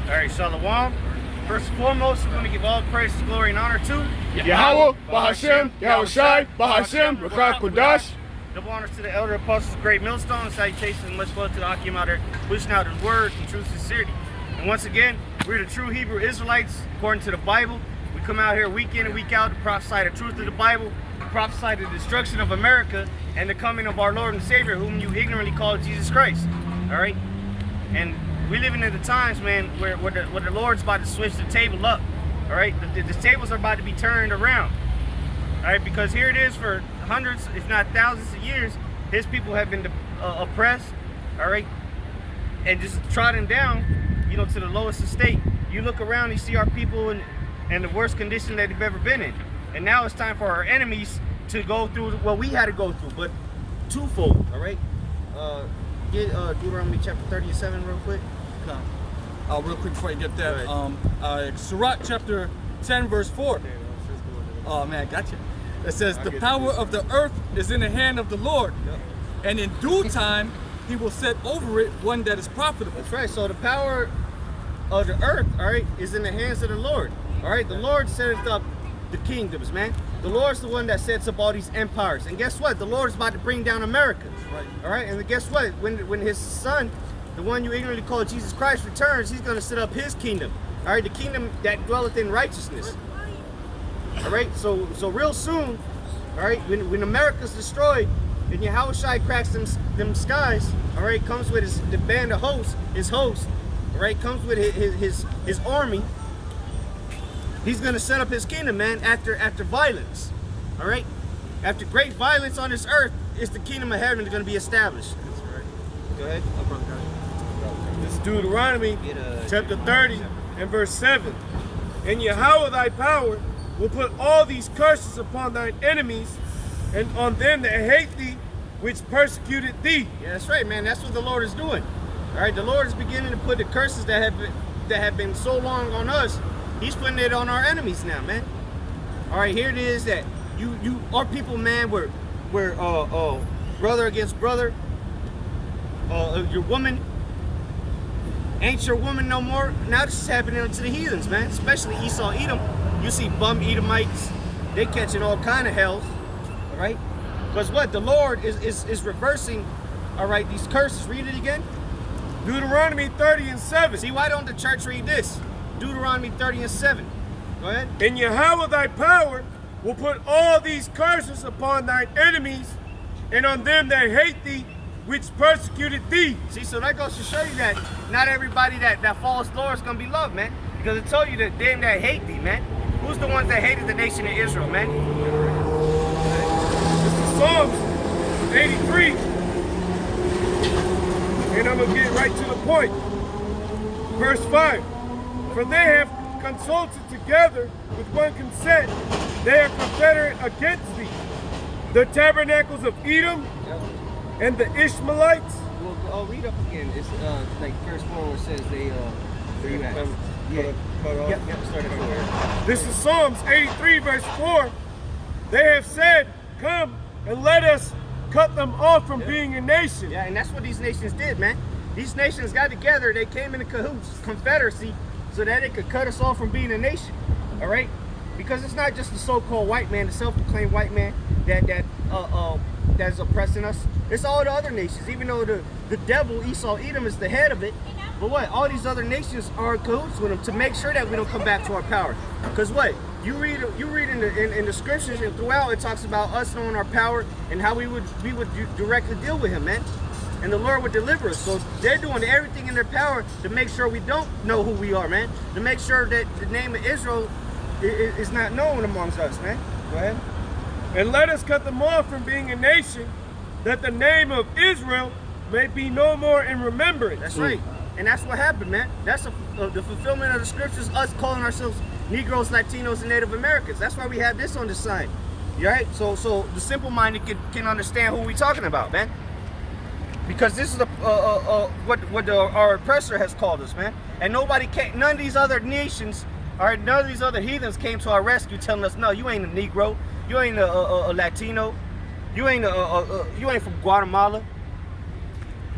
All right, Shalom. First and foremost, we want to give all praise, glory, and honor to YAHAWAH, BAHASHAM, YAHAWASHI, BAHASHAM, Rakah Kodash. Double honors to the elder apostles, great millstone, salutations, and much love to the Akim out there, pushing out his word in true sincerity. And once again, we're the true Hebrew Israelites, according to the Bible. We come out here week in and week out to prophesy the truth of the Bible, to prophesy the destruction of America, and the coming of our Lord and Savior, whom you ignorantly call Jesus Christ. All right? And we living in the times, man, where the Lord's about to switch the table up. All right? The tables are about to be turned around. All right? Because here it is for hundreds, if not thousands of years, his people have been oppressed, all right? And just trodden down, you know, to the lowest estate. You look around, you see our people in the worst condition that they've ever been in. And now it's time for our enemies to go through what we had to go through, but twofold, all right? Get Deuteronomy chapter 37 real quick. Real quick before you get that, Sirach chapter 10 verse 4. Oh man, gotcha. It says, the power of the earth is in the hand of the Lord, and in due time he will set over it one that is profitable. That's right. So the power of the earth, all right, is in the hands of the Lord. All right, the Lord sets up the kingdoms, man. The Lord's the one that sets up all these empires. And guess what? The Lord's about to bring down America. Right. All right, and guess what? When his son, the one you ignorantly call Jesus Christ, returns, he's going to set up his kingdom. All right, the kingdom that dwelleth in righteousness. All right, so real soon, all right, when America's destroyed and YAHAWASHI cracks them skies, all right, comes with the band of hosts, his host, all right, comes with his army. He's gonna set up his kingdom, man. After violence, all right, after great violence on this earth, is the kingdom of heaven gonna be established. That's right. Go ahead. This is Deuteronomy chapter 30 and verse 7. And Yahweh thy power will put all these curses upon thine enemies and on them that hate thee, which persecuted thee. Yeah, that's right, man. That's what the Lord is doing. All right, the Lord is beginning to put the curses that have been so long on us. He's putting it on our enemies now, man. All right, here it is that our people, man, we're brother against brother. Your woman ain't your woman no more. Now this is happening to the heathens, man. Especially Esau, Edom. You see bum Edomites, they catching all kind of hells, all right? Because what? The Lord is reversing, all right, these curses. Read it again. Deuteronomy 30 and 7. See, why don't the church read this? Deuteronomy 30 and 7. Go ahead. And Yahweh thy power will put all these curses upon thine enemies and on them that hate thee, which persecuted thee. See, so that goes to show you that not everybody that follows the Lord is going to be loved, man. Because it told you that them that hate thee, man. Who's the ones that hated the nation of Israel, man? This is Psalms 83. And I'm going to get right to the point. Verse 5. For they have consulted together with one consent. They are confederate against thee. The tabernacles of Edom and the Ishmaelites. Well, I'll read up again. It's like verse 4 where it says they, where you at? Yeah, start it from This is Psalms 83 verse 4. They have said, come and let us cut them off from being a nation. Yeah, and that's what these nations did, man. These nations got together, they came in cahoots, confederacy, so that they could cut us off from being a nation. All right? Because it's not just the so-called white man, the self-proclaimed white man that's oppressing us. It's all the other nations, even though the devil, Esau, Edom, is the head of it. But what? All these other nations are in cahoots with them to make sure that we don't come back to our power. Because what? You read in the scriptures and throughout, it talks about us knowing our power and how we would directly deal with him, man. And the Lord would deliver us. So they're doing everything in their power to make sure we don't know who we are, man. To make sure that the name of Israel is not known amongst us, man. Go ahead. And let us cut them off from being a nation, that the name of Israel may be no more in remembrance. That's right. And that's what happened, man. That's the fulfillment of the scriptures, us calling ourselves Negroes, Latinos, and Native Americans. That's why we have this on the sign. You right? So the simple-minded can understand who we're talking about, man. Because this is what our oppressor has called us, man. And none of these other nations, all right, none of these other heathens came to our rescue telling us, no, you ain't a Negro, you ain't a Latino, you ain't from Guatemala.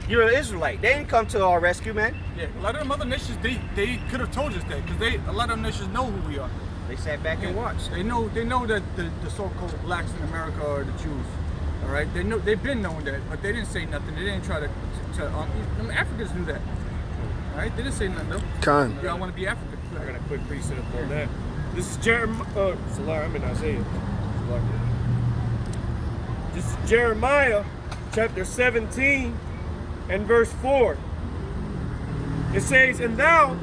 you're an Israelite. They didn't come to our rescue, man. Yeah, a lot of them other nations, they could have told us that, because a lot of them nations know who we are. They sat back and watched. They know that the so-called blacks in America are the Jews. All right, they've been knowing that, but they didn't say nothing. They didn't try to Africans knew that. All right, they didn't say nothing though. Con. Y'all want to be African? I got a quick precept on that. This is Jeremiah. I'm in Isaiah. This is Jeremiah chapter 17 and verse 4. It says, "And thou,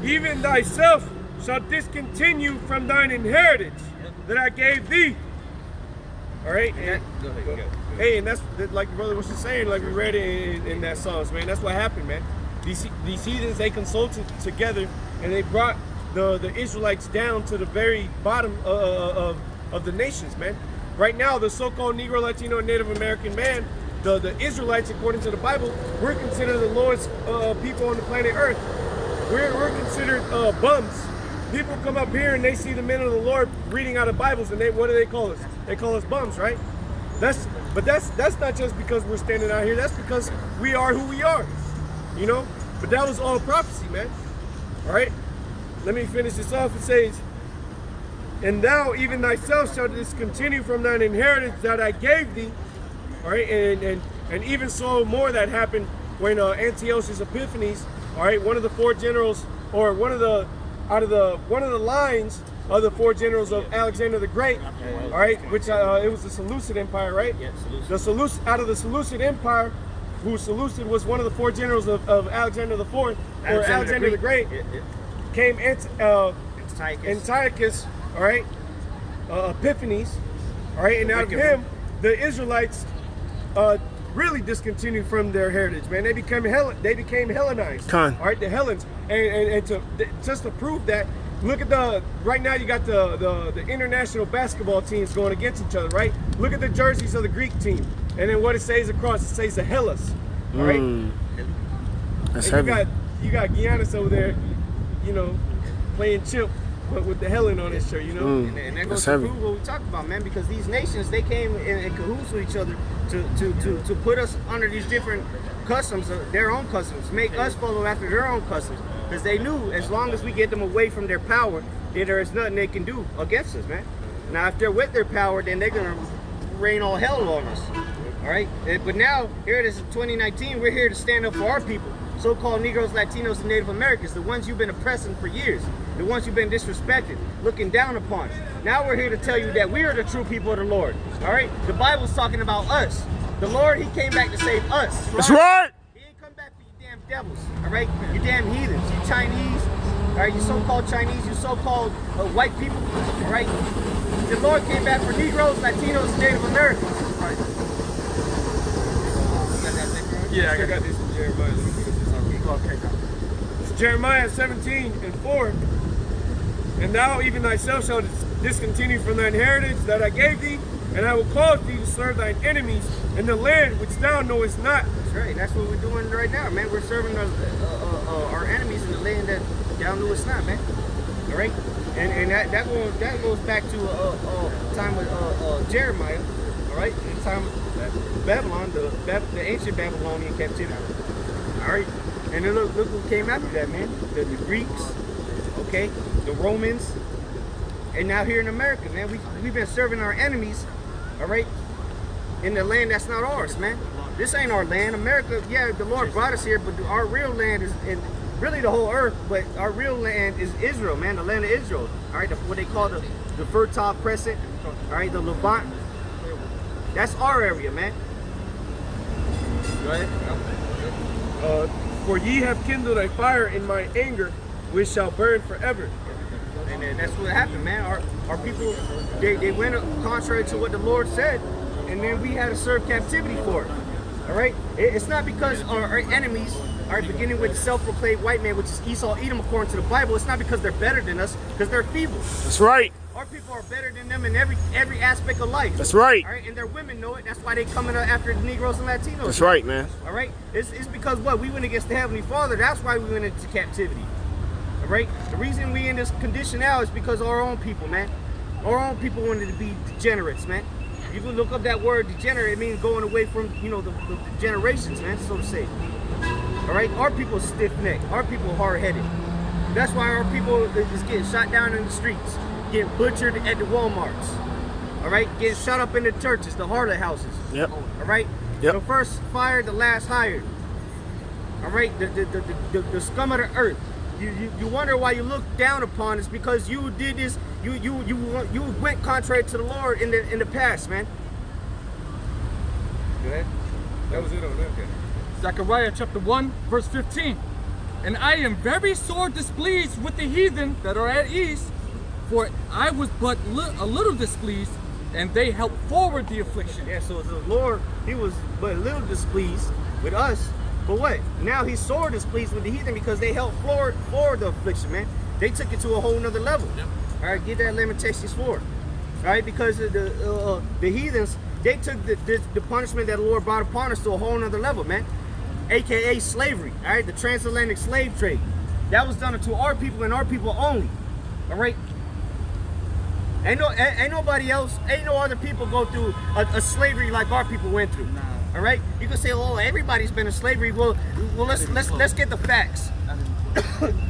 even thyself, shalt discontinue from thine inheritance that I gave thee." All right. Go ahead. Hey, and that's like the brother was just saying, like we read it in that Psalms, man. That's what happened, man. These heathens, they consulted together and they brought the Israelites down to the very bottom of the nations, man. Right now, the so-called Negro, Latino, and Native American man, the Israelites, according to the Bible, we're considered the lowest people on the planet Earth. We're considered bums. People come up here and they see the men of the Lord reading out of Bibles, and what do they call us? They call us bums, right? That's not just because we're standing out here. That's because we are who we are, you know. But that was all prophecy, man. All right. Let me finish this off. It says, "And thou even thyself shalt discontinue from thine inheritance that I gave thee." All right, and even so more that happened when Antiochus Epiphanes, all right, one of the four generals, or one of the lines of the four generals of Alexander the Great, all right, which it was the Seleucid Empire, right? Yeah, Out of the Seleucid Empire, who Seleucid was one of the four generals of Alexander the Fourth, or Alexander the Great, came Antiochus, all right, Epiphanes, all right, and out of him, the Israelites really discontinued from their heritage, man. They became Hellenized. Con. All right, the Hellenes, and just to prove that, look at right now you got the international basketball teams going against each other, right? Look at the jerseys of the Greek team, and then what it says across, it says the Hellas, all right? That's and heavy. you got Giannis over there, you know, playing chimp, but with the Helen on his shirt, you know. And that goes to prove what we talked about, man, because these nations, they came in cahoots with each other to put us under these different customs, their own customs, make us follow after their own customs, because they knew as long as we get them away from their power, then there is nothing they can do against us, man. Now, if they're with their power, then they're going to rain all hell on us, all right? But now, here it is in 2019, we're here to stand up for our people, so-called Negroes, Latinos, and Native Americans, the ones you've been oppressing for years, the ones you've been disrespected, looking down upon. Now we're here to tell you that we are the true people of the Lord, all right? The Bible's talking about us. The Lord, he came back to save us. That's right. He ain't come back for you damn devils, all right? You damn heathens, you Chinese, all right? You so-called Chinese, you so-called white people, all right? The Lord came back for Negroes, Latinos, and Native Americans. All right. Yeah, I got this in Jeremiah. Let me get this on. Okay, It's Jeremiah 17 and 4. "And thou even thyself shalt discontinue from thine inheritance that I gave thee, and I will cause thee to serve thine enemies in the land which thou knowest not." That's right. That's what we're doing right now, man. We're serving our enemies in the land that down to us not, man. All right. And that goes back to time with Jeremiah. All right. In the time of Babylon, the ancient Babylonian captivity. All right. And then look who came after that, man. The Greeks. Okay. The Romans. And now here in America, man, we've been serving our enemies. All right. In the land that's not ours, man. This ain't our land. America, yeah, the Lord brought us here, but our real land is in really the whole earth, but our real land is Israel, man, the land of Israel. All right, what they call the Fertile Crescent, all right, the Levant. That's our area, man. Go ahead. "For ye have kindled a fire in my anger, which shall burn forever." And that's what happened, man. Our people, they went contrary to what the Lord said, and then we had to serve captivity for it. All right? It's not because our enemies are beginning with the self-proclaimed white man, which is Esau, Edom, according to the Bible. It's not because they're better than us, because they're feeble. That's right. Our people are better than them in every aspect of life. That's right. All right, and their women know it. That's why they coming after the Negroes and Latinos. That's right, man. All right, it's because what we went against the Heavenly Father. That's why we went into captivity. All right, the reason we in this condition now is because of our own people, man. Our own people wanted to be degenerates, man. You can look up that word degenerate. It means going away from, you know, the generations, man, so to say. All right, our people stiff-necked. Our people hard-headed. That's why our people is getting shot down in the streets, getting butchered at the Walmarts. All right, getting shot up in the churches, the harlot houses. Yep. All right. Yep. The first fired, the last hired. All right. The scum of the earth. You wonder why you look down upon us because you did this. You went contrary to the Lord in the past, man. Go ahead. That was it on that. Okay. Zechariah chapter 1, verse 15. And I am very sore displeased with the heathen that are at ease, for I was but a little displeased, and they helped forward the affliction. Yeah, so the Lord, he was but a little displeased with us. But what? Now he's sore displeased with the heathen because they helped forward the affliction, man. They took it to a whole nother level. Yep. All right, get that Lamentations 4. All right, because of the heathens, they took the punishment that the Lord brought upon us to a whole nother level, man. AKA slavery, all right? The transatlantic slave trade. That was done to our people and our people only, all right? Ain't nobody else, ain't no other people go through a slavery like our people went through. Nah. All right? You can say, oh, everybody's been in slavery. Well, let's get the facts.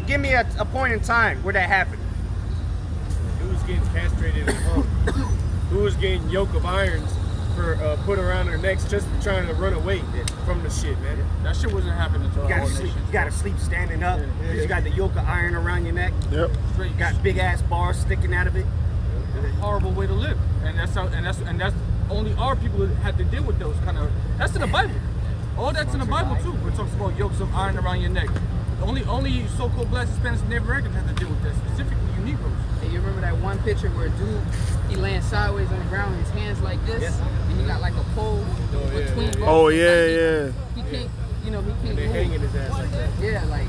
Give me a point in time where that happened. Who was getting castrated and hung? Who was getting yoke of irons for put around their necks just for trying to run away from the shit, man? That shit wasn't happening to You all gotta nations. sleep standing up. Yeah. You got the yoke of iron around your neck. Yep. Straight. You got big ass bars sticking out of it. Horrible way to live, and that's only our people had to deal with those kind of. That's in the Bible. All that's in the Bible too. Where it talks about yokes of iron around your neck. Only so-called Blacks, Hispanics, and Native Americans had to deal with that. Specifically, you Negroes. Hey, you remember that one picture where a dude, he laying sideways on the ground, his hands like this, and he got like a pole between both. Oh yeah. He can't, you know, he can't They move. hanging his ass like that. Yeah, like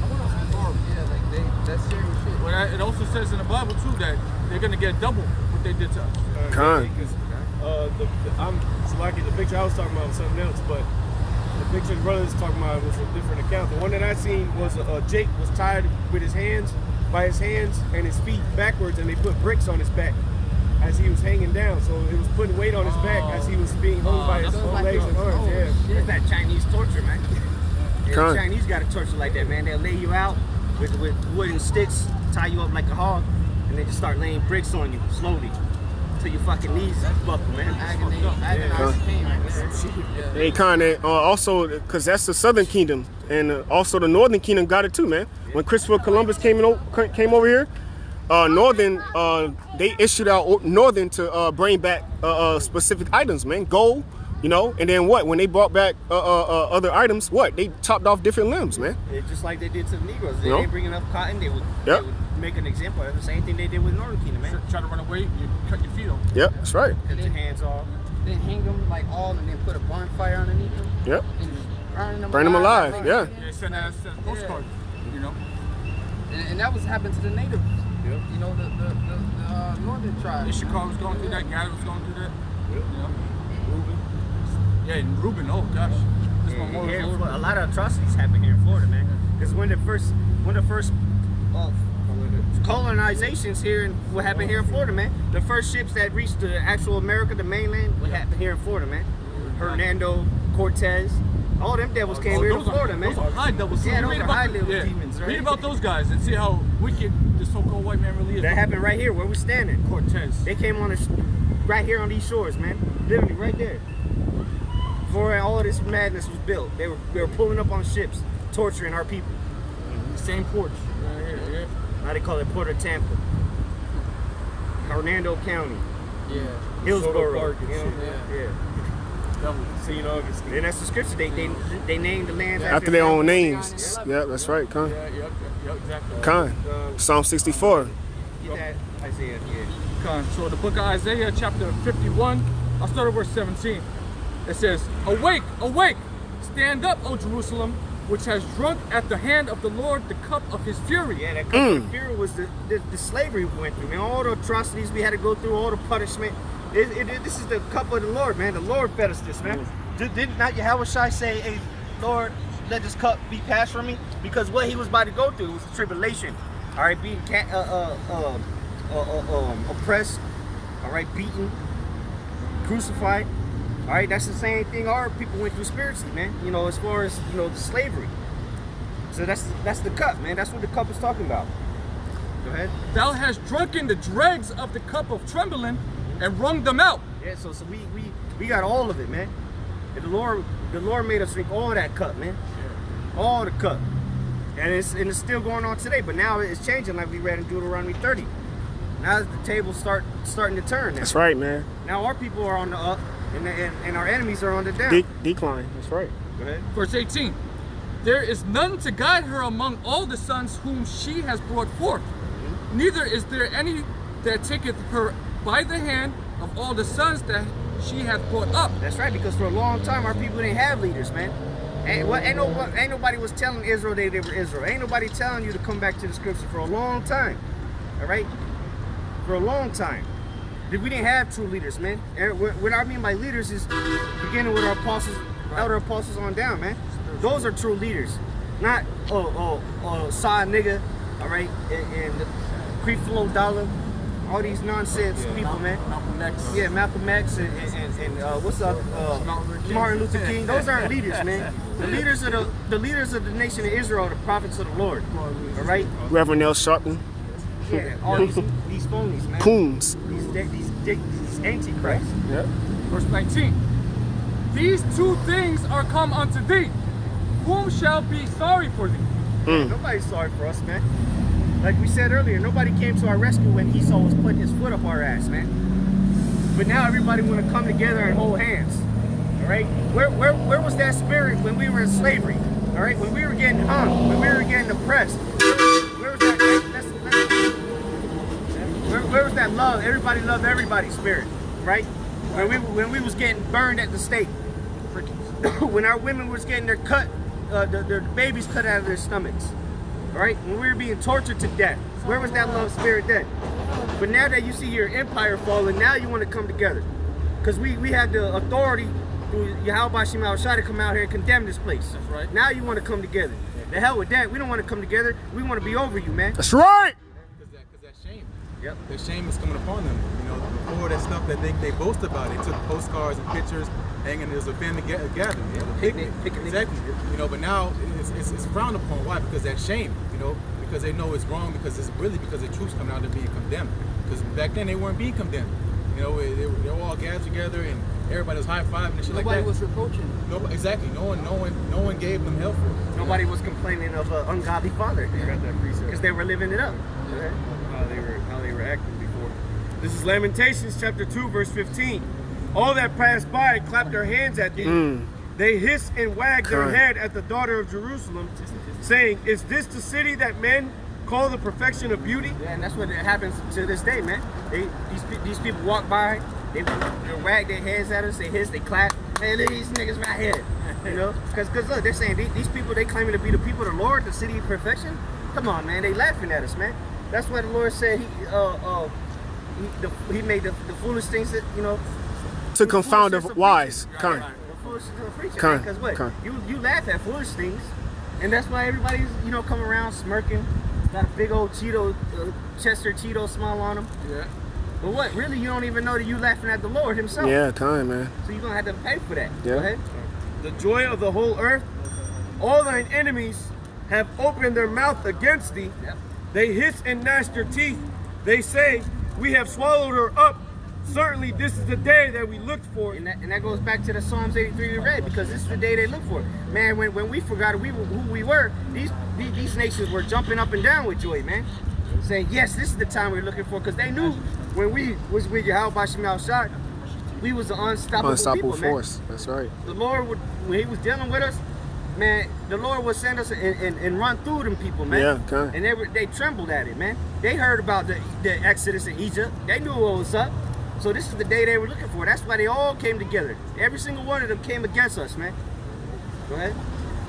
that's serious shit. But it also says in the Bible too that they're gonna get double what they did to us. Con. The picture I was talking about was something else, but the picture the brothers talking about was a different account. The one that I seen was Jake was tied with his hands, by his hands and his feet backwards, and they put bricks on his back as he was hanging down. So it was putting weight on his back as he was being hung by his that's like legs and arms. Yeah. It's that Chinese torture, man. Yeah, Con. the Chinese got a torture like that, man. They'll lay you out with wooden sticks, tie you up like a hog, and they just start laying bricks on you slowly till your fucking knees buckle, man. Agonizing pain right there. Hey, Con, also, because that's the Southern Kingdom, and also the Northern Kingdom got it too, man. When Christopher Columbus came over here, Northern, they issued out Northern to bring back specific items, man. Gold, you know, and then what? When they brought back other items, what? They chopped off different limbs, man. It's just like they did to the Negroes. They No. didn't bring enough cotton. They would make an example of it. The same thing they did with Northern Kingdom, man. Try to run away, you cut your feet off. Yep, that's right. Cut your hands off. Then hang them like all, and then put a bonfire underneath them. Yep. And Burn them alive, yeah. They send that as a postcard, you know. And that was happened to the natives. Yep. You know, the northern tribes. Ishikar was going through that, Gad was going through that. You know. Reuben. Yeah, and Reuben, oh gosh. This one more Here in was Florida, a lot of atrocities happen here in Florida, man. Because when the first colonizations here, what happened here in Florida, man. The first ships that reached the actual America, the mainland, what happened here in Florida, man. Hernando, Cortez, all them devils came here to Florida, man. Those are high devils. Yeah, You those read are about high-level demons, right? Read about those guys and see how wicked the so-called white man really is. That happened right here where we standing. Cortez. They came on us right here on these shores, man. Literally right there. Before all of this madness was built, they were pulling up on ships, torturing our people. Same porch. Right here, yeah. Now they call it Port of Tampa. Hernando County. Yeah. Hillsborough. Park and You know? shit. Yeah. Devil. St. Augustine. And that's the scripture. They named the lands After their own names. Yep, that's right, Con. Yeah, exactly. Con. Psalm 64. Get that Isaiah, yeah. Con. So the book of Isaiah, chapter 51, I'll start at verse 17. It says, "Awake, awake, stand up, O Jerusalem, which has drunk at the hand of the Lord the cup of his fury." Yeah, that cup of fury was the slavery we went through, man. All the atrocities we had to go through, all the punishment. This is the cup of the Lord, man. The Lord fed us this, man. Did not YAHAWASHI say, "Hey, Lord, let this cup be passed from me"? Because what he was about to go through was tribulation. All right, being oppressed. All right, beaten. crucified. All right, that's the same thing our people went through spiritually, man. You know, as far as, you know, the slavery. So that's the cup, man. That's what the cup is talking about. Go ahead. Thou hast drunken the dregs of the cup of trembling and wrung them out. Yeah, so we got all of it, man. And the Lord made us drink all of that cup, man. All the cup. And it's still going on today, but now it's changing, like we read in Deuteronomy 30. Now the table's starting to turn now. That's right, man. Now our people are on the up, and our enemies are on the down. Decline. That's right. Go ahead. Verse 18. There is none to guide her among all the sons whom she has brought forth. Neither is there any that taketh her by the hand of all the sons that she hath brought up. That's right, because for a long time our people didn't have leaders, man. Ain't nobody was telling Israel they were Israel. Ain't nobody telling you to come back to the scripture for a long time. All right? For a long time. We didn't have true leaders, man. And what I mean by leaders is beginning with our apostles, elder apostles on down, man. Those are true leaders. Not, side nigga, all right, and Creep Flow Dollar, all these nonsense people, man. Malcolm X. Yeah, Malcolm X and what's up, Martin Luther King. Those aren't leaders, man. The leaders of the nation of Israel are the prophets of the Lord. All right. Reverend L. Sharpton. Yeah, all these phonies, man. Coons. These antichrists. Yep. Verse 19. These two things are come unto thee. Whom shall be sorry for thee? Nobody's sorry for us, man. Like we said earlier, nobody came to our rescue when Esau was putting his foot up our ass, man. But now everybody want to come together and hold hands. All right? Where was that spirit when we were in slavery? All right? When we were getting hung, when we were getting oppressed. Where was that? Where was that love? Everybody loved everybody spirit, right? When we was getting burned at the stake. When our women was getting their babies cut out of their stomachs. All right? When we were being tortured to death. Where was that love spirit then? But now that you see your empire falling, now you want to come together. Because we had the authority through YAHAWASHI to come out here and condemn this place. That's right. Now you want to come together. The hell with that. We don't want to come together. We want to be over you, man. That's right. Because that shame. Yep. The shame is coming upon them. You know, before that stuff that they boast about, they took postcards and pictures, hanging as a family gathering. You know, Picnic. Exactly. You know, but now it's frowned upon. Why? Because that shame. You know, because they know it's wrong. Because it's really because the truth's coming out and being condemned. Because back then they weren't being condemned. You know, they were all gathered together and everybody was high fiving and shit like that. Nobody was reproaching. Nobody, exactly. No one gave them hell for it. Nobody was complaining of an ungodly father. You got that precept. Because they were living it up. How they were acting before. This is Lamentations chapter 2, verse 15. All that passed by clapped their hands at thee. They hissed and wagged their head at the daughter of Jerusalem, saying, is this the city that men call the perfection of beauty? Yeah, and that's what happens to this day, man. These people walk by, they wag their heads at us, they hiss, they clap. Hey, look at these niggas right here. You know? Because look, they're saying these people, they claiming to be the people of the Lord, the city of perfection. Come on, man, they laughing at us, man. That's why the Lord said he made the foolish things that, you know, To confound the wise. Kind. the foolish things of preaching. Kind. Because what? Kind. You laugh at foolish things, and that's why everybody's, you know, coming around smirking, got a big old Chester Cheeto smile on them. Yeah. But what? Really, you don't even know that you laughing at the Lord himself. Yeah, kind, man. So you're gonna have to pay for that. Yeah. Go ahead. The joy of the whole earth, all thine enemies have opened their mouth against thee. Yep. They hiss and gnash their teeth. They say, we have swallowed her up. Certainly this is the day that we looked for. And that goes back to the Psalms 83 we read, because this is the day they look for. Man, when we forgot who we were, these nations were jumping up and down with joy, man. Saying, yes, this is the time we're looking for, because they knew when we was with YAHAWASHI, we was an unstoppable people, force. Man. That's right. The Lord, when he was dealing with us, man, the Lord would send us and run through them people, man. Yeah, kind. And they trembled at it, man. They heard about the Exodus in Egypt. They knew what was up. So this is the day they were looking for. That's why they all came together. Every single one of them came against us, man. Go ahead.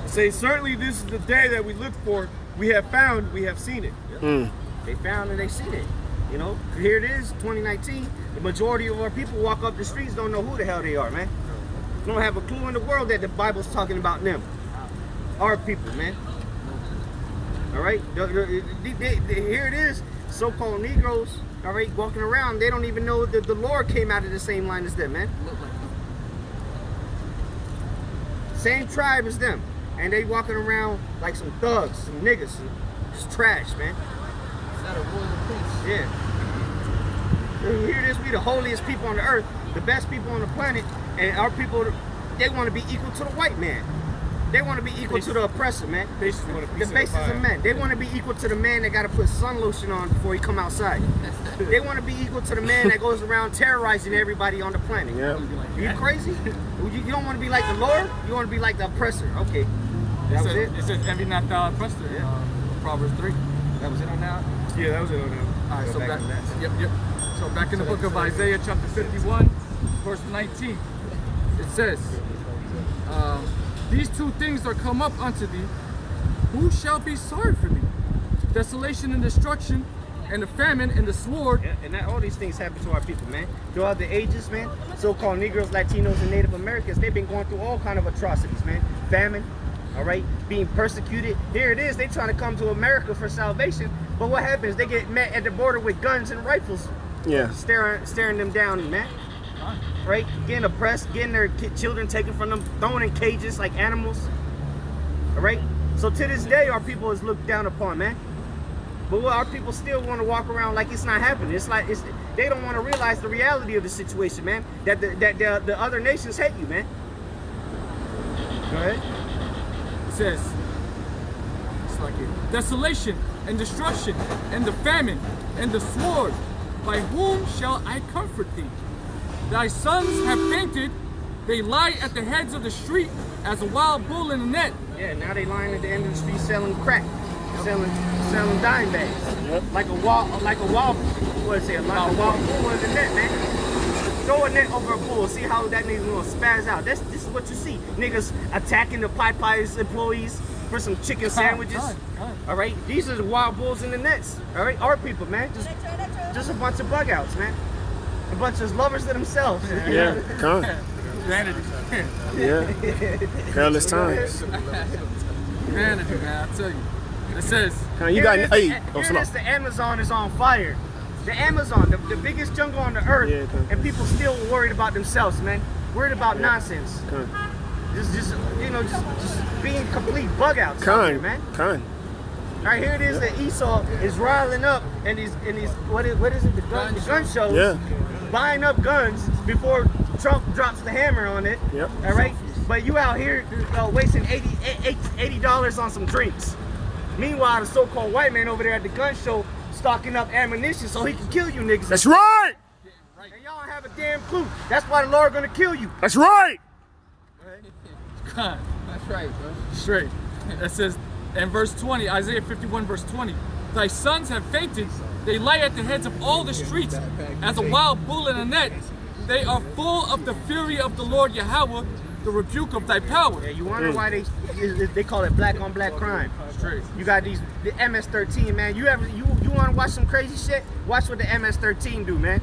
Say, certainly this is the day that we looked for. We have found, we have seen it. Yep. They found and they seen it. You know, here it is, 2019. The majority of our people walk up the streets, don't know who the hell they are, man. Don't have a clue in the world that the Bible's talking about them. Our people, man. All right, here it is. So-called Negroes, all right, walking around. They don't even know that the Lord came out of the same line as them, man. Same tribe as them, and they walking around like some thugs, some niggas, just trash, man. Is that a royal prince? Yeah. And here it is. We the holiest people on the earth, the best people on the planet, and our people, they want to be equal to the white man. They want to be equal to the oppressor, man. The basis of men. They want to be equal to the man that got to put sun lotion on before he come outside. They want to be equal to the man that goes around terrorizing everybody on the planet. Yeah. You crazy? You don't want to be like the Lord. You want to be like the oppressor. Okay. That was it. It says envy not thou oppressor. Proverbs 3. That was it on that. Yeah, that was it on that. All right, so back back, on that. yep. So back in the book of Isaiah, chapter 51, verse 19, it says, these two things are come up unto thee. Who shall be sorry for thee? Desolation and destruction, and the famine and the sword. Yeah, and all these things happen to our people, man. Throughout the ages, man. So-called Negroes, Latinos, and Native Americans, they've been going through all kind of atrocities, man. Famine, all right, being persecuted. Here it is. They trying to come to America for salvation, but what happens? They get met at the border with guns and rifles. Yeah. Staring them down, man. Right? Getting oppressed, getting their children taken from them, thrown in cages like animals. All right? So to this day, our people is looked down upon, man. But our people still want to walk around like it's not happening. It's like they don't want to realize the reality of the situation, man. That the other nations hate you, man. Go ahead. It says, it's like it. Desolation and destruction, and the famine and the sword. By whom shall I comfort thee? Thy sons have fainted, they lie at the heads of the street as a wild bull in a net. Yeah, now they lying at the end of the street selling crack, selling dime bags, like a wild, what is it? Like a wild bull in the net, man. Throw a net over a bull, see how that nigga's gonna spaz out. This is what you see, niggas attacking the Popeyes employees for some chicken sandwiches. All right, these are the wild bulls in the nets. All right, our people, man, just a bunch of bug outs, man. A bunch of lovers of themselves. Yeah, come. Vanity. Yeah. Perilous times. Vanity, man, I tell you. It says, You got Here it is, the Amazon is on fire. The Amazon, the biggest jungle on the earth, and people still worried about themselves, man. Worried about nonsense. Just being complete bug outs out here, man. All right, here it is that Esau is riling up and he's what is it? The gun shows. Yeah. Buying up guns before Trump drops the hammer on it. Yep. All right, but you out here wasting $80 on some drinks. Meanwhile, the so-called white man over there at the gun show stocking up ammunition so he can kill you niggas. That's right. And y'all don't have a damn clue. That's why the Lord gonna kill you. That's right. God. That's right, bro. Straight. It says in verse 20, Isaiah 51, verse 20, thy sons have fainted, they lie at the heads of all the streets as a wild bull in a net. They are full of the fury of the Lord Yahawah, the rebuke of thy power. Yeah, you wonder why they call it black on black crime. Straight. You got the MS-13, man. You want to watch some crazy shit? Watch what the MS-13 do, man.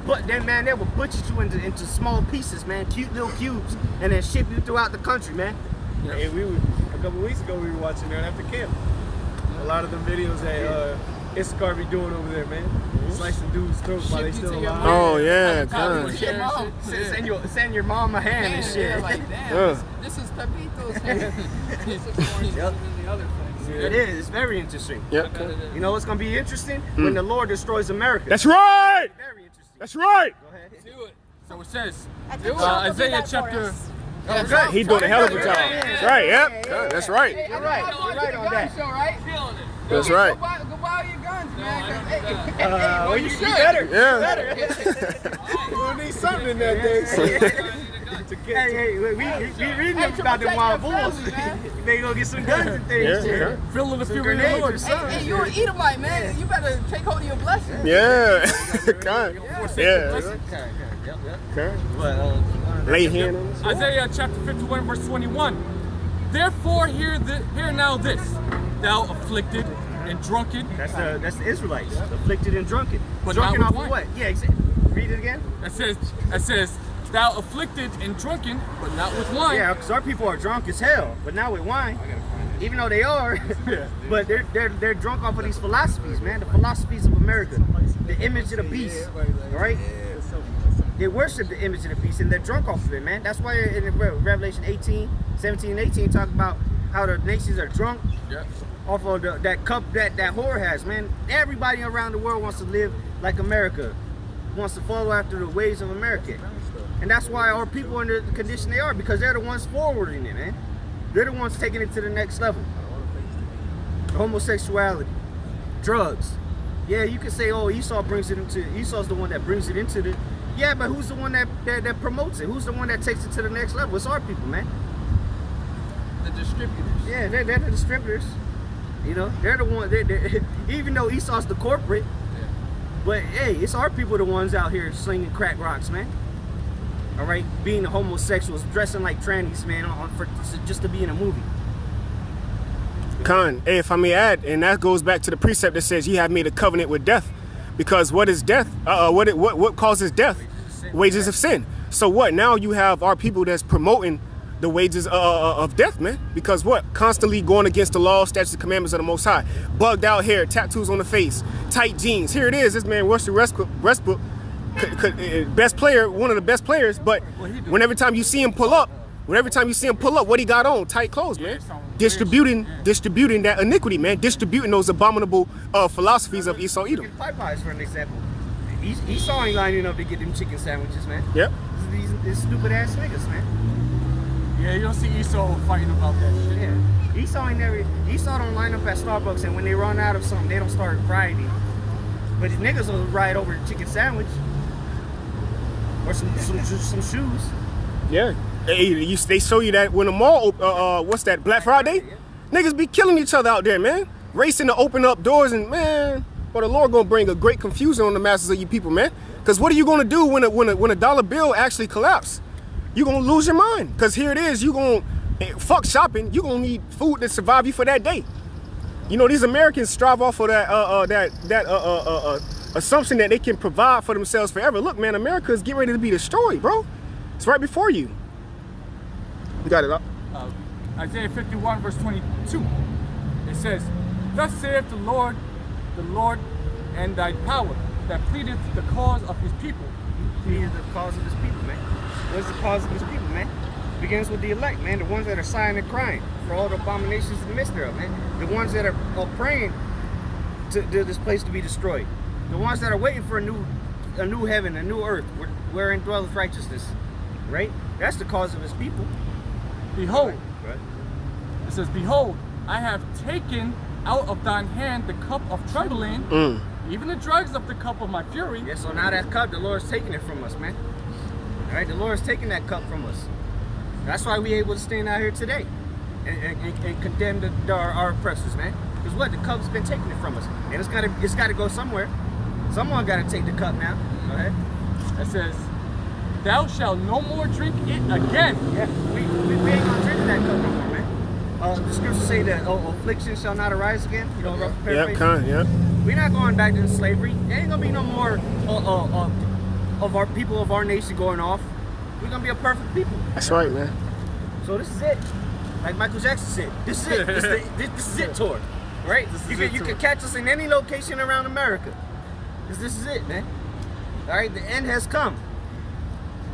But then, man, they will butcher you into small pieces, man, cute little cubes, and then ship you throughout the country, man. Yeah. Hey, a couple weeks ago we were watching that after camp. A lot of them videos that Issachar be doing over there, man. Slicing dudes' throats while they still alive. Oh yeah, Send your mom a hand and shit. Yeah, like, damn, this is Pepito's hand. It is. It's very interesting. Yep. You know what's gonna be interesting? When the Lord destroys America. That's right. Very interesting. That's right. Go ahead. Do it. So it says, Isaiah chapter. He's doing a hell of a job. That's right. Yep. That's right. You're right. You're right on that. Show, right? That's right. Go buy your guns, man. Well, you better. Yeah. We're gonna need something in that day. Hey, we reading about them wild bulls. They gonna get some guns and things. Yeah. Filled with the fury of the Lord. Hey, you're an Edomite, man. You better take hold of your blessing. Yeah. God. Yeah. Lay hand on us. Isaiah chapter 51, verse 21. Therefore hear now this, thou afflicted and drunken. That's the Israelites, afflicted and drunken. But Drunken not off with of wine. what? Yeah, read it again. That says, thou afflicted and drunken, but not with wine. Yeah, because our people are drunk as hell, but not with wine. even though they are, but they're drunk off of these philosophies, man. The philosophies of America, the image of the beast, right? They worship the image of the beast and they're drunk off of it, man. That's why in Revelation 17 and 18 talk about how the nations are drunk off of that cup that whore has, man. Everybody around the world wants to live like America, wants to follow after the ways of America. And that's why our people are in the condition they are, because they're the ones forwarding it, man. They're the ones taking it to the next level. Homosexuality, drugs. Yeah, you can say, oh, Esau's the one that brings it into the. Yeah, but who's the one that promotes it? Who's the one that takes it to the next level? It's our people, man. The distributors. Yeah, they're the distributors. You know, they're the one. Even though Esau's the corporate, but hey, it's our people the ones out here slinging crack rocks, man. All right, being homosexuals, dressing like trannies, man, just to be in a movie. Khan, hey, if I may add, and that goes back to the precept that says ye have made a covenant with death. Because what is death? What causes death? Wages of sin. So what? Now you have our people that's promoting the wages of death, man. Because what? Constantly going against the law, statutes, and commandments of the Most High. Bugged out hair, tattoos on the face, tight jeans. Here it is. This man, Russell Westbrook, best player, one of the best players. But whenever time you see him pull up, what he got on? Tight clothes, man. Distributing that iniquity, man. Distributing those abominable philosophies of Esau Edom. Popeyes, for an example. Esau ain't lining up to get them chicken sandwiches, man. Yep. These stupid ass niggas, man. Yeah, you don't see Esau fighting about that shit. Yeah. Esau don't line up at Starbucks, and when they run out of something, they don't start rioting. But the niggas will riot over the chicken sandwich or some shoes. Yeah. Hey, they show you that when the mall, what's that, Black Friday? Niggas be killing each other out there, man. Racing to open up doors and, man, well, the Lord gonna bring a great confusion on the masses of you people, man. Because what are you gonna do when a dollar bill actually collapse? You gonna lose your mind. Because here it is, you gonna, fuck shopping, you gonna need food to survive you for that day. You know, these Americans strive off of that assumption that they can provide for themselves forever. Look, man, America is getting ready to be destroyed, bro. It's right before you. You got it up. Isaiah 51 verse 22. It says, thus saith the Lord, and thy power that pleadeth the cause of his people. He is the cause of his people, man. What's the cause of his people, man? Begins with the elect, man. The ones that are sighing and crying for all the abominations in the midst thereof, man. The ones that are praying to this place to be destroyed. The ones that are waiting for a new heaven, a new earth, wherein dwelleth righteousness. Right? That's the cause of his people. Behold, Right. it says, behold, I have taken out of thine hand the cup of trembling, even the dregs of the cup of my fury. Yeah, so now that cup, the Lord's taking it from us, man. All right, the Lord's taking that cup from us. That's why we're able to stand out here today and condemn our oppressors, man. Because what? The cup's been taking it from us. And it's gotta go somewhere. Someone gotta take the cup now. Go ahead. It says, thou shalt no more drink it again. Yeah, we ain't gonna drink that cup no more, man. The scriptures say that affliction shall not arise again. You know, rough paraphrase. Yep. We're not going back to slavery. There ain't gonna be no more of our people of our nation going off. We're gonna be a perfect people. That's right, man. So this is it. Like Michael Jackson said, this is it. This is it tour, right? You can catch us in any location around America. This is it, man. All right, the end has come.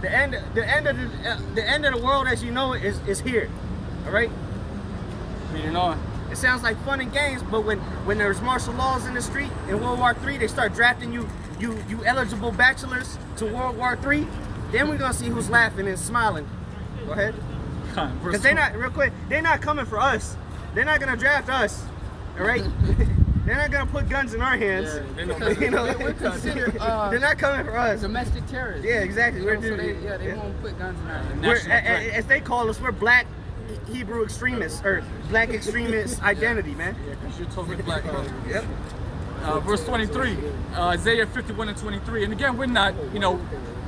The end of the world as you know it is here. All right. Reading on. It sounds like fun and games, but when there's martial laws in the street in World War III, they start drafting you eligible bachelors to World War III. Then we're gonna see who's laughing and smiling. Go ahead. Because they're not coming for us. They're not gonna draft us. All right. They're not gonna put guns in our hands. Yeah, you know, they're not coming for us. Domestic terrorists. Yeah, exactly. So they won't put guns in our hands. As they call us, we're black Hebrew extremists or black extremist identity, man. Yeah, because you're totally black, brother. Yep. Verse 23, Isaiah 51 and 23. And again, we're not,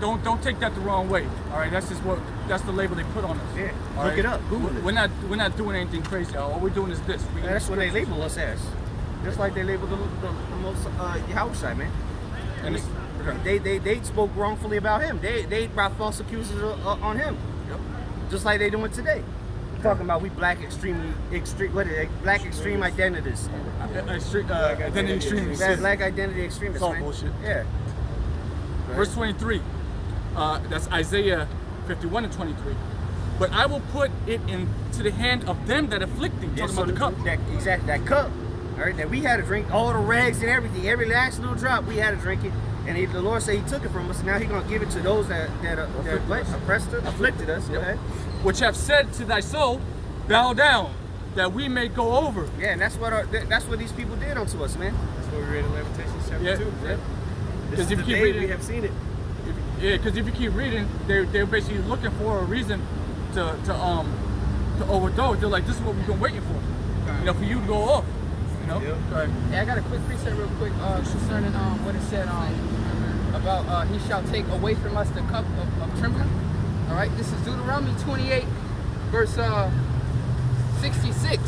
don't take that the wrong way. All right, that's the label they put on us. Yeah. All Look right? it up. Google it. We're not doing anything crazy. All we're doing is this. That's what they label us as. Just like they labeled the most YAHAWASHI, man. And They spoke wrongfully about him. They brought false accusers on him. Yep. Just like they doing today. talking about we black extreme, what is it? Black extreme identities. Identity extremists. That's black identity extremists. It's all man. bullshit. Yeah. Verse 23. That's Isaiah 51 and 23. But I will put it into the hand of them that afflict thee. Yeah, Talking so about the cup. Exactly, that cup. All right, that we had to drink, all the rags and everything, every last little drop, we had to drink it. And the Lord said He took it from us. Now He's gonna give it to those that afflicted us. Yep. Okay? Which have said to thy soul, bow down, that we may go over. Yeah, and that's what these people did unto us, man. That's what we read in Lamentations chapter Yeah. 2. Yeah. Right? Because This if is you the keep day reading, we have seen it. because if you keep reading, they're basically looking for a reason to overthrow it. They're like, this is what we've been waiting for. You know, for you to go off. You know? Yep. Right. Yeah, I got a quick precept real quick concerning what it said about he shall take away from us the cup of trembling. All right, this is Deuteronomy 28, verse 66.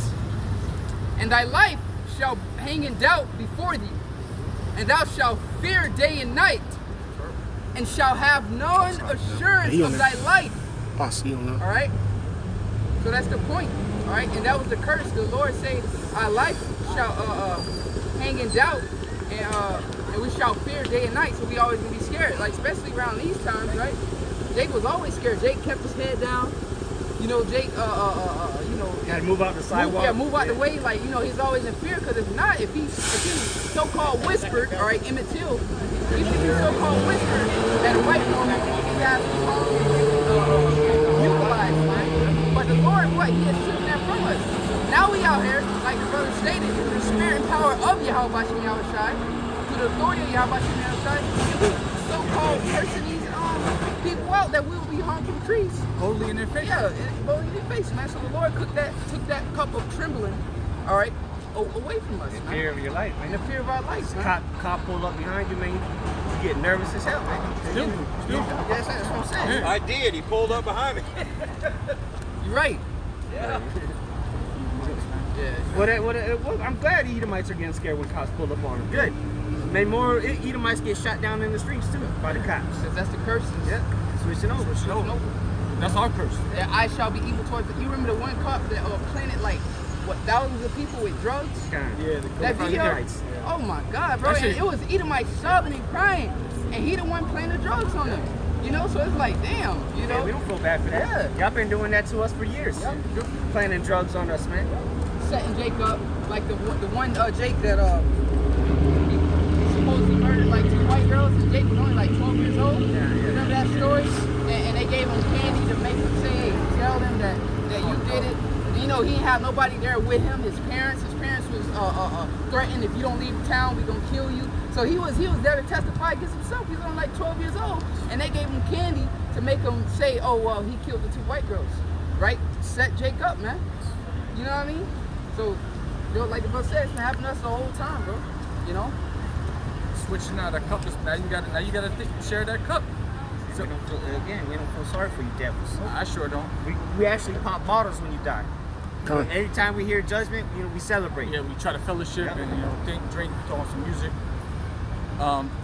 And thy life shall hang in doubt before thee, and thou shalt fear day and night, and shall have none assurance of thy life. Oh, so you don't know. All right, so that's the point. All right, and that was the curse. The Lord said, our life shall hang in doubt, and we shall fear day and night. So we always gonna be scared, like especially around these times, right? Jake was always scared. Jake kept his head down. You know, Jake, you know, Gotta move out the sidewalk. move out the way. Like, you know, he's always in fear, because if not, if he so-called whispered, all right, Emmett Till, if he so-called whispered that a white woman, he has utilized, right? But the Lord, what? He has taken that from us. Now we out here, like the brother stated, through the spirit and power of YAHAWASHI, through the authority of YAHAWASHI, and we so-called cursing these people out that we will be hung from trees. Boldly in their face. Yeah, boldly in their face, man. So the Lord took that cup of trembling, all right, away from us, man. Fear of your life, man. And the fear of our lives, man. Cop pull up behind you, man. You get nervous as hell, man. Still. Yeah, that's what I'm saying. I did. He pulled up behind me. You're right. Yeah. Yeah. I'm glad Edomites are getting scared when cops pull up on them. Good. May more Edomites get shot down in the streets too by the cops. Because that's the curses. Yeah. Switching over. Switching over. That's our curse. That I shall be evil towards you. Remember the one cop that planted like what, thousands of people with drugs? Yeah, That video? Edomites. Oh my God, bro. That And shit- it was Edomites sobbing and crying. And he the one playing the drugs on them. You know, so it's like, damn, you know. Yeah, we don't feel bad for that. Yeah. Y'all been doing that to us for years. Yep. Planting drugs on us, man. Setting Jake up, like the one Jake that he supposedly murdered like 2 white girls, and Jake was only like 12 years old. Yeah. Remember that story? And they gave him candy to make him say, tell them that you did it. And, you know, he didn't have nobody there with him. His parents was threatened, if you don't leave town, we gonna kill you. So he was there to testify against himself. He was only like 12 years old, and they gave him candy to make him say, oh well, he killed the 2 white girls, right? Set Jake up, man. You know what I mean? So, you know, like the brother said, it's been happening to us the whole time, bro. You know? Switching out a cup is now you gotta share that cup. So, we don't feel sorry for you devils. I sure don't. We actually pop bottles when you die. Come on. Every time we hear judgment, you know, we celebrate. Yeah, we try to fellowship Yep. and drink, throw on some music.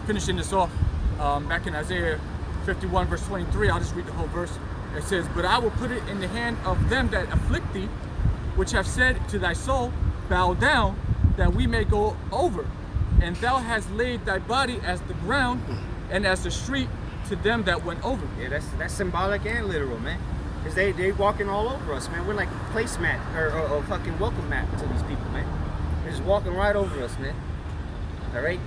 Finishing this off, back in Isaiah 51 verse 23, I'll just read the whole verse. It says, but I will put it in the hand of them that afflict thee, which have said to thy soul, bow down, that we may go over. And thou hast laid thy body as the ground, and as the street to them that went over. Yeah, that's symbolic and literal, man. Because they walking all over us, man. We're like a placemat or fucking welcome mat to these people, man. They're just walking right over us, man. All right?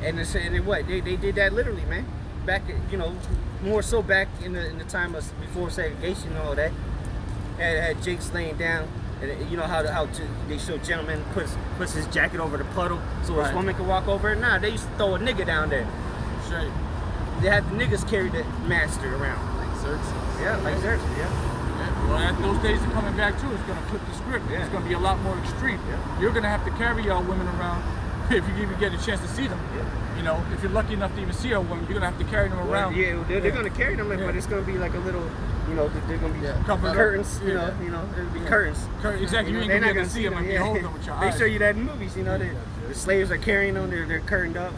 And they're saying what? They did that literally, man. Back, you know, more so back in the time of before segregation and all that. Had Jake's laying down, and you know how they show gentleman puts his jacket over the puddle so his Right. woman can walk over it. Nah, they used to throw a nigga down there. Straight. They had the niggas carry the master around. Like Xerxes. Yeah, like Xerxes, yeah. Yeah. Well, those days are coming back too. It's gonna flip the script. Yeah. It's gonna be a lot more extreme. Yeah. You're gonna have to carry y'all women around if you even get a chance to see them. Yeah. You know, if you're lucky enough to even see our women, you're gonna have to carry them around. Yeah, they're gonna carry them, Yeah. but it's gonna be like a little, you know, they're gonna be Covered up. curtains, you Yeah. know, there'll be curtains. Exactly. You ain't They're gonna not be able to see them and yeah. behold them with your They eyes. show you that in movies, you know, the slaves are carrying them, they're curtained up.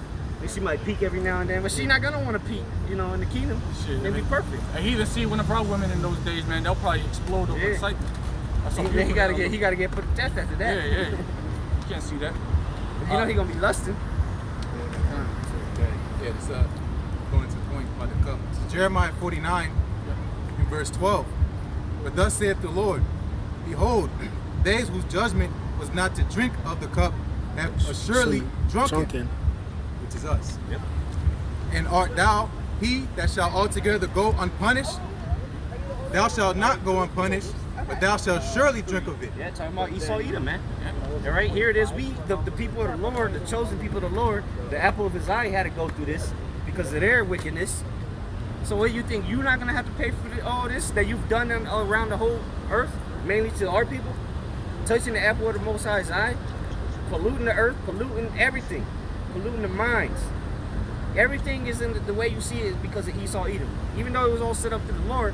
She might peek every now and then, but she's not gonna want to peek, you know, in the kingdom. Shit, They'd be perfect. And he even see one of our women in those days, man, they'll probably explode over Yeah. excitement. He gotta get put to test after that. Yeah. You can't see that. You know he gonna be lusting. Yeah, it's going to the point about the cup. So Jeremiah 49 in verse 12. But thus saith the Lord, behold, they whose judgment was not to drink of the cup have assuredly drunken, which is us. Yep. And art thou he that shall altogether go unpunished? Thou shalt not go unpunished, but thou shalt surely drink of it. Yeah, talking about Esau Edom, man. And right here it is, we, the people of the Lord, the chosen people of the Lord, the apple of his eye had to go through this because of their wickedness. So what do you think? You're not going to have to pay for all this that you've done around the whole earth, mainly to our people? Touching the apple of the Most High's eye, polluting the earth, polluting everything, polluting the minds. Everything is in the way you see it because of Esau Edom. Even though it was all set up to the Lord,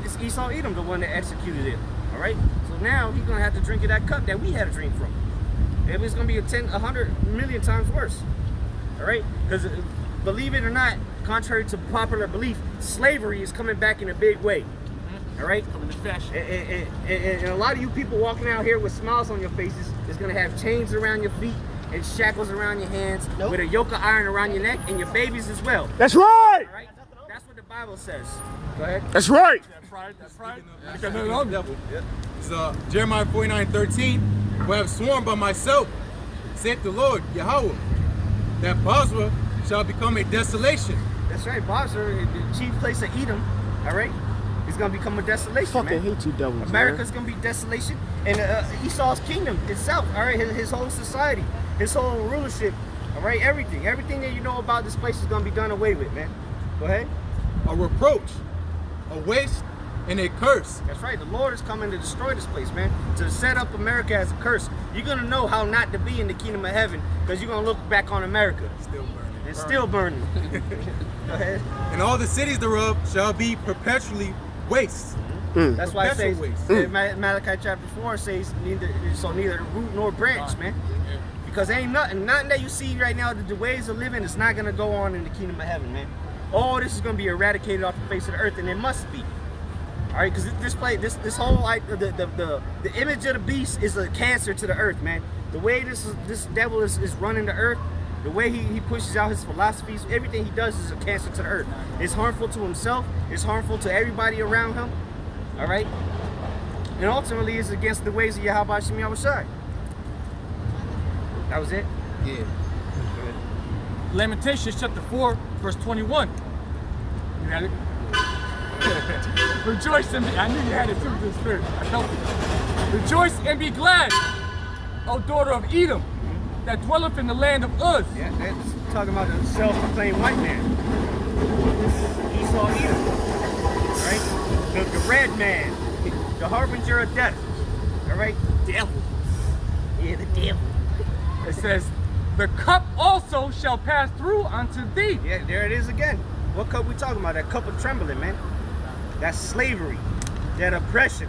it's Esau Edom the one that executed it. All right? So now he's going to have to drink of that cup that we had to drink from. It was going to be 100 million times worse. All right? Because believe it or not, contrary to popular belief, slavery is coming back in a big way. All right? Coming to fashion. And a lot of you people walking out here with smiles on your faces is going to have chains around your feet and shackles around your hands with a yoke of iron around your neck and your babies as well. That's right. All right? That's what the Bible says. Go ahead. That's right. That's pride. It's Jeremiah 49:13. For I have sworn by myself, saith the Lord, Yahawah, that Basra shall become a desolation. That's right. Basra, the chief place of Edom, all right, is going to become a desolation, Fucking man. hate you devils, America's going to be desolation. And Esau's kingdom itself, all right, his whole society, his whole rulership, all right, everything that you know about this place is going to be done away with, man. Go ahead. A reproach, a waste, and a curse. That's right. The Lord is coming to destroy this place, man. To set up America as a curse. You're going to know how not to be in the kingdom of heaven because you're going to look back on America. Still burning. And still burning. Go ahead. And all the cities thereof shall be perpetually waste. That's why it says, waste. Malachi chapter 4 says, neither root nor branch, man. Because ain't nothing that you see right now, the ways of living is not going to go on in the kingdom of heaven, man. All this is going to be eradicated off the face of the earth, and it must be. All right, because this whole the image of the beast is a cancer to the earth, man. The way this devil is running the earth, the way he pushes out his philosophies, everything he does is a cancer to the earth. It's harmful to himself. It's harmful to everybody around him. All right, and ultimately it's against the ways of YAHAWASHI. That was it. Yeah. Lamentations chapter 4, verse 21. You had it? Rejoice and be, I knew you had it too, the spirit. I felt it. Rejoice and be glad, O daughter of Edom, that dwelleth in the land of Uz. Yeah, that's talking about the self-proclaimed white man. Esau Edom. Right? The red man. The harbinger of death. All right? Devil. Yeah, the devil. It says, the cup also shall pass through unto thee. Yeah, there it is again. What cup we talking about? That cup of trembling, man. That's slavery. That oppression.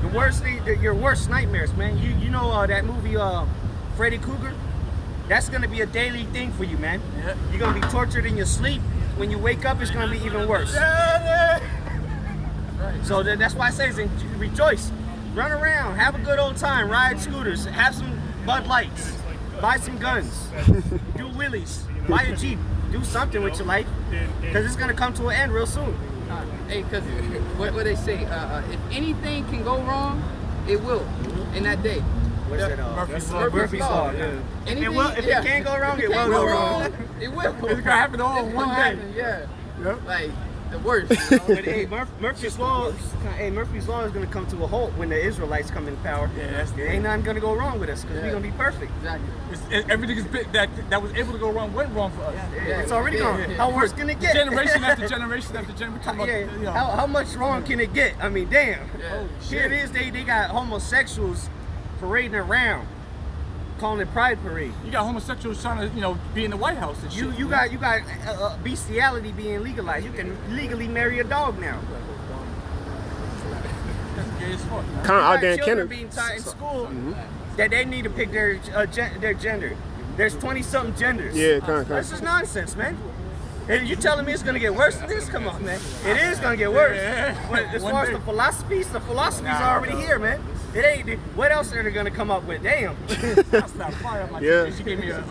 The worst thing, your worst nightmares, man. You know that movie Freddy Krueger? That's gonna be a daily thing for you, man. Yeah. You're gonna be tortured in your sleep. When you wake up, it's gonna be even worse. So that's why I say, rejoice. Run around, have a good old time, ride scooters, have some Bud Lights, buy some guns, do wheelies, buy a Jeep, do something with your life, because it's gonna come to an end real soon. Hey, because what they say, if anything can go wrong, it will in that day. What is it? Murphy's Murphy's Law. Yeah. Anything, If it can't go wrong, it will can't go wrong. It will. It's gonna happen all in one day. Happen, yeah. Yep. Like the worst. You know? But hey, Murphy's Law is gonna come to a halt when the Israelites come in power. Yeah, that's There ain't nothing gonna go wrong with us because we're gonna be perfect. Exactly. Everything is that was able to go wrong went wrong for us. It's already gone. How worse can it get? Generation after generation after generation. Yeah. How much wrong can it get? I mean, damn. Yeah. Here it is. They got homosexuals parading around, calling it Pride Parade. You got homosexuals trying to, be in the White House and shit. You got bestiality being legalized. You can legally marry a dog now. That's gay as fuck. Kind of out there in Children Canada. being taught in school that they need to pick their gender. There's 20-something genders. Yeah, kind of. This is nonsense, man. And you telling me it's gonna get worse than this? Come on, man. It is gonna get worse. But as far as the philosophy's already here, man. It ain't. What else are they gonna come up with? Damn. That's not fire. Like, Yeah. She gave me a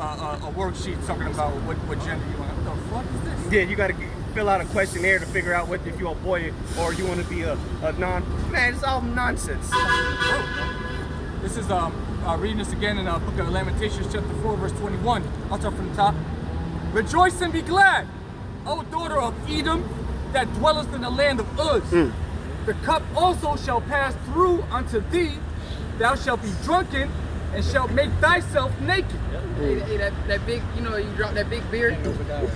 worksheet talking about what gender you want. What the fuck is this? Yeah, you gotta fill out a questionnaire to figure out what if you're a boy or you want to be a non. Man, it's all nonsense. This is reading this again in Book of Lamentations, chapter 4, verse 21. I'll start from the top. Rejoice and be glad, O daughter of Edom, that dwellest in the land of Uz. The cup also shall pass through unto thee. Thou shalt be drunken and shalt make thyself naked. Hey, that big, you know, you drop that big beard.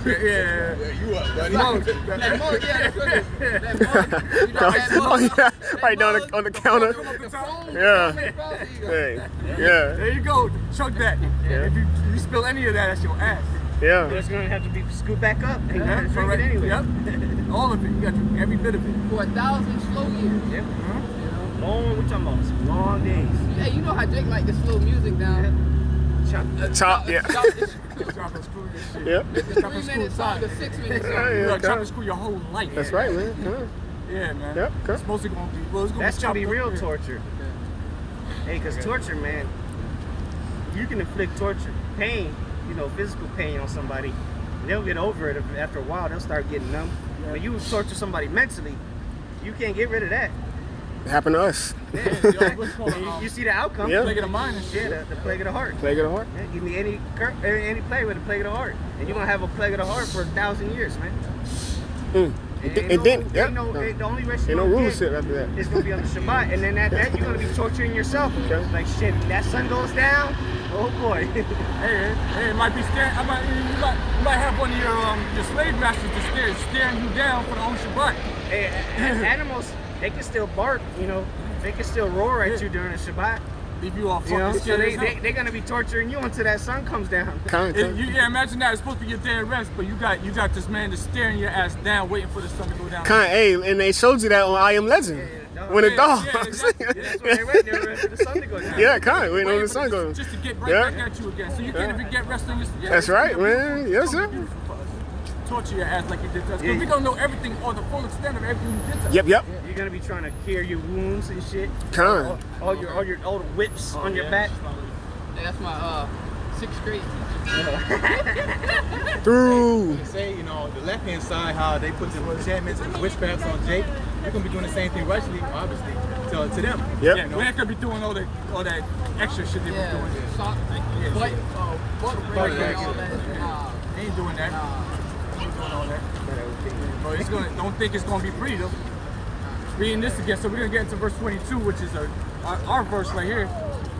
Yeah. You up, buddy? That mug, yeah, that's what it is. That mug. You drop that Oh, mug. yeah. Right down on the counter. The phone. Yeah. There you go. Hey. Yeah. There you go. Chug that. If you spill any of that, that's your ass. Yeah. It's gonna have to be scooped back up. And you Yeah, gotta drink it anyway. Yep. All of it. You got to drink every bit of it. For 1,000 slow years. Yep. Long. We talking about some long days. Hey, you know how Jake like the slow music down? Top, yeah. Drop and screw this shit. Yep. The 3-minute song, the 6-minute song. You Yeah, gotta chop come. and screw your whole life. That's right, man. Come on. Yeah, man. Yep, okay. It's mostly gonna be. Well, it's gonna That's be gonna be chopped real up here. torture. Hey, cause torture, man, you can inflict torture, pain, you know, physical pain on somebody. They'll get over it after a while. They'll start getting numb. When you torture somebody mentally, you can't get rid of that. It happened to us. Yo, what's called, And you see the outcome. Yeah. plague of the mind and shit. Yeah, the plague of the heart. Plague of the heart. Yeah, give me any plague with a plague of the heart, and you're gonna have a plague of the heart for 1,000 years, man. And then, yeah. the only rest Ain't you're no gonna rules get after that. is gonna be on the Shabbat, and then that you're gonna be torturing yourself. Okay. Like shit, that sun goes down. Oh boy. Hey, it might be staring. You might have one of your slave masters just staring you down for the whole Shabbat. Hey, animals, they can still bark, you know. They can still roar at you during the Shabbat. Leave you all You know, fucking so scared as hell. they're gonna be torturing you until that sun comes down. Yeah, imagine that. It's supposed to be your day of rest, but you got this man just staring your ass down, waiting for the sun to go down. Hey, and they showed you that on I Am Legend. When the dog. exactly. That's why they're waiting for the sun to go down. Yeah, kind of. Waiting on Waiting the for sun goes. just to get right Yeah. back at you again. So you can't even get rest on your. Yeah, That's right, man. Yes, sir. Torture your ass like you did to us. 'Cause Yeah. we don't know everything or the full extent of everything you did to us. Yep. You're gonna be trying to cure your wounds and shit. Kind. All the whips on your back. Hey, that's my 6th grade Through. They say, you know, the left hand side, how they put the enchantments and the witchcrafts on Jake. You're gonna be doing the same thing rightly, obviously, to them. Yep. Yeah, we're not gonna be doing all that extra shit they Yeah, were doing. sock, butt breaking and all that. Nah. They ain't doing that. Ain't doing all that. But don't think it's gonna be free though. Reading this again, so we're gonna get into verse 22, which is our verse right here.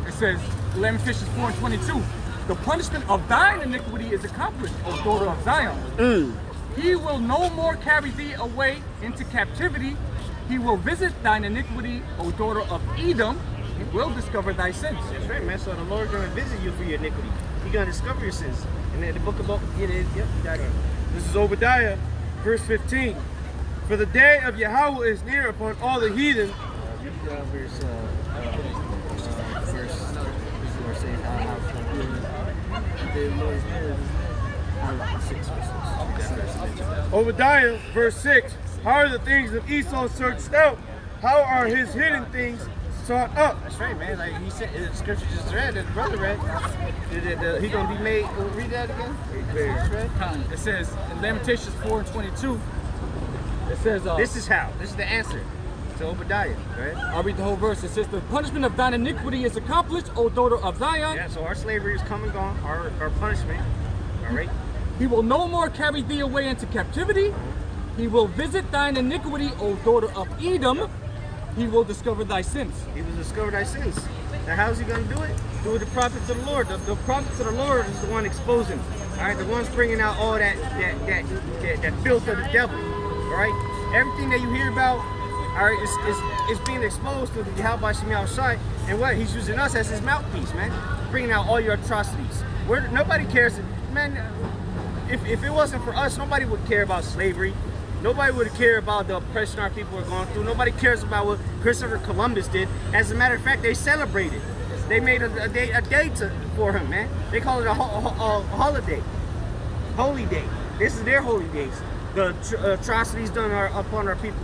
It says, Lamentations 4:22. The punishment of thine iniquity is accomplished, O daughter of Zion. He will no more carry thee away into captivity. He will visit thine iniquity, O daughter of Edom. He will discover thy sins. That's right, man. So the Lord's gonna visit you for your iniquity. He's gonna discover your sins. And then the book of it is, yep, you got it. This is Obadiah, verse 15. For the day of Yahweh is near upon all the heathen. Obadiah, verse 6. How are the things of Esau searched out? How are his hidden things sought up? That's right, man. Like he said, the scripture just read, his brother read. He gonna be made. Read that again. It says in Lamentations 4:22. It says, This is how. This is the answer to Obadiah, right? I'll read the whole verse. It says, the punishment of thine iniquity is accomplished, O daughter of Zion. Yeah. So our slavery is come and gone. Our punishment. All right. He will no more carry thee away into captivity. He will visit thine iniquity, O daughter of Edom. He will discover thy sins. He will discover thy sins. Now, how's he gonna do it? Through the prophets of the Lord. The prophets of the Lord is the one exposing. All right, the ones bringing out all that filth of the devil. All right, everything that you hear about, all right, is being exposed to the YAHAWASHI. And what? He's using us as his mouthpiece, man. Bringing out all your atrocities. Nobody cares, man. If it wasn't for us, nobody would care about slavery. Nobody would care about the oppression our people are going through. Nobody cares about what Christopher Columbus did. As a matter of fact, they celebrated. They made a day for him, man. They call it a holiday, holy day. This is their holy days. The atrocities done upon our people.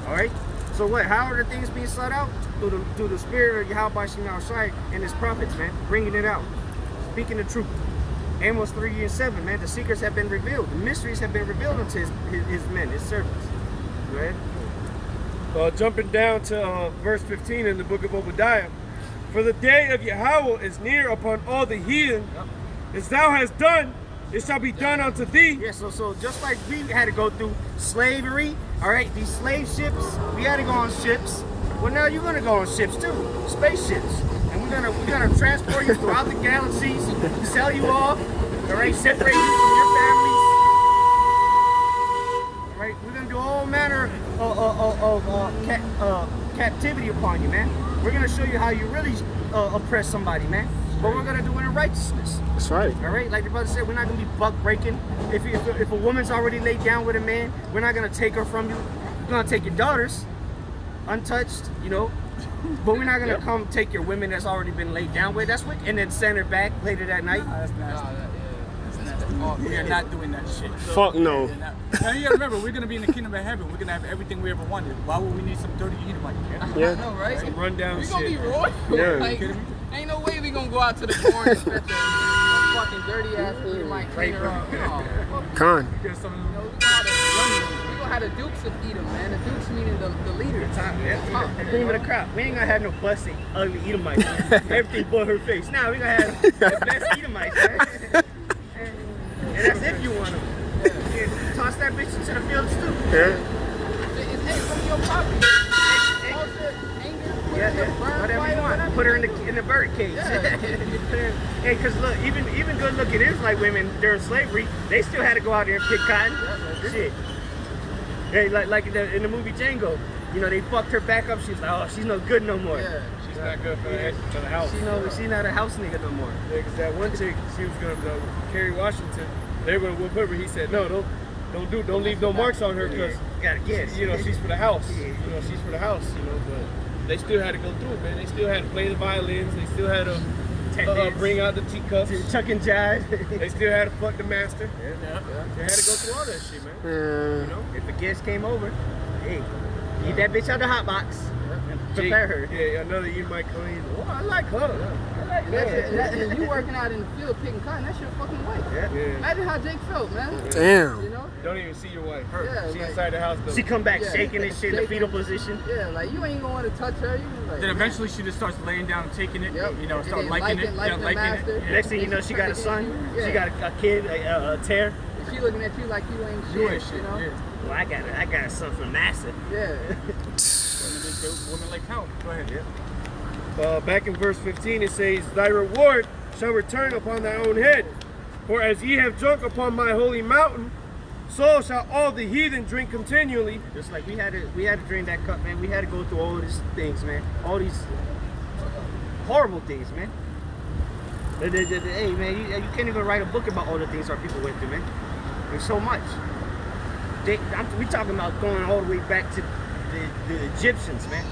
All right. So what? How are the things being sought out? Through the spirit of YAHAWASHI and his prophets, man, bringing it out, speaking the truth. Amos 3:7, man, the secrets have been revealed. The mysteries have been revealed unto his men, his servants. Right? Jumping down to verse 15 in the book of Obadiah. For the day of Yahweh is near upon all the heathen. As thou hast done, it shall be done unto thee. Yeah, so just like we had to go through slavery, all right, these slave ships, we had to go on ships. Well, now you're gonna go on ships too, spaceships, and we're gonna transport you throughout the galaxies, sell you off, all right, separate you from your families. All right, we're gonna do all manner of captivity upon you, man. We're gonna show you how you really oppress somebody, man. But we're gonna do it in righteousness. That's right. All right, like the brother said, we're not gonna be buck breaking. If a woman's already laid down with a man, we're not gonna take her from you. We're gonna take your daughters, untouched, you know. But we're not gonna come take your women that's already been laid down with. That's wicked. And then send her back later that night. That's nasty. We are not doing that shit. Fuck no. Now you gotta remember, we're gonna be in the kingdom of heaven. We're gonna have everything we ever wanted. Why would we need some dirty Edomite? Yeah. I know, right? Some rundown We shit. gonna be royal. Yeah. Like, ain't no way we gonna go out to the corn and fetch a fucking dirty ass Edomite clean her up. No. Con. Because some of You them, know, we gonna have the Dukes of Edom, man. The Dukes meaning the leaders. The cream of the crop. We ain't gonna have no busty, ugly Edomites. Everything but her face. Now we gonna have the best Edomites, man. And that's if you want them. Yeah. Toss that bitch into the field too. Yeah. It's from your property. Whatever you want. Put her in the bird cage. Hey, cause look, even good looking Israelite women during slavery, they still had to go out there and pick cotton. Shit. Hey, like in the movie Django, you know, they fucked her back up. She's like, oh, she's no good no more. Yeah. She's not good for the house. She's not a house nigga no more. Yeah, cause that one chick, she was gonna carry Washington. They were gonna whip her, but he said, no, don't leave no marks on her, cause Gotta guess. you know she's for the house. Yeah. You know she's for the house. You know, but they still had to go through it, man. They still had to play the violins. They still had to bring out the teacups. Chuck and jive. They still had to fuck the master. They had to go through all that shit, man. You know? If a guest came over, hey, get that bitch out the hot box. Prepare her. Yeah, another you might come in. Oh, I like her. I like And you working out in the field picking cotton, that's your fucking wife. Yeah. Imagine how Jake felt, man. Damn. You know? Don't even see your wife. Yeah, She like- inside the house though. She come back Yeah. shaking and shit in the fetal position. Yeah, like you ain't gonna want to touch her. You like, then eventually she just starts laying down and taking it. Yep. You know, And start then liking it. liking the liking master. it. Next thing you know, she got a son. Yeah. She got a kid, a tear. she looking at you like you ain't shit. You ain't shit. You know? Yeah. Well, I got a son from NASA. Yeah. Women like count. Go ahead. Back in verse 15 it says, thy reward shall return upon thy own head. For as ye have drunk upon my holy mountain, so shall all the heathen drink continually. Just like we had to drink that cup, man. We had to go through all of these things, man. All these horrible things, man. Hey, man, you can't even write a book about all the things our people went through, man. There's so much. We talking about going all the way back to the Egyptians, man.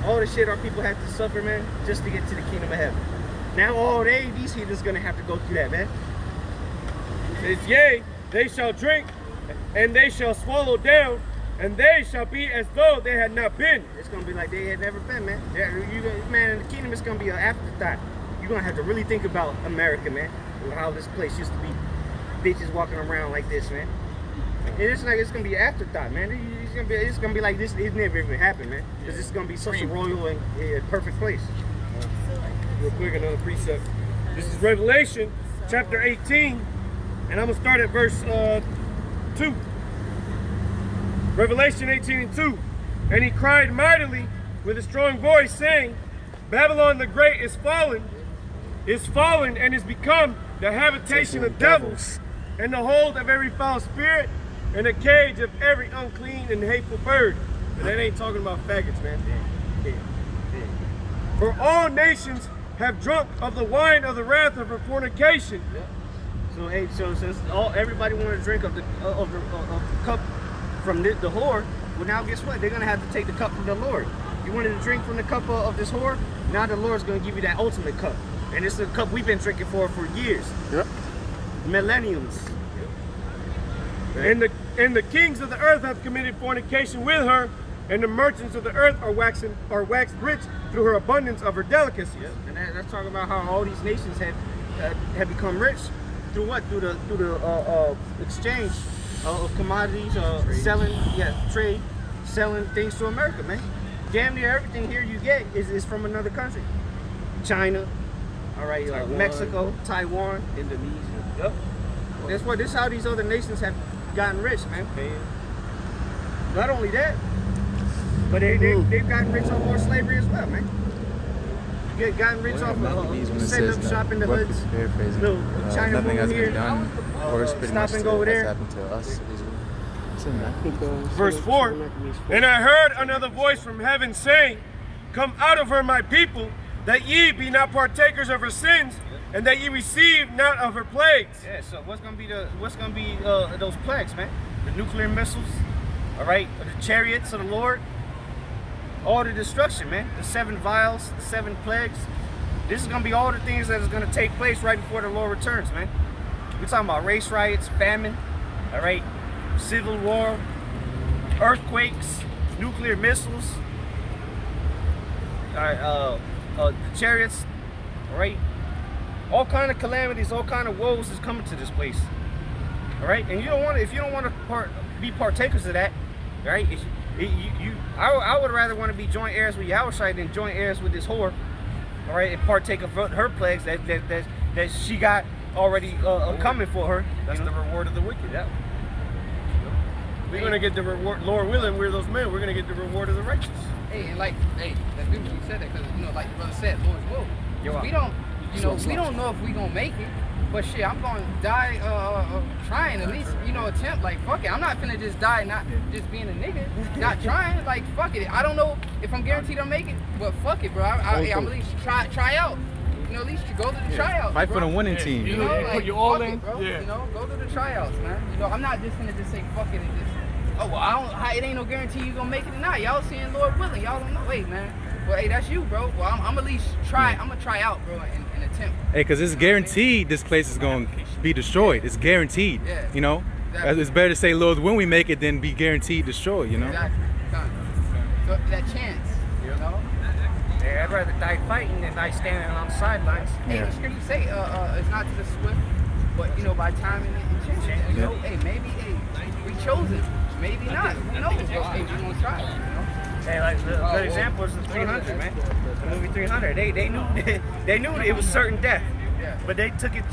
All the shit our people had to suffer, man, just to get to the kingdom of heaven. Now these heathens gonna have to go through that, man. It says, yea, they shall drink, and they shall swallow down, and they shall be as though they had not been. It's gonna be like they had never been, man. Man, in the kingdom it's gonna be an afterthought. You're gonna have to really think about America, man. How this place used to be, bitches walking around like this, man. And it's gonna be an afterthought, man. It's gonna be like this. It never even happened, man. Because it's gonna be such a royal and perfect place. Real quick, another precept. This is Revelation chapter 18, and I'm gonna start at verse 2. Revelation 18 and 2. And he cried mightily with a strong voice, saying, Babylon the Great is fallen, and is become the habitation of devils, and the hold of every foul spirit, and the cage of every unclean and hateful bird. And that ain't talking about faggots, man. For all nations have drunk of the wine of the wrath of her fornication. So, hey, so since everybody wanted to drink of the cup from the whore, well, now guess what? They're gonna have to take the cup from the Lord. You wanted to drink from the cup of this whore. Now the Lord's gonna give you that ultimate cup, and it's the cup we've been drinking for years. Yep. Millenniums. And the kings of the earth have committed fornication with her, and the merchants of the earth are waxed rich through her abundance of her delicacies. Yep. And that's talking about how all these nations have become rich through what? Through the exchange of commodities, trade, selling things to America, man. Damn near everything here you get is from another country. China, all right, Mexico, Taiwan, Indonesia. Yep. This is how these other nations have gotten rich, man. Not only that, but they've gotten rich off more slavery as well, man. Gotten rich off of setting up shop in the hoods. Little China nothing has here. been done. Stop and go over there. Happened to us. Verse 4, and I heard another voice from heaven saying, come out of her, my people, that ye be not partakers of her sins, and that ye receive not of her plagues. Yeah, so what's gonna be those plagues, man? The nuclear missiles, all right, the chariots of the Lord, all the destruction, man. The 7 vials, the 7 plagues. This is gonna be all the things that is gonna take place right before the Lord returns, man. We're talking about race riots, famine, all right, civil war, earthquakes, nuclear missiles, all right, the chariots, all right. All kind of calamities, all kind of woes is coming to this place. All right, and if you don't want to be partakers of that, right? I would rather want to be joint heirs with YAHAWASHI than joint heirs with this whore. All right, and partake of her plagues that she got already coming for her. That's the reward of the wicked. Yeah. We're gonna get the reward. Lord willing, we're those men. We're gonna get the reward of the righteous. Hey, and that's good when you said that, because like the brother said, Lord's will. We don't know if we gonna make it, but shit, I'm gonna die trying at least, attempt. Like fuck it, I'm not finna just die not just being a nigga, not trying. Like fuck it, I don't know if I'm guaranteed I'll make it, but fuck it, bro. I'm at least try out. At least you go to the tryouts. Fight for the winning team. Put your all in, bro. yeah. Go to the tryouts, man. I'm not just gonna just say fuck it and just. Oh well, it ain't no guarantee you gonna make it or not. Y'all saying Lord willing, y'all don't know. Wait, man. Well, hey, that's you, bro. Well, I'm at least try. I'm gonna try out, bro, and attempt. Hey, because it's guaranteed this place is going to be destroyed. It's guaranteed. Yeah. Exactly. It's better to say, Lord, when we make it, than be guaranteed destroyed. Exactly. So that chance, Yeah, I'd rather die fighting than die standing on the sidelines. Hey, the scripture say, it's not to the swift, but by timing and chance. Hey, maybe, we chosen. Maybe not. Who knows? Hey, we gonna try. Hey, like the good example is the 300, man. The movie 300. They knew it was certain death, but they took it.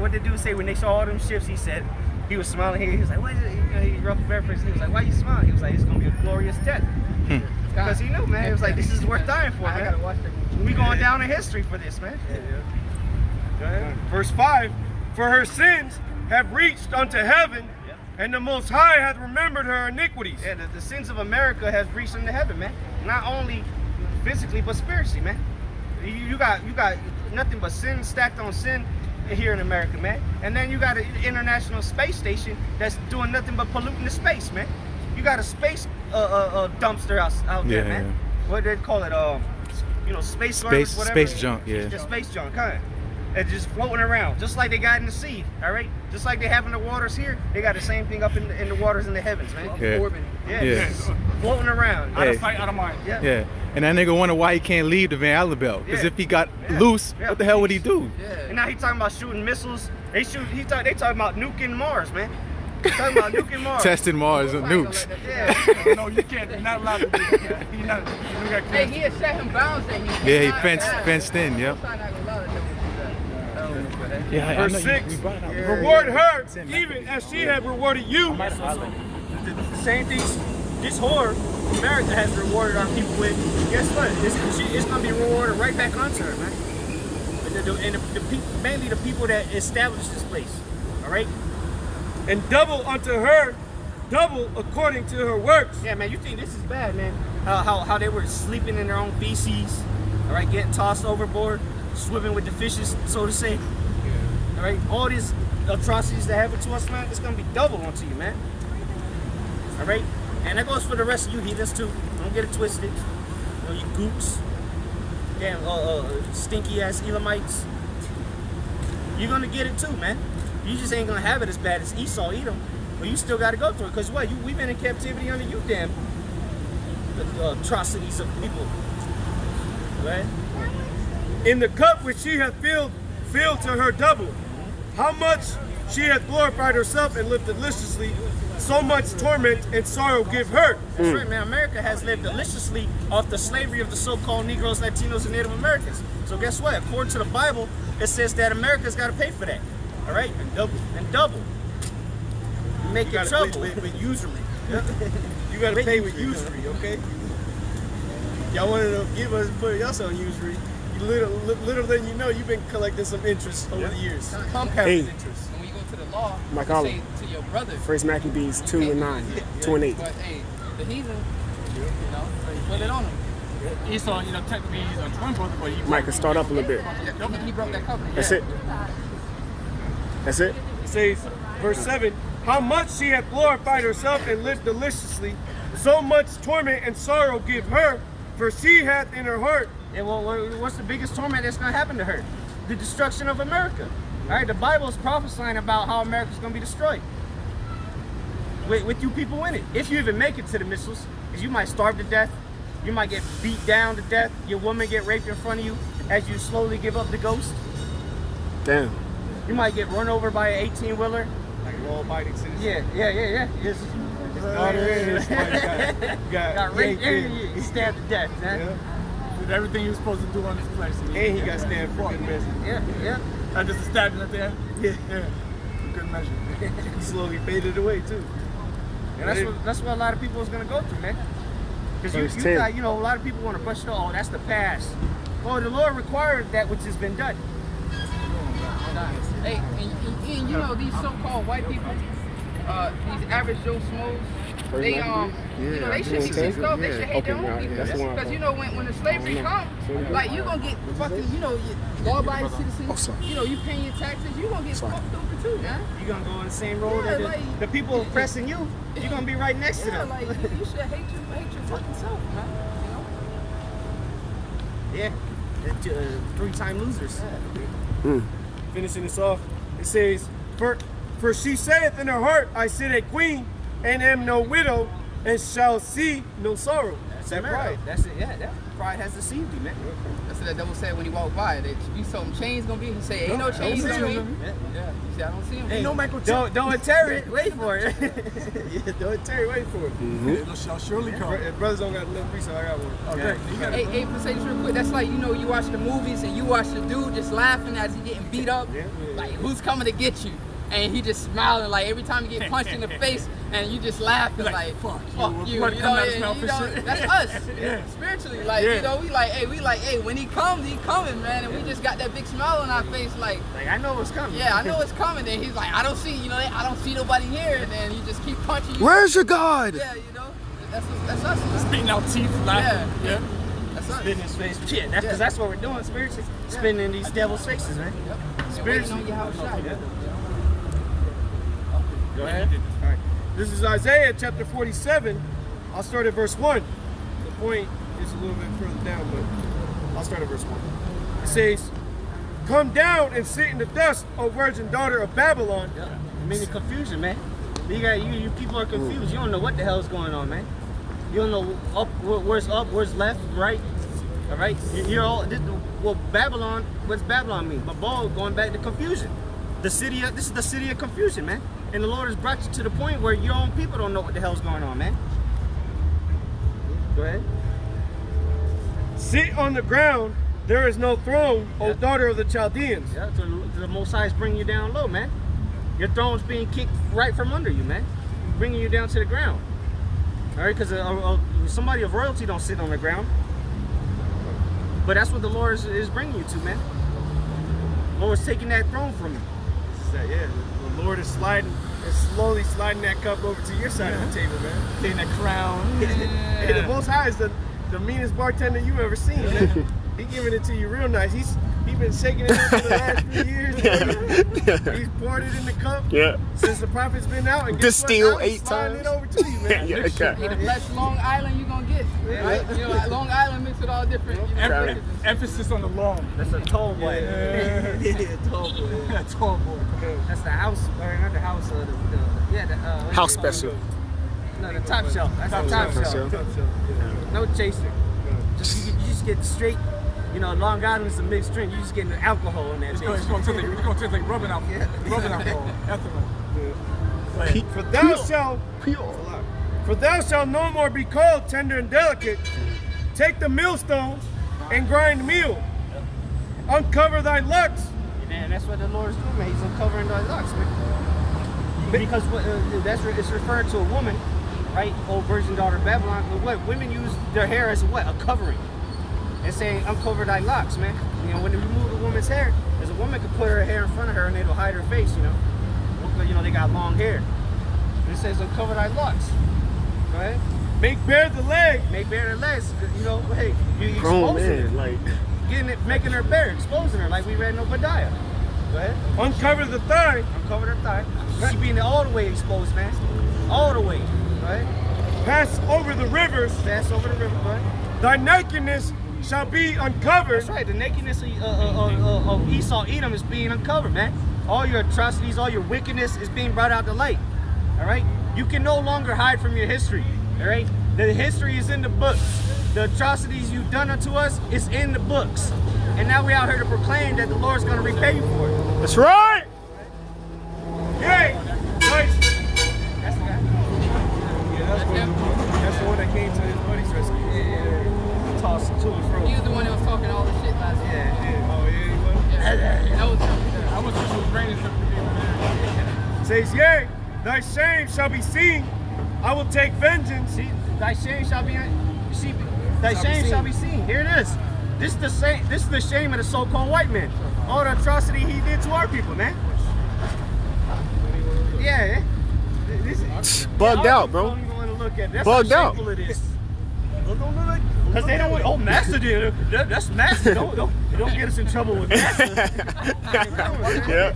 What did the dude say when they saw all them ships? He said he was smiling here. He was like, "What is it?" He rough reference. He was like, "Why you smiling?" He was like, "It's gonna be a glorious death." Because he knew, man. It was like, this is worth dying for, man. I gotta watch that. We going down in history for this, man. Go ahead. Verse 5, for her sins have reached unto heaven, and the Most High hath remembered her iniquities. Yeah, the sins of America has reached into heaven, man. Not only physically, but spiritually, man. You got nothing but sin stacked on sin here in America, man. And then you got an international space station that's doing nothing but polluting the space, man. You got a space dumpster out there, man. What they call it? Space garbage, whatever. Space junk, yeah. Just space junk, kind. It's just floating around, just like they got in the sea, all right? Just like they have in the waters here, they got the same thing up in the waters in the heavens, man. Yeah. Just floating around. Out of sight, out of mind. Yeah. And that nigga wonder why he can't leave the Van Allen belt. Because if he got loose, what the hell would he do? And now he talking about shooting missiles. They talking about nuking Mars, man. Talking about nuking Mars. Testing Mars and nukes. No, you can't. You're not allowed to do that. Hey, he had set him bounds that he fenced in, yep. Verse 6, reward her even as she had rewarded you. The same things this whore, America, has rewarded our people with. Guess what? It's going to be rewarded right back onto her, man. And mainly the people that established this place, all right? And double unto her, double according to her works. Yeah, man, you think this is bad, man. How they were sleeping in their own feces, all right, getting tossed overboard, swimming with the fishes, so to say. All right, all these atrocities that happen to us, man, it's gonna be double onto you, man. All right, and that goes for the rest of you heathens too. Don't get it twisted. You gooks, stinky ass Elamites. You're gonna get it too, man. You just ain't gonna have it as bad as Esau, Edom. but you still got to go through it. Because what? We've been in captivity under you, damn atrocities of people. Right? In the cup which she hath filled to her double. How much she hath glorified herself and lived deliciously, so much torment and sorrow give her. That's right, man. America has lived deliciously off the slavery of the so-called Negroes, Latinos, and Native Americans. So guess what? According to the Bible, it says that America's got to pay for that. All right? And double. And double. Make it trouble. With usury. You got to pay with usury, okay? Y'all wanted to give us, put us on usury. Little than you know, you've been collecting some interest over the years. Compounded interest. And when you go to the law, Mike you Oliver. say to your brother. First Maccabees 2 and 9, 2 and 8. But hey, the heathen, you know, so you put it on him. Esau, technically he's a twin brother, but he Mike can start up a little bit. Yeah, he broke that covenant. That's yeah. it. That's it. It says, verse 7, how much she hath glorified herself and lived deliciously, so much torment and sorrow give her, for she hath in her heart. And what's the biggest torment that's going to happen to her? The destruction of America. All right, the Bible is prophesying about how America's going to be destroyed. With you people in it. If you even make it to the missiles, because you might starve to death, you might get beat down to death, your woman get raped in front of you as you slowly give up the ghost. Damn. You might get run over by an 18-wheeler. Like law-abiding citizen. Yeah. Yes. Got raped and stabbed to death, man. Yeah. did everything he was supposed to do on this place. And he got stabbed for good measure. Yeah. Not just a stabbing at the end. Yeah. For good measure. He slowly faded away too. And that's what a lot of people is gonna go through, man. Because you got, a lot of people want to brush it off. Oh, that's the past. Well, the Lord required that which has been done. Hey, and you know these so-called white people, these average Joe Schmoes, they they should be pissed off. They should hate their own people. Because when the slavery comes, like you gonna get fucking, law-abiding citizens. You paying your taxes, you gonna get fucked over too, man. You gonna go on the same road that the people oppressing you. You're gonna be right next to them. Like you should hate your fucking self, man. Yeah, 3-time losers. Finishing this off, it says, For she saith in her heart, I sit a queen, and am no widow, and shall see no sorrow. That's that pride. That's it. Yeah, that pride has deceived you, man. That's what that devil said when he walked by. That you saw him chains gonna be. He said, "Ain't no chains gonna be." Yeah. He said, "I don't see him." Hey, no Michael. Don't tear it. Wait for it. Yeah, don't Terry, wait for it. It shall surely come. If brothers don't got enough piece, I got one. Okay. Hey, to say this real quick, that's like, you watch the movies and you watch the dude just laughing as he getting beat up. Like, who's coming to get you? And he just smiling, like every time you get punched in the face, and you just laughing like fuck you. Blood coming out his mouth and shit. That's us. Spiritually, like, we like, hey, when he comes, he coming, man. And we just got that big smile on our face, like I know what's coming. Yeah, I know it's coming. And he's like, I don't see, I don't see nobody here. And then he just keep punching you. Where's your God? Yeah, that's us. Man. Spitting out teeth, laughing. Yeah. That's us. Spitting in his face. Yeah, because that's what we're doing spiritually. Spitting in these devil's faces, man. Spiritually. YAHAWASHI. Go ahead. All right. This is Isaiah chapter 47. I'll start at verse 1. The point is a little bit further down, but I'll start at verse 1. It says, Come down and sit in the dust, O virgin daughter of Babylon. I mean, the confusion, man. You people are confused. You don't know what the hell is going on, man. You don't know where's up, where's left, right. All right. You're all. Babylon. What's Babylon mean? Babal, going back to confusion. This is the city of confusion, man. And the Lord has brought you to the point where your own people don't know what the hell's going on, man. Go ahead. Sit on the ground, there is no throne, O daughter of the Chaldeans. Yeah, the Most High is bringing you down low, man. Your throne's being kicked right from under you, man. Bringing you down to the ground. All right, because somebody of royalty don't sit on the ground. But that's what the Lord is bringing you to, man. The Lord's taking that throne from you. Yeah, the Lord is slowly sliding that cup over to your side of the table, man. Getting that crown. Hey, the Most High is the meanest bartender you ever seen, man. He giving it to you real nice. He's been shaking it up for the last few years. He's poured it in the cup since the prophet's been out. And Distill 8 sliding times. it over to you, man. Hey, the best Long Island you gonna get, right? Long Island mix with all different. Emphasis on the long. That's a tall boy. Tall boy. Yeah, tall boy. That's the house, or not the house, House special. No, the top shelf. That's the top shelf. No chaser. You just get straight, Long Island is a mixed drink. You just getting the alcohol in that. It's going to taste like rubbing alcohol. Rubbing alcohol. For thou shalt no more be called tender and delicate. Take the millstone and grind meal. Uncover thy locks. And that's what the Lord is doing, man. He's uncovering thy locks, man. Because it's referring to a woman, right? Old virgin daughter of Babylon. What women use their hair as a covering. And saying, uncover thy locks, man. When they remove a woman's hair, as a woman could put her hair in front of her and it'll hide her face, they got long hair. And it says, uncover thy locks. Go ahead. Make bare the leg. Make bare the legs. Hey, you exposing her. Making her bare, exposing her, like we read in Obadiah. Go ahead. Uncover the thigh. Uncover the thigh. She being all the way exposed, man. All the way. Go ahead. Pass over the rivers. Pass over the river, go ahead. Thy nakedness shall be uncovered. That's right. The nakedness of Esau, Edom is being uncovered, man. All your atrocities, all your wickedness is being brought out to light. All right. You can no longer hide from your history. All right. The history is in the books. The atrocities you've done unto us is in the books. And now we're out here to proclaim that the Lord's going to repay you for it. That's right. Yay. Nice. That's the guy. That's the one that came to his buddy's rescue. Yeah. Tossed to and fro. He was the one that was talking all the shit last year. Yeah. Oh, yeah, he was? That was him. I was just with Brandon. Says, yea, thy shame shall be seen. I will take vengeance. See, thy shame shall be seen. Here it is. This is the shame of the so-called white man. All the atrocity he did to our people, man. Yeah. Bugged out, bro. Don't even want to look at it. That's Bugged how out. shameful it is. Because they don't want, Master did it. That's Master. Don't get us in trouble with Master. Yeah.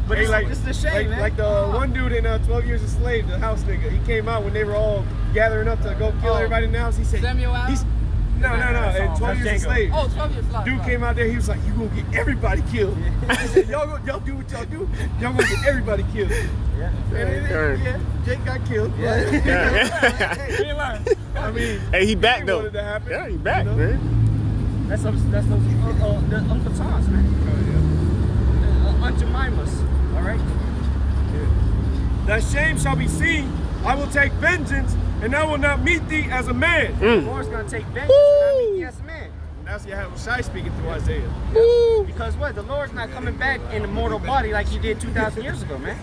But Hey, it's the shame, man. Like the one dude in 12 Years a Slave, the house nigga. He came out when they were all gathering up to go kill everybody in the house. He said, Samuel Adams? No. In 12 Years a Slave. Oh, 12 years left. Dude came out there, he was like, you gonna get everybody killed. He said, y'all do what y'all do, y'all gonna get everybody killed. Yeah, Jake got killed. Yeah. I mean, Hey, he back though. wanted to happen, Yeah, he back, you know? man. That's those the Uncle Tom's, man. Aunt Jemima's, all right? Thy shame shall be seen. I will take vengeance, and I will not meet thee as a man. The Lord's going to take vengeance and not meet thee as a man. that's YAHAWASHI speaking through Isaiah. Because what? The Lord's not coming back in a mortal body like he did 2,000 years ago, man.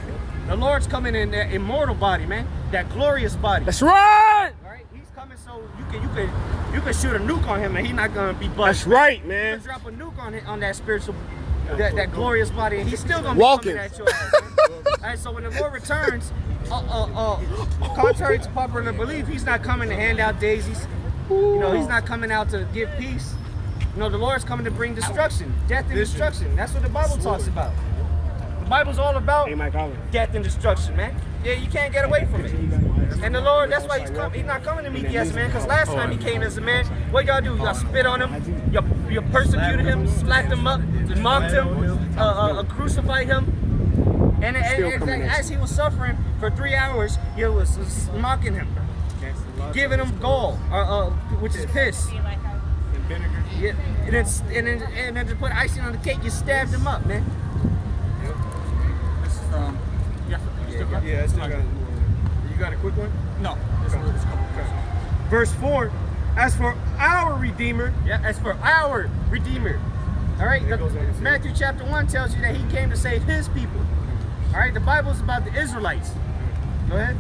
The Lord's coming in that immortal body, man. That glorious body. That's right. All right? He's coming so you can shoot a nuke on him and he's not going to be busted. That's right, You man. can drop a nuke on that spiritual, that glorious body, and he's still going to be Walking. coming at your ass. Man. All right, so when the Lord returns, contrary to popular belief, he's not coming to hand out daisies. He's not coming out to give peace. The Lord's coming to bring destruction, death and destruction. That's what the Bible talks about. The Bible's all about death and destruction, man. Yeah, you can't get away from it. And the Lord, that's why he's not coming to meet you as a man, because last time he came as a man, what y'all do? Y'all spit on him, you persecuted him, slapped him up, you mocked him, crucified him. And as he was suffering for 3 hours, you was mocking him, giving him gall, which is piss. Yeah, and then to put icing on the cake, you stabbed him up, man. This is from. Yeah, I still got it. You got a quick one? No. This is a couple questions. Verse 4, as for our Redeemer. Yeah, as for our Redeemer. All right, Matthew chapter 1 tells you that he came to save his people. All right, the Bible is about the Israelites. Go ahead.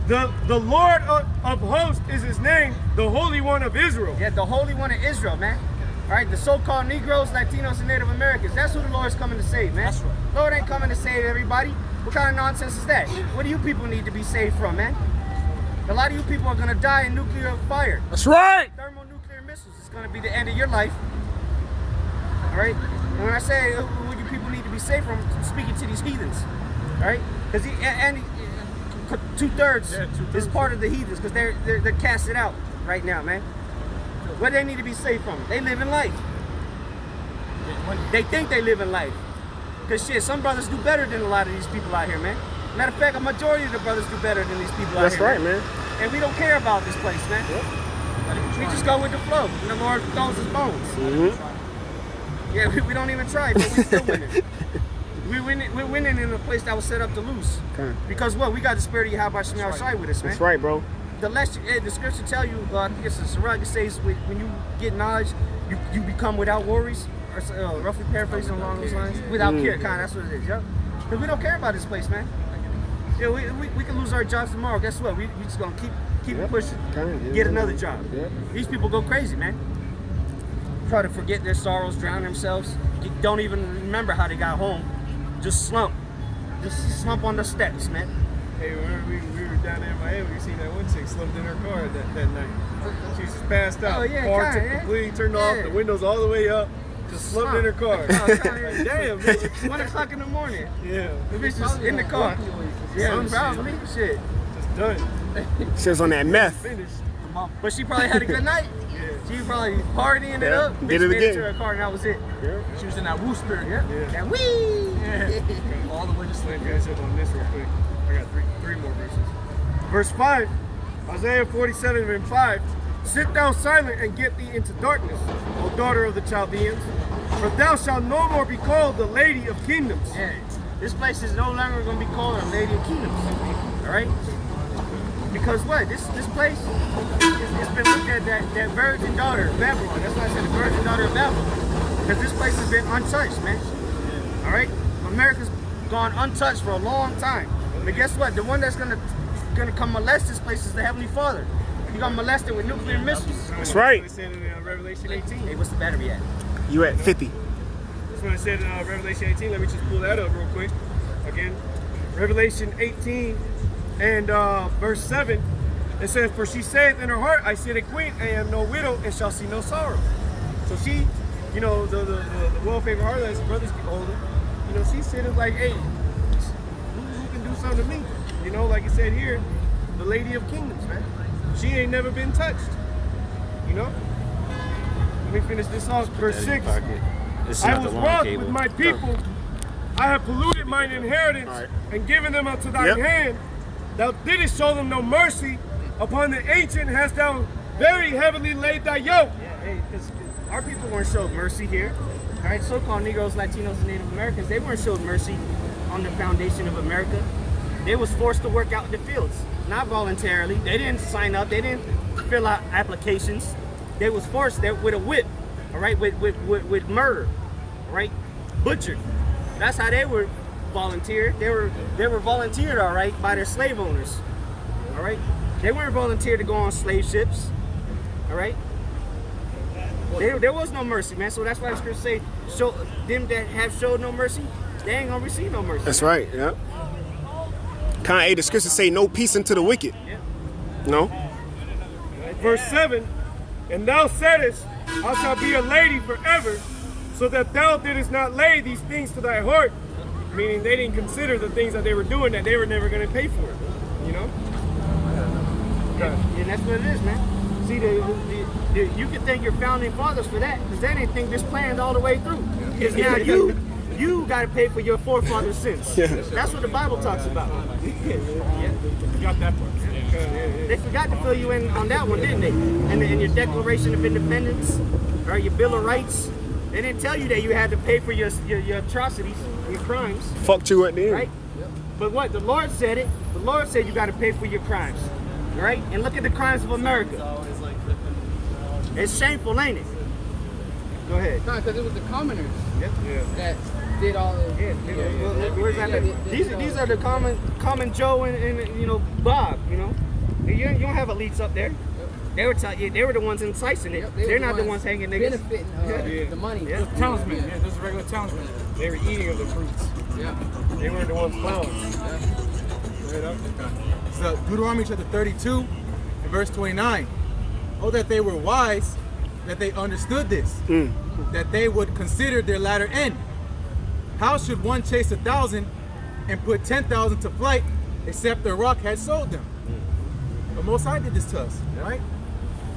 The Lord of hosts is his name, the Holy One of Israel. Yeah, the Holy One of Israel, man. All right, the so-called Negroes, Latinos, and Native Americans. That's who the Lord's coming to save, man. That's right. Lord ain't coming to save everybody. What kind of nonsense is that? What do you people need to be saved from, man? A lot of you people are going to die in nuclear fire. That's right. Thermonuclear missiles. It's going to be the end of your life. All right? And when I say what you people need to be saved from, I'm speaking to these heathens. All right? Because two-thirds is part of the heathens, because they're casted out right now, man. What do they need to be saved from? They live in life. They think they live in life. Because shit, some brothers do better than a lot of these people out here, man. Matter of fact, a majority of the brothers do better than these people out here. That's right, man. And we don't care about this place, man. We just go with the flow. And the Lord throws his bones. Yeah, we don't even try, but we still winning. We're winning in a place that was set up to lose. Because what? We got the spirit of YAHAWASHI with us, man. That's right, bro. The less the scripture tell you, I think it's a Sirach, it says when you get knowledge, you become without worries. Or roughly paraphrasing along those lines. Without care, that's what it is, yeah? Because we don't care about this place, man. Yeah, we can lose our jobs tomorrow. Guess what? We just gonna keep pushing. Get another job. These people go crazy, man. Try to forget their sorrows, drown themselves. Don't even remember how they got home. Just slump on the steps, man. Hey, we were down there in Miami. We seen that one chick slumped in her car that night. She just passed out. Oh yeah, car completely turned off. The windows all the way up. Just slumped in her car. Like, damn, bitch. 1 o'clock in the morning. Yeah. The bitch just in the car. Yeah, probably. Shit. Just done. She was on that meth. Finished. But she probably had a good night. She probably partying it up. Did it made again. to her car and that was it. She was in that woo spirit. That wee. All the way to sleep. Let me catch up on this real quick. I got three more verses. Verse 5, Isaiah 47:5. Sit thou silent and get thee into darkness, O daughter of the Chaldeans, for thou shalt no more be called the lady of kingdoms. Yeah. This place is no longer going to be called a lady of kingdoms. All right? Because what? This place, it's been looked at that virgin daughter of Babylon. That's why I said the virgin daughter of Babylon. Because this place has been untouched, man. All right? America's gone untouched for a long time. But guess what? The one that's gonna come molest this place is the Heavenly Father. He gonna molest it with nuclear missiles. That's right. That's what it said in Revelation 18. Hey, what's the battery at? You at 50. That's what it said in Revelation 18. Let me just pull that up real quick. Again, Revelation 18 and verse 7. It says, for she saith in her heart, I sit a queen, I am no widow, and shall see no sorrow. So she, you know, the well-favored harlot, as brothers get older, you know, she's sitting like, hey, who can do something to me? You know, like it said here, the Lady of Kingdoms, man. She ain't never been touched. You know? Let me finish this off. Verse 6. I was wroth with my people. I have polluted mine inheritance and given them unto thine hand. Thou didst show them no mercy. Upon the ancient hast thou very heavily laid thy yoke. Yeah, hey, because our people weren't showed mercy here. All right, so-called Negroes, Latinos, and Native Americans, they weren't showed mercy on the foundation of America. They was forced to work out in the fields, not voluntarily. They didn't sign up. They didn't fill out applications. They was forced there with a whip, all right, with murder, all right, butchered. That's how they were volunteered. They were volunteered, all right, by their slave owners, all right. They weren't volunteered to go on slave ships, all right. There was no mercy, man. So that's why the scripture say, show them that have showed no mercy, they ain't gonna receive no mercy. That's right. Yeah. The scripture say no peace unto the wicked. Yeah. No. Verse 7, and thou saidest, I shall be a lady forever, so that thou didst not lay these things to thy heart. Meaning they didn't consider the things that they were doing that they were never going to pay for it. You know? And that's what it is, man. See, you can thank your founding fathers for that, because they didn't think this planned all the way through. Because now you got to pay for your forefathers' sins. That's what the Bible talks about. Got that part. They forgot to fill you in on that one, didn't they? And in your Declaration of Independence, or your Bill of Rights, they didn't tell you that you had to pay for your atrocities, your crimes. Fucked you at the end. Right? But what? The Lord said it. The Lord said you got to pay for your crimes. Right? And look at the crimes of America. It's shameful, ain't it? Go ahead. No, because it was the commoners that did all of it. Where's that? These are the common Joe and you know, Bob, you know. You don't have elites up there. They were the ones enticing it. They're not the ones hanging niggas. Benefiting the money. Those townsmen. Yeah, those are regular townsmen. They were eating of the fruits. Yeah. They weren't the ones plowing. So Deuteronomy chapter 32 and verse 29. Oh, that they were wise, that they understood this, that they would consider their latter end. How should one chase 1,000 and put 10,000 to flight, except the rock had sold them? But Most High did this to us, right?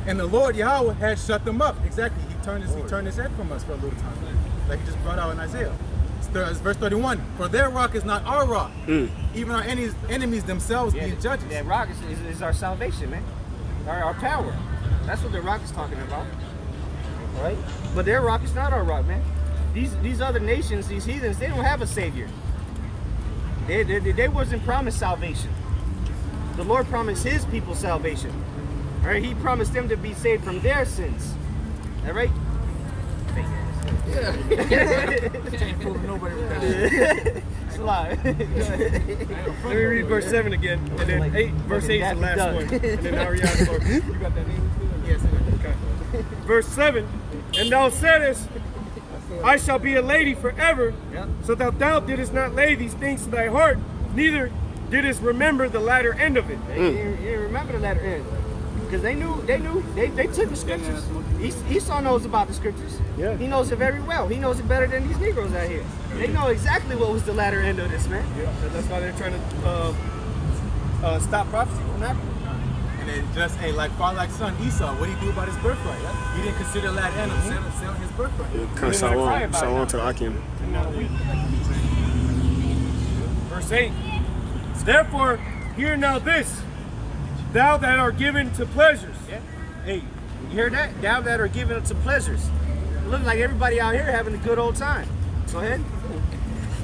And the Lord Yahweh had shut them up. Exactly. He turned his head from us for a little time. like he just brought out in Isaiah. It's verse 31. For their rock is not our rock. Even our enemies themselves being judges. That rock is our salvation, man. Our power. That's what the rock is talking about. All right? But their rock is not our rock, man. These other nations, these heathens, they don't have a savior. They wasn't promised salvation. The Lord promised his people salvation. All right? He promised them to be saved from their sins. All right? Can't fool nobody with that. It's a lie. Let me read verse 7 again, and then verse 8 is the last one. And then Ariana Lord. You got that name? Yes. Okay. Verse 7, and thou saidest, I shall be a lady forever, so that thou didst not lay these things to thy heart, neither didst remember the latter end of it. You didn't remember the latter end. Because they took the scriptures. Esau knows about the scriptures. Yeah. He knows it very well. He knows it better than these Negroes out here. They know exactly what was the latter end of this, man. Yeah, that's why they're trying to stop prophecy from happening. And it just, hey, like father, like son, Esau, what did he do about his birthright? He didn't consider that end of selling his birthright. Kind of Shalom to the Akim. Verse 8. Therefore, hear now this, thou that art given to pleasures. Yeah. Hey, you hear that? Thou that are given to pleasures. It looks like everybody out here having a good old time. Go ahead.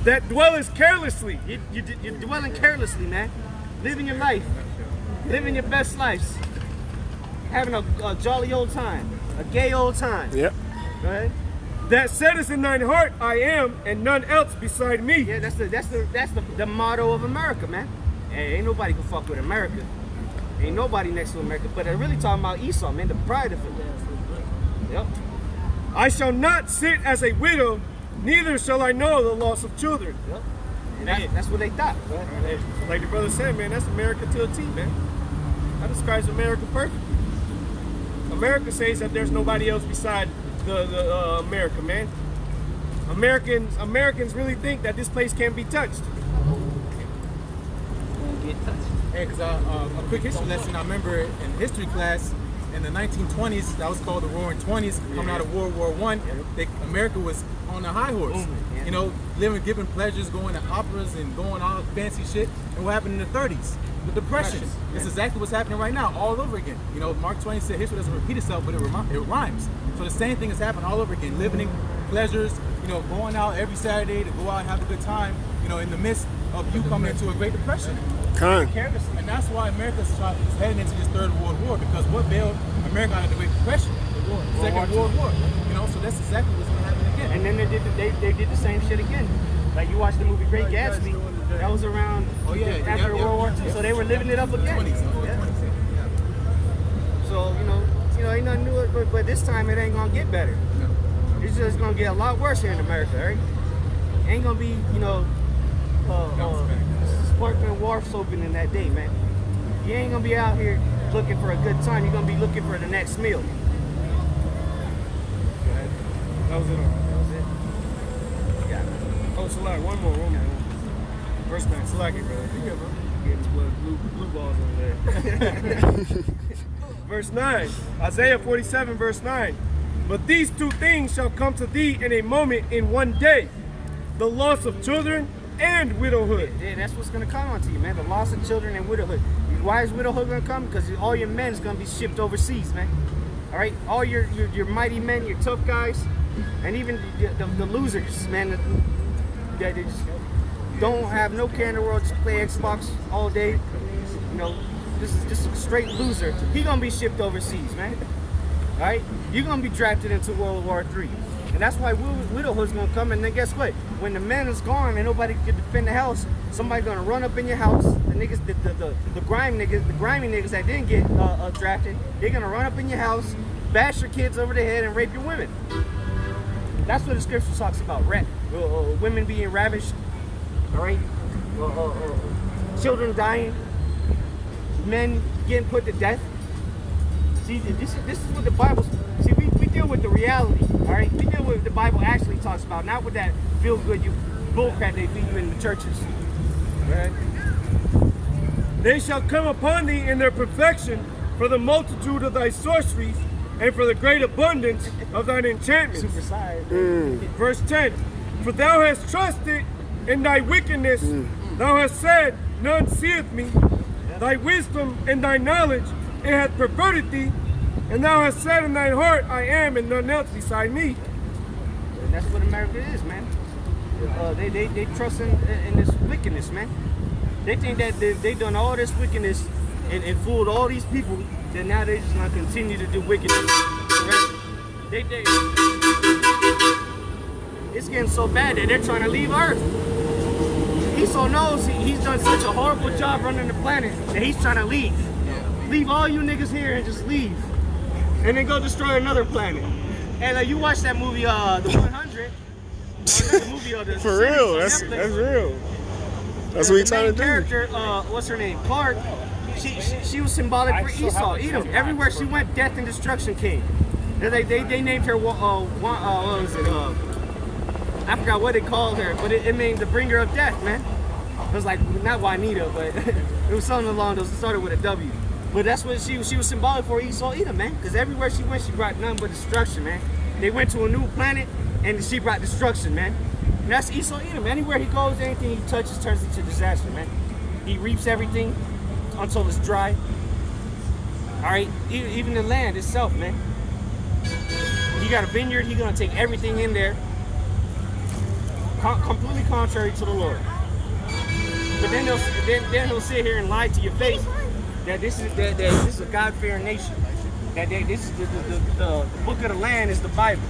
That dwellest carelessly. You're dwelling carelessly, man. Living your life. Living your best lives. Having a jolly old time. A gay old time. Yep. Go ahead. That saidest in thine heart, I am, and none else beside me. Yeah, that's the motto of America, man. Hey, ain't nobody can fuck with America. Ain't nobody next to America. But they're really talking about Esau, man, the pride of it. Yep. I shall not sit as a widow, neither shall I know the loss of children. Yep. And that's what they thought. Like the brother said, man, that's America to a T, man. That describes America perfectly. America says that there's nobody else beside the America, man. Americans really think that this place can't be touched. Hey, because a quick history lesson, I remember in history class in the 1920s, that was called the Roaring 20s, coming out of World War I, America was on the high horse. You know, living, giving pleasures, going to operas and going all fancy shit. And what happened in the 30s? The Depression. It's exactly what's happening right now, all over again. You know, Mark Twain said history doesn't repeat itself, but it rhymes. So the same thing is happening all over again. Living pleasures, you know, going out every Saturday to go out and have a good time, you know, in the midst of you coming into a Great Depression. And that's why America's heading into this Third World War, because what bailed America out of the Great Depression? Second World War. You know, so that's exactly what's going to happen again. And then they did the same shit again. Like you watched the movie Great Gatsby, that was around after World War II, so they were living it up again. So you know, ain't nothing new, but this time it ain't gonna get better. It's just gonna get a lot worse here in America, right? Ain't gonna be, you know, sparkling wharfs open in that day, man. You ain't gonna be out here looking for a good time. You're gonna be looking for the next meal. That was it. Yeah. Oh, Salak, one more. First man, Salak, brother. Yeah, bro. Getting blue balls over there. Verse 9, Isaiah 47, verse 9. But these two things shall come to thee in a moment, in one day, the loss of children and widowhood. Yeah, that's what's gonna come onto you, man. The loss of children and widowhood. Why is widowhood gonna come? Because all your men is gonna be shipped overseas, man. All right, all your mighty men, your tough guys, and even the losers, man. They just don't have no care in the world. Just play Xbox all day. You know, this is just a straight loser. He gonna be shipped overseas, man. All right, you're gonna be drafted into World War III. And that's why widowhood's gonna come. And then guess what? When the man is gone and nobody can defend the house, somebody's gonna run up in your house. The niggas, the grimy niggas that didn't get drafted, they're gonna run up in your house, bash your kids over the head, and rape your women. That's what the scripture talks about. Women being ravished. All right. Children dying. Men getting put to death. See, this is what the Bible. See, we deal with the reality. All right, we deal with what the Bible actually talks about, not with that feel good bullcrap they feed you in the churches. Right? They shall come upon thee in their perfection, for the multitude of thy sorceries and for the great abundance of thine enchantments. Verse 10, for thou hast trusted in thy wickedness, thou hast said, none seeth me. Thy wisdom and thy knowledge, it hath perverted thee, and thou hast said in thine heart, I am, and none else beside me. And that's what America is, man. They trust in this wickedness, man. They think that they done all this wickedness and fooled all these people, that now they just gonna continue to do wickedness. Right? It's getting so bad that they're trying to leave Earth. Esau knows he's done such a horrible job running the planet that he's trying to leave. Leave all you niggas here and just leave. And then go destroy another planet. And you watch that movie, The 100. The movie, the For real, that's real. That's what he's trying to do. Character, what's her name? Clark. She was symbolic for Esau, Edom. Everywhere she went, death and destruction came. And they named her what was it? I forgot what they called her, but it means the bringer of death, man. It was like not Juanita, but it was something along those. It started with a W. But that's what she was symbolic for Esau, Edom, man. Because everywhere she went, she brought nothing but destruction, man. They went to a new planet, and she brought destruction, man. And that's Esau, Edom. Anywhere he goes, anything he touches turns into disaster, man. He reaps everything until it's dry. All right, even the land itself, man. He got a vineyard. He's gonna take everything in there, completely contrary to the Lord. But then he'll sit here and lie to your face that this is a God-fearing nation. That this is the book of the land is the Bible.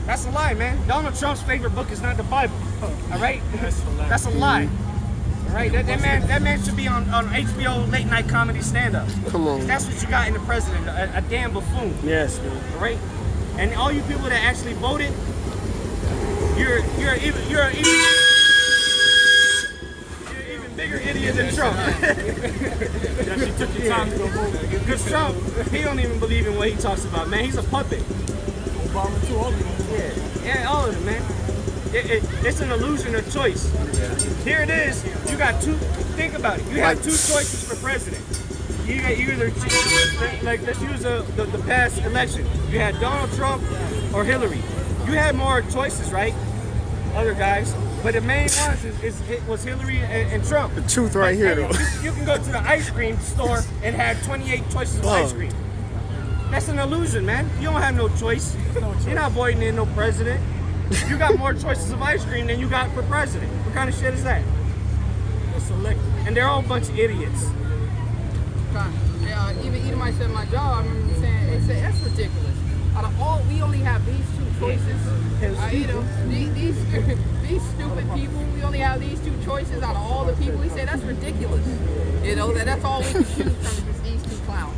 That's a lie, man. Donald Trump's favorite book is not the Bible. All right, that's a lie. All right, that man should be on HBO late night comedy stand-up. Come on. That's what you got in the president, a damn buffoon. Yes, man. All right, and all you people that actually voted, you're even bigger idiot than Trump. She took your time to go vote. Because Trump, he don't even believe in what he talks about, man. He's a puppet. Obama too, all of them. Yeah, all of them, man. It's an illusion of choice. Here it is. You got two. Think about it. You have two choices for president. You either let's use the past election. You had Donald Trump or Hillary. You had more choices, right? Other guys. But the main ones was Hillary and Trump. The truth right here, though. You can go to the ice cream store and have 28 choices of ice cream. That's an illusion, man. You don't have no choice. You're not voting in no president. You got more choices of ice cream than you got for president. What kind of shit is that? It's selective. And they're all a bunch of idiots. Even Edomites at my job, I remember saying, they said, that's ridiculous. Out of all, we only have these two choices. These stupid people, we only have these two choices out of all the people. He said, that's ridiculous. You know, that's all we can choose from these two clowns.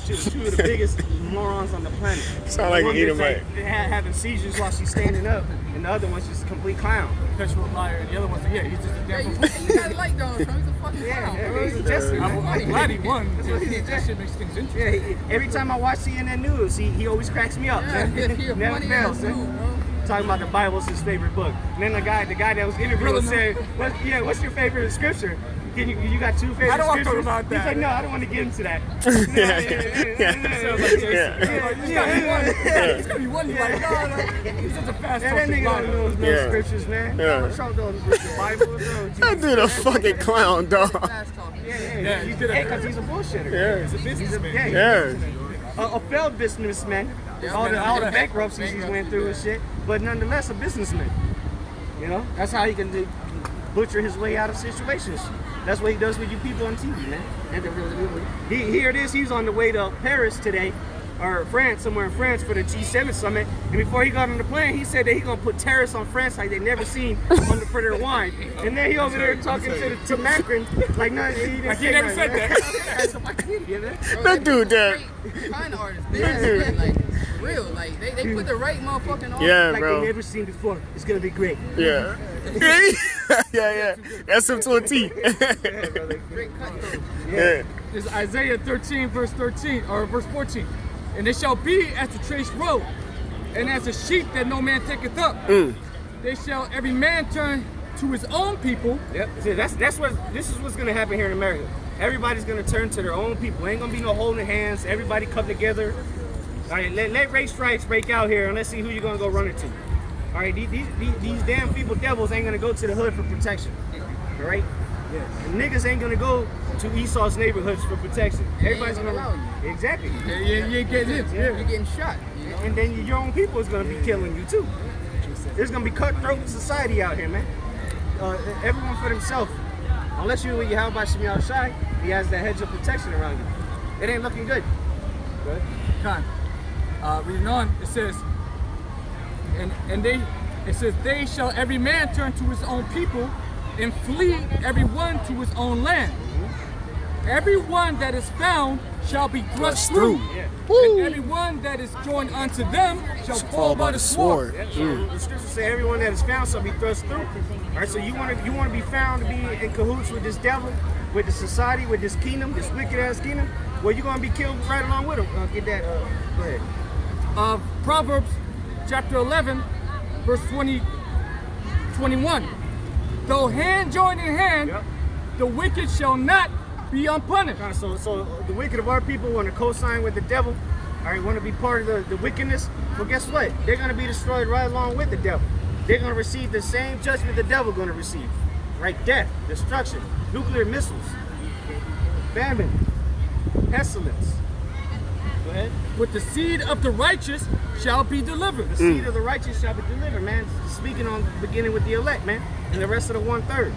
Two of the biggest morons on the planet. Sound like an Edomite. Having seizures while she's standing up, and the other one's just a complete clown. Perpetual liar, and the other one's he's just a damn You gotta like Donald Trump, he's a fucking clown. He's just I'm glad he won. That shit makes things interesting. Every time I watch CNN News, he always cracks me up. Never fails. Talking about the Bible's his favorite book. And then the guy that was interviewed said, what's your favorite scripture? You got two favorite I don't want to scriptures? talk about that. He's like, no, I don't want to get into that. It's gonna be one. He's like, no, he's such a fast that nigga don't know no scriptures, man. Donald Trump don't know the Bible. That dude a fucking clown, dog. Yeah, because he's a bullshitter. Yeah. He's a businessman. A failed businessman. All the bankruptcies he's went through and shit, but nonetheless a businessman. You know, that's how he can butcher his way out of situations. That's what he does with you people on TV, man. And here it is. He's on the way to Paris today, or France, somewhere in France for the G7 summit. And before he got on the plane, he said that he's gonna put tariffs on France like they never seen for their wine. And then he over there talking to Macron like no, he didn't say never said that. That dude, that. Kind of artists, man. Like for real, like they put the right motherfucking on. Yeah, like bro. they never seen before. It's gonna be great. Yeah. yeah. That's him to a T. Yeah. It's Isaiah 13, verse 13, or verse 14. And they shall be as the traced road, and as a sheep that no man taketh up. They shall every man turn to his own people. Yep. See, this is what's gonna happen here in America. everybody's gonna turn to their own people. Ain't gonna be no holding hands. Everybody come together. All right, let race strikes break out here, and let's see who you're gonna go run into. All right, these damn people devils ain't gonna go to the hood for protection. All right, and niggas ain't gonna go to Esau's neighborhoods for protection. Everybody's gonna you. exactly. You ain't getting hit. You're getting shot. You know? And then your own people is gonna be killing you too. There's gonna be cutthroat society out here, man. Everyone for themselves. Unless you're with YAHAWASHI, he has that hedge of protection around you. It ain't looking good. Good. Con. Reading on, it says, they shall every man turn to his own people and flee every one to his own land. Every one that is found shall be thrust through. And every one that is joined unto them shall fall by the sword. Yeah, so the scriptures say everyone that is found shall be thrust through. All right, so you want to be found to be in cahoots with this devil, with the society, with this kingdom, this wicked ass kingdom. Well, you're gonna be killed right along with them. Get that. Go ahead. Proverbs chapter 11, verse 21. Though hand join in hand, the wicked shall not be unpunished. So the wicked of our people want to co-sign with the devil. All right, want to be part of the wickedness. Well, guess what? They're going to be destroyed right along with the devil. They're going to receive the same judgment the devil going to receive. Right? Death, destruction, nuclear missiles, famine, pestilence. Go ahead. With the seed of the righteous shall be delivered. The seed of the righteous shall be delivered, man. Speaking on beginning with the elect, man, and the rest of the 1/3.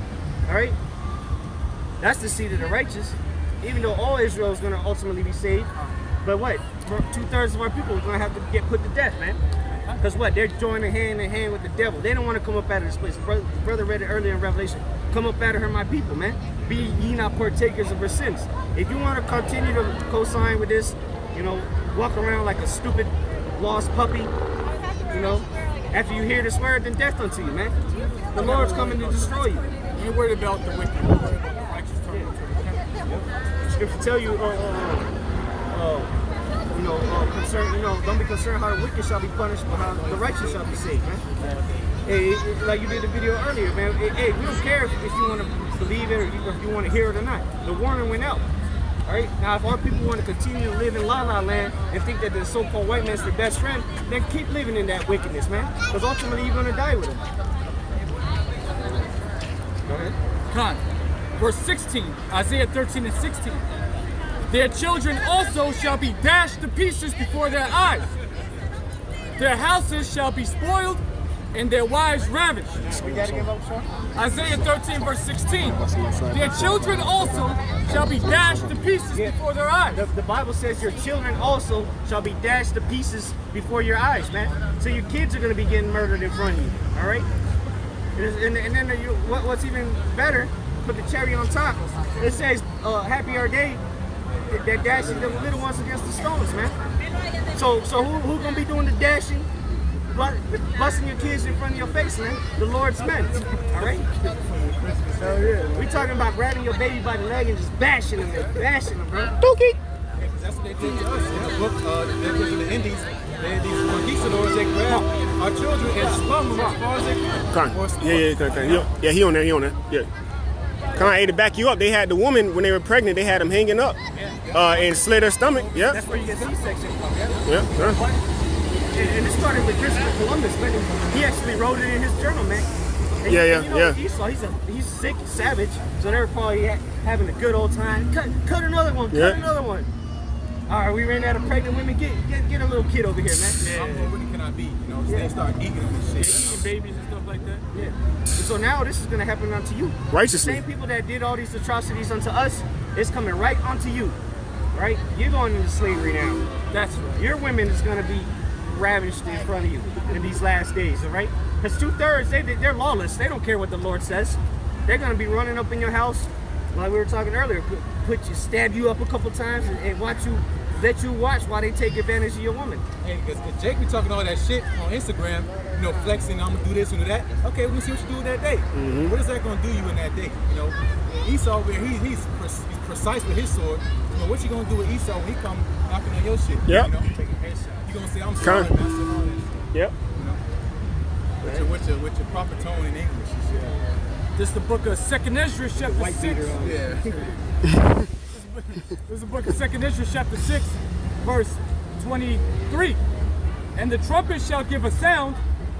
All right. That's the seed of the righteous. Even though all Israel is going to ultimately be saved, but what? 2/3 of our people are going to have to get put to death, man. Because what? They're joining hand in hand with the devil. They don't want to come up out of this place. Brother read it earlier in Revelation. Come up out of her, my people, man. Be ye not partakers of her sins. If you want to continue to co-sign with this, you know, walk around like a stupid lost puppy, you know, after you hear this word, then death unto you, man. The Lord's coming to destroy you. You ain't worried about the wicked. Scripture tell you, don't be concerned how the wicked shall be punished, but how the righteous shall be saved, man. Hey, like you did the video earlier, man. Hey, we don't care if you want to believe it or if you want to hear it or not. The warning went out. All right. Now, if our people want to continue to live in La La Land and think that the so-called white man's their best friend, then keep living in that wickedness, man. Because ultimately, you're gonna die with him. Go ahead. Con. Verse 16, Isaiah 13 and 16. Their children also shall be dashed to pieces before their eyes. Their houses shall be spoiled and their wives ravished. Isaiah 13 verse 16. Their children also shall be dashed to pieces before their eyes. The Bible says your children also shall be dashed to pieces before your eyes, man. So your kids are going to be getting murdered in front of you, all right? And then what's even better, put the cherry on top. It says, happy are they that dashing the little ones against the stones, man. So who gonna be doing the dashing, busting your kids in front of your face, man? The Lord's men, all right? We talking about grabbing your baby by the leg and just bashing them, bro. Dookie. That's what they did to us. In the book, they did to the Indies. They had these conquistadors, they grabbed our children and spun them as far as they could. Yeah, he on there, yeah. Hey, to back you up, they had the woman, when they were pregnant, they had them hanging up and slit her stomach. Yeah. That's where you get C-section from, yeah. And this started with Christopher Columbus, man. He actually wrote it in his journal, man. And Yeah. Esau, he's sick, savage, so they were probably having a good old time. Cut another one, another one. All right, we ran out of pregnant women. Get a little kid over here, man. How really can I be? You know, they start eating and shit. Eating babies and stuff like that. Yeah. And so now this is going to happen unto you. Righteously. The same people that did all these atrocities unto us, it's coming right onto you. Right? You're going into slavery now. That's right. Your women is going to be ravished in front of you in these last days, all right? Because 2/3, they're lawless. They don't care what the Lord says. They're going to be running up in your house, like we were talking earlier, stab you up a couple times and let you watch while they take advantage of your woman. Hey, because Jake be talking all that shit on Instagram, you know, flexing, I'm going to do this and do that. Okay, we're going to see what you do that day. Mm-hmm. What is that going to do you in that day? You know, Esau, he's precise with his sword. You know, what you going to do with Esau when he come knocking on your shit? Yep. You know, you going to say, I'm sorry, man. Yep. You know, with your proper tone in English and shit. This is the book of 2nd Ezra, chapter 6. Yeah. is the book of 2 Israel, chapter 6, verse 23. And the trumpet shall give a sound,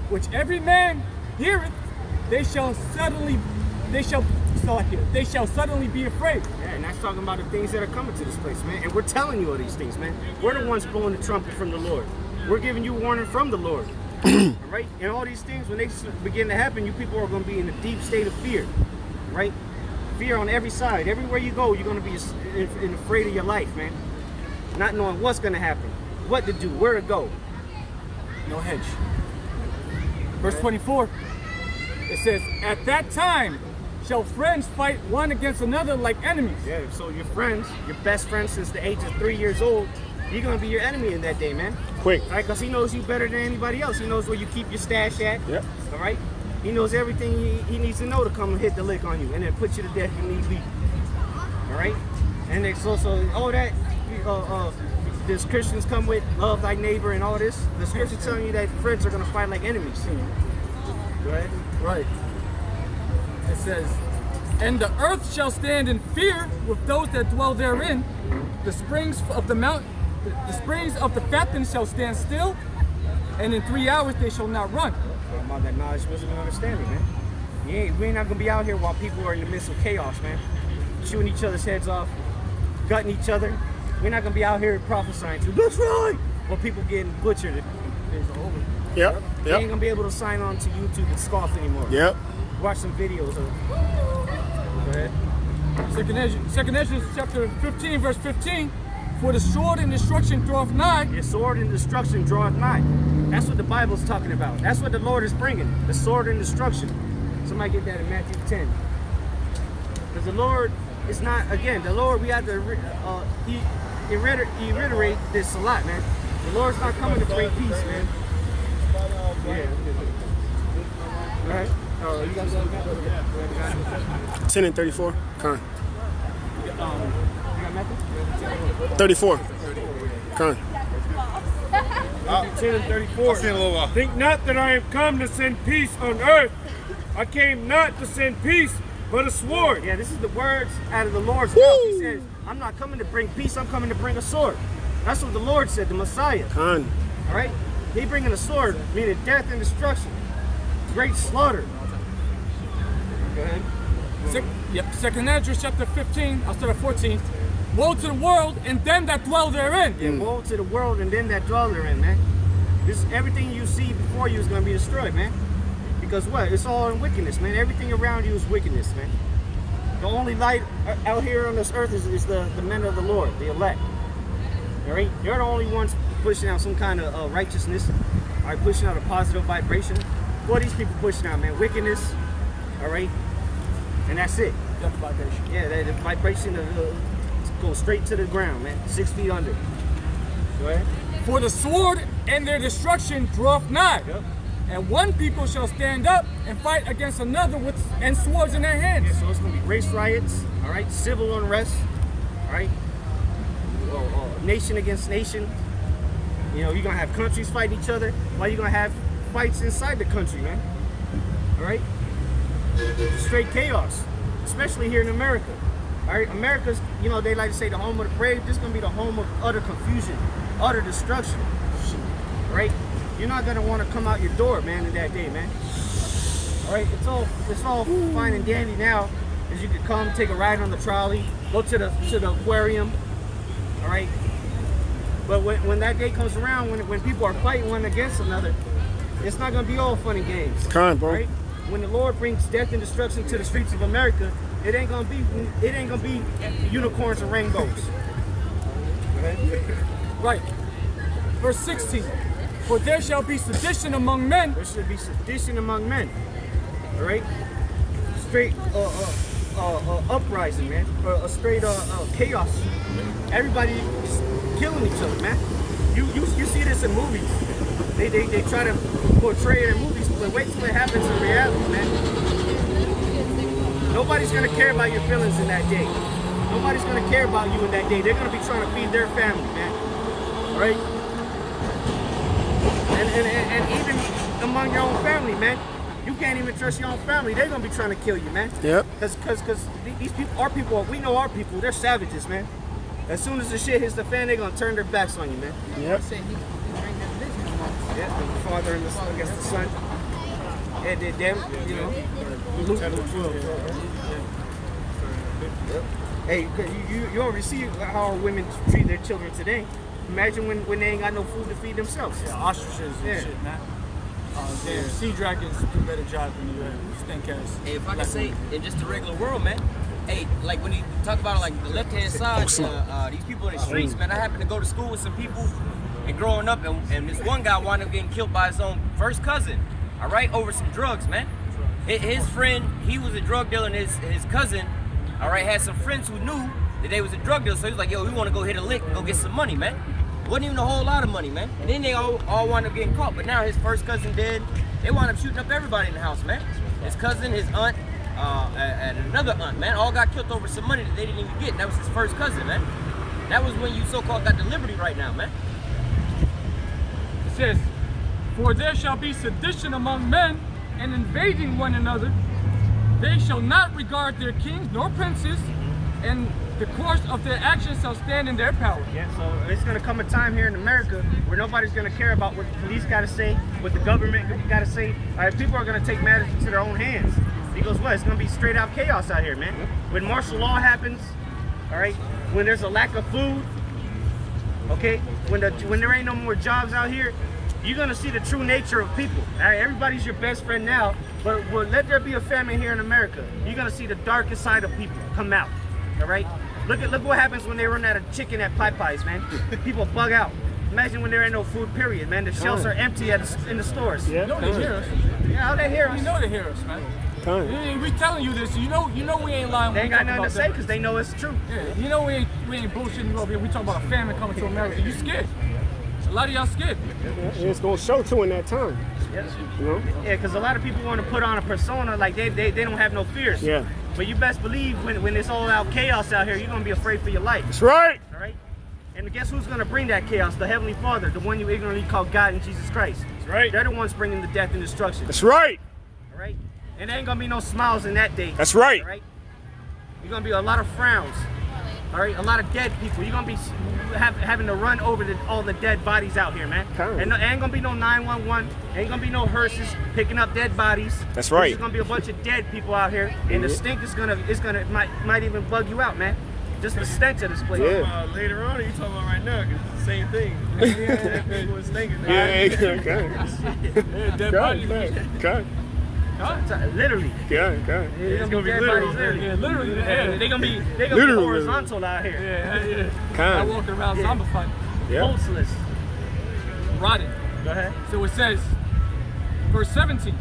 which every man heareth, they shall suddenly be afraid. Yeah, and that's talking about the things that are coming to this place, man. And we're telling you all these things, man. We're the ones blowing the trumpet from the Lord. We're giving you warning from the Lord. All right? And all these things, when they begin to happen, you people are going to be in a deep state of fear. Right? Fear on every side. Everywhere you go, you're going to be afraid of your life, man. Not knowing what's going to happen, what to do, where to go. No hedge. Verse 24, it says, at that time shall friends fight one against another like enemies. Yeah, so your friends, your best friend since the age of 3 years old, you're going to be your enemy in that day, man. Quick. Right? Because he knows you better than anybody else. He knows where you keep your stash at. Yep. All right? He knows everything he needs to know to come and hit the lick on you and then put you to death if need be. All right? And they, so all that, this Christians come with love thy neighbor and all this. The scripture's telling you that friends are going to fight like enemies. Go ahead. Right. It says, and the earth shall stand in fear with those that dwell therein. The springs of the mountain, the springs of the fountain shall stand still, and in 3 hours they shall not run. Talking about that knowledge, wisdom, and understanding, man. We ain't not going to be out here while people are in the midst of chaos, man. Shooting each other's heads off, gutting each other. We're not going to be out here prophesying to, that's right, while people getting butchered. It's over. Yep. You ain't going to be able to sign on to YouTube and scoff anymore. Yep. Watch some videos of it. Go ahead. Second Ezra chapter 15, verse 15. For the sword and destruction draweth nigh. Your sword and destruction draweth nigh. That's what the Bible's talking about. That's what the Lord is bringing. The sword and destruction. Somebody get that in Matthew 10. Because the Lord is not, again, the Lord, we have to reiterate this a lot, man. The Lord's not coming to bring peace, man. Yeah. All right. Oh, you got something? 10 and 34. Con. You got Matthew? 34. Con. 10 and 34. Think not that I am come to send peace on earth. I came not to send peace, but a sword. Yeah, this is the words out of the Lord's mouth. He says, I'm not coming to bring peace, I'm coming to bring a sword. That's what the Lord said, the Messiah. Con. All right? He bringing a sword, meaning death and destruction. Great slaughter. Go ahead. Second Ezra chapter 15, I'll start at 14. Woe to the world and them that dwell therein. Yeah, woe to the world and them that dwell therein, man. This everything you see before you is going to be destroyed, man. Because what? It's all in wickedness, man. Everything around you is wickedness, man. The only light out here on this earth is the men of the Lord, the elect. All right? They're the only ones pushing out some kind of righteousness. All right, pushing out a positive vibration. What are these people pushing out, man? Wickedness. All right? And that's it. Death vibration. Yeah, the vibration goes straight to the ground, man. 6 feet under. Go ahead. For the sword and their destruction draweth nigh. Yep. And one people shall stand up and fight against another with and swords in their hands. Yeah, so it's going to be race riots, all right? Civil unrest, all right? Nation against nation. You know, you're going to have countries fighting each other while you're going to have fights inside the country, man. All right? Straight chaos, especially here in America. All right? America's, you know, they like to say the home of the brave. This is going to be the home of utter confusion, utter destruction. All right? You're not going to want to come out your door, man, in that day, man. All right? It's all fine and dandy now, as you can come, take a ride on the trolley, go to the aquarium. All right? But when that day comes around, when people are fighting one against another, it's not going to be all fun and games. Come on, bro. Right? When the Lord brings death and destruction to the streets of America, it ain't gonna be unicorns and rainbows. Go ahead. Right. Verse 16. For there shall be sedition among men. There should be sedition among men. All right. Straight uprising, man. A straight chaos. Everybody is killing each other, man. You see this in movies. They try to portray it in movies, but wait till it happens in reality, man. Nobody's gonna care about your feelings in that day. Nobody's gonna care about you in that day. They're gonna be trying to feed their family, man. All right? And even among your own family, man. You can't even trust your own family. They're gonna be trying to kill you, man. Yep. Because these people, our people, we know our people. They're savages, man. As soon as the shit hits the fan, they're gonna turn their backs on you, man. Yep. Say he bring that business amongst. Yeah, the father and the son against the son. And then them, you know. Luke 12. Hey, you already see how women treat their children today. Imagine when they ain't got no food to feed themselves. Yeah, ostriches and shit, man. Damn, sea dragons do a better job than you stink ass. Hey, if I can say, in just the regular world, man. Hey, like when you talk about like the left-hand side, these people in the streets, man. I happened to go to school with some people, and growing up, and this one guy wound up getting killed by his own first cousin. All right, over some drugs, man. His friend, he was a drug dealer, and his cousin, all right, had some friends who knew that they was a drug dealer. So he was like, yo, we want to go hit a lick and go get some money, man. Wasn't even a whole lot of money, man. And then they all wound up getting caught. But now his first cousin dead. They wound up shooting up everybody in the house, man. His cousin, his aunt, and another aunt, man, all got killed over some money that they didn't even get. And that was his first cousin, man. That was when you so-called got the liberty right now, man. It says, for there shall be sedition among men and invading one another. They shall not regard their kings nor princes, and the course of their actions shall stand in their power. Yeah, so it's gonna come a time here in America where nobody's gonna care about what the police gotta say, what the government gotta say. All right, people are gonna take matters into their own hands. Because what? It's gonna be straight out chaos out here, man. When martial law happens, all right, when there's a lack of food, okay, when there ain't no more jobs out here, you're gonna see the true nature of people. All right, everybody's your best friend now, but let there be a famine here in America. You're gonna see the darkest side of people come out. All right, look what happens when they run out of chicken at Popeyes, man. People bug out. Imagine when there ain't no food, period, man. The shelves are empty in the stores. You know they hear us. Yeah, how they hear us? You know they hear us, man. We telling you this. You know we ain't lying. They ain't got nothing to say because they know it's true. Yeah, you know we ain't bullshitting you over here. We talking about a famine coming to America. You scared? A lot of y'all scared. It's gonna show too in that time. Yes. You know? Yeah, because a lot of people want to put on a persona like they don't have no fears. Yeah. But you best believe when it's all out chaos out here, you're gonna be afraid for your life. That's right. All right. And guess who's gonna bring that chaos? The Heavenly Father, the one you ignorantly call God and Jesus Christ. That's right. They're the ones bringing the death and destruction. That's right. All right. And there ain't gonna be no smiles in that day. That's right. All right. You're gonna be a lot of frowns. All right, a lot of dead people. You're gonna be having to run over all the dead bodies out here, man. And ain't gonna be no 911. Ain't gonna be no hearses picking up dead bodies. That's right. There's gonna be a bunch of dead people out here, and the stink might even bug you out, man. Just the stench of this place. Yeah. Later on, or you talking about right now? Because it's the same thing. People was thinking. Dead bodies. Literally. Okay. It's gonna be dead bodies. Yeah, literally. They're gonna be horizontal out here. I walk around zombified. Pulseless. Rotted. Go ahead. So it says, verse 17,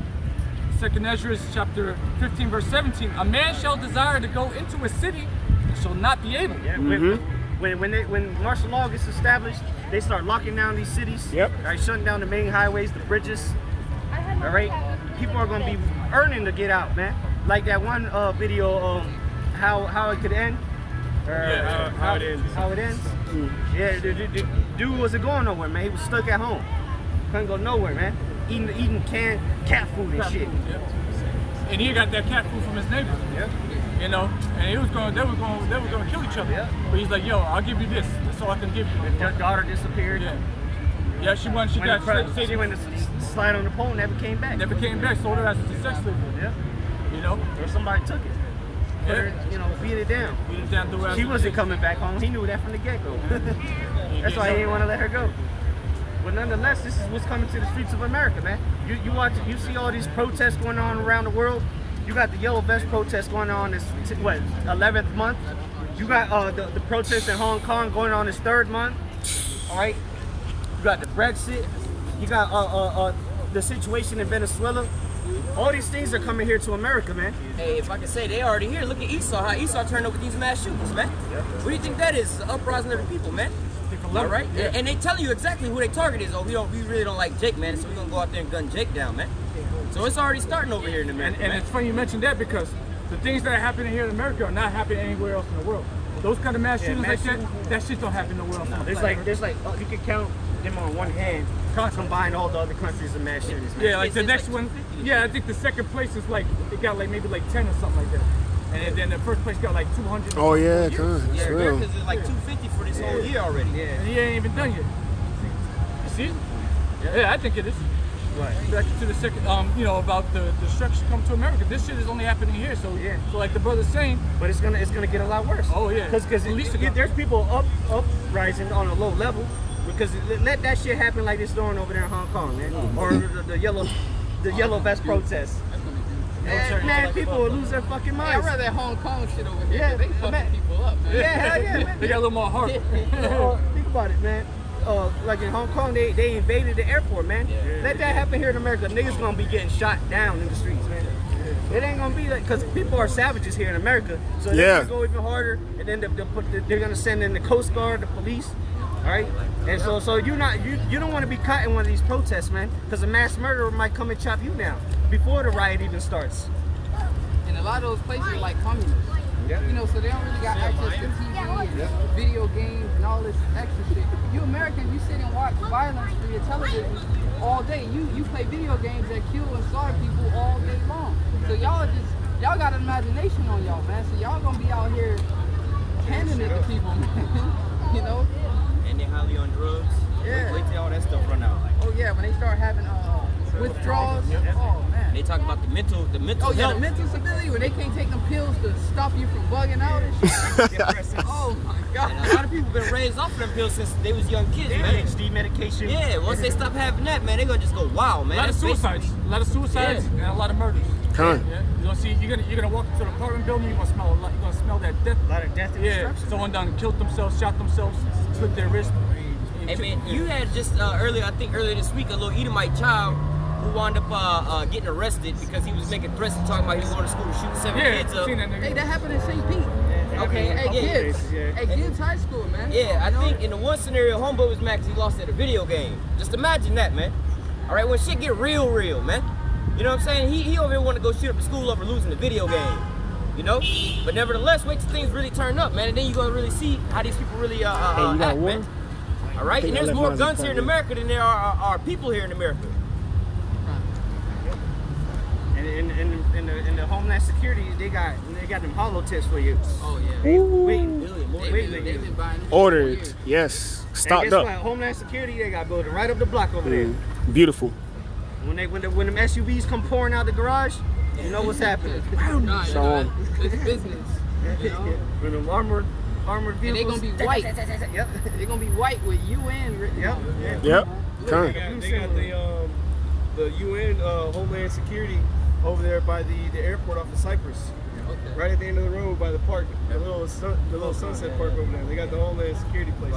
2nd Ezra chapter 15, verse 17, a man shall desire to go into a city and shall not be able. Yeah, when martial law gets established, they start locking down these cities. Yep. All right, shutting down the main highways, the bridges. All right, people are gonna be earning to get out, man. Like that one video, how it could end. How it ends. How it ends. Yeah, the dude wasn't going nowhere, man. He was stuck at home. Couldn't go nowhere, man. Eating canned cat food and shit. And he got that cat food from his neighbor. Yeah. You know, and they were going to kill each other. Yeah. But he's like, yo, I'll give you this. That's all I can give you. Your daughter disappeared. Yeah, she went to slide on the pole, never came back. Never came back, sold her as a sex slave. Yeah. You know? Or somebody took it. Put her, beat it down. Beat it down through. She wasn't coming back home. He knew that from the get-go. That's why he didn't want to let her go. But nonetheless, this is what's coming to the streets of America, man. You see all these protests going on around the world. You got the yellow vest protest going on this 11th month. You got the protests in Hong Kong going on this 3rd month. All right. You got the Brexit. You got the situation in Venezuela. All these things are coming here to America, man. Hey, if I can say, they already here. Look at Esau, how Esau turned up with these mass shootings, man. What do you think that is? It's an uprising of the people, man. All right? Yeah. And they telling you exactly who their target is. Oh, we really don't like Jake, man, so we're going to go out there and gun Jake down, man. So it's already starting over here in America, and it's funny you mentioned that because the things that are happening here in America are not happening anywhere else in the world. Those kind of mass shootings like that shit don't happen nowhere else. There's like you can count them on one hand. Combine all the other countries in mass shootings. Yeah, like the next one. Yeah, I think the second place is like it got like maybe like 10 or something like that. And then the first place got like 200. Oh yeah, con. Yeah, It's real. America's is like 250 for this whole year already. Yeah. And he ain't even done yet. You see? Yeah, I think it is. Right. Back to the second, about the destruction coming to America. This shit is only happening here. So Yeah. So like the brother's saying. But it's gonna get a lot worse. Oh yeah. Because At least there's people uprising on a low level because let that shit happen like it's doing over there in Hong Kong, man, or the yellow vest protests. Man, people will lose their fucking Hey, I'd minds. rather that Hong Kong shit over here. Yeah, 'cause they fucking man. people up, man. Yeah, hell yeah, man. They got a little more heart. Think about it, man. Like in Hong Kong, they invaded the airport, man. Let that happen here in America. Niggas gonna be getting shot down in the streets, man. It ain't gonna be like, because people are savages here in America, so they're gonna go even harder, and then they're gonna send in the Coast Guard, the police, all right? And so you don't want to be caught in one of these protests, man, because a mass murderer might come and chop you down before the riot even starts. And a lot of those places are like communists. You know, so they don't really got access to TV and video games and all this extra shit. You Americans, you sit and watch violence through your television all day. You play video games that kill and slaughter people all day long. So y'all got an imagination on y'all, man. So y'all gonna be out here handing it to people, man. You know? And they're highly on drugs. Yeah. Wait till all that stuff run out. Oh yeah, when they start having withdrawals. Oh man. They talk about the mental Oh yeah, health. the mental stability when they can't take them pills to stop you from bugging out and shit. Oh my god. And a lot of people been raised off of them pills since they was young kids, man. ADHD medication. Yeah, once they stop having that, man, they gonna just go wow, man. A lot of That's suicides, and a lot of murders. Con. Yeah. You gonna see, you're gonna walk into an apartment building, you're gonna smell a lot. You're gonna smell that death. A lot of death and Yeah, destruction. someone done killed themselves, shot themselves, slit their wrist. Hey man, you had just earlier this week, a little Edomite child who wound up getting arrested because he was making threats and talking about he was going to school to shoot 7 kids up. Seen that nigga. Hey, that happened in St. Pete. Okay, Hey, yeah. kids. Hey, kids high school, man. Yeah, I think in the one scenario, homeboy was mad 'cause he lost at a video game. Just imagine that, man. All right, when shit get real, man. You know what I'm saying? He over here want to go shoot up the school over losing the video game. You know? But nevertheless, wait till things really turn up, man, and then you're gonna really see how these people really act, man. All right, and there's more guns here in America than there are people here in America. And in the Homeland Security, they got them hollow tips for you. Oh yeah. Wait. They've been buying them Ordered. for years. Yes. And Stocked guess up. what? Homeland Security, they got building right up the block over there. Beautiful. When them SUVs come pouring out the garage, you know what's happening. Nah, So on. it's business. You know? When them armored And vehicles. they gonna be white. Yep. They're gonna be white with UN written Yep. on them. Yep. Con. They got the UN Homeland Security over there by the airport off of Cyprus. Okay. Right at the end of the road by the park, the little Sunset Park over there. They got the Homeland Security place.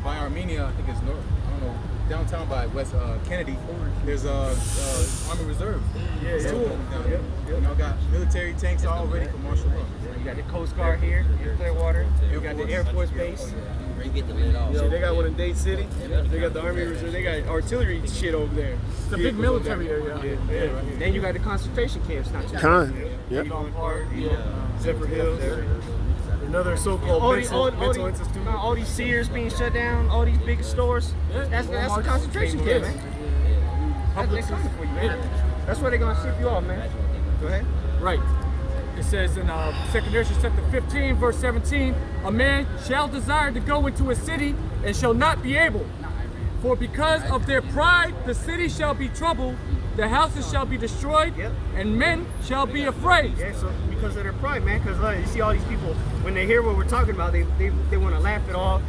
By Armenia, I think it's north. I don't know. Downtown by West Kennedy, there's Army Reserve. Yeah, Two of them down there. You know, got military tanks all ready for martial law. You got the Coast Guard here in Clearwater. You got the Air Force Base. Where you get the lid off. Yeah, they got one in Dade City. They got the Army Reserve. They got artillery shit over there. It's a big military area. Yeah. Then you got the concentration camps, not too Con. Yep. Eagle Park, Zephyr Hills. Another so-called mental institute. all these Sears being shut down, all these big stores. That's a concentration camp, man. They're coming for you, man. That's where they're gonna ship you off, man. Go ahead. Right. It says in 2 Ezra chapter 15, verse 17, a man shall desire to go into a city and shall not be able. For because of their pride, the city shall be troubled, the houses shall be destroyed, and men shall be afraid. Yeah, so because of their pride, man. Because you see all these people, when they hear what we're talking about, they want to laugh it off.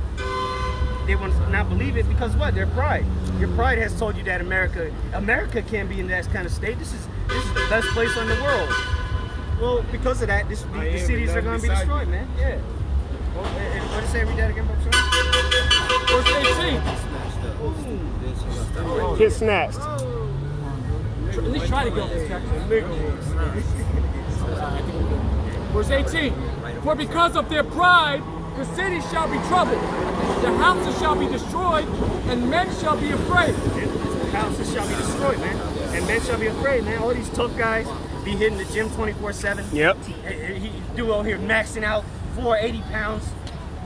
They want to not believe it because what? Their pride. Your pride has told you that America can't be in that kind of state. This is the best place in the world. Well, because of that, the cities are going to be destroyed, man. Yeah. Well, what did it say? Read that again, Bob? Verse 18. Get snatched. At least try to go this Verse 18. For because of their pride, the city shall be troubled, the houses shall be destroyed, and men shall be afraid. Houses shall be destroyed, man. And men shall be afraid, man. All these tough guys be hitting the gym 24/7. Yep. He do over here maxing out 480 pounds,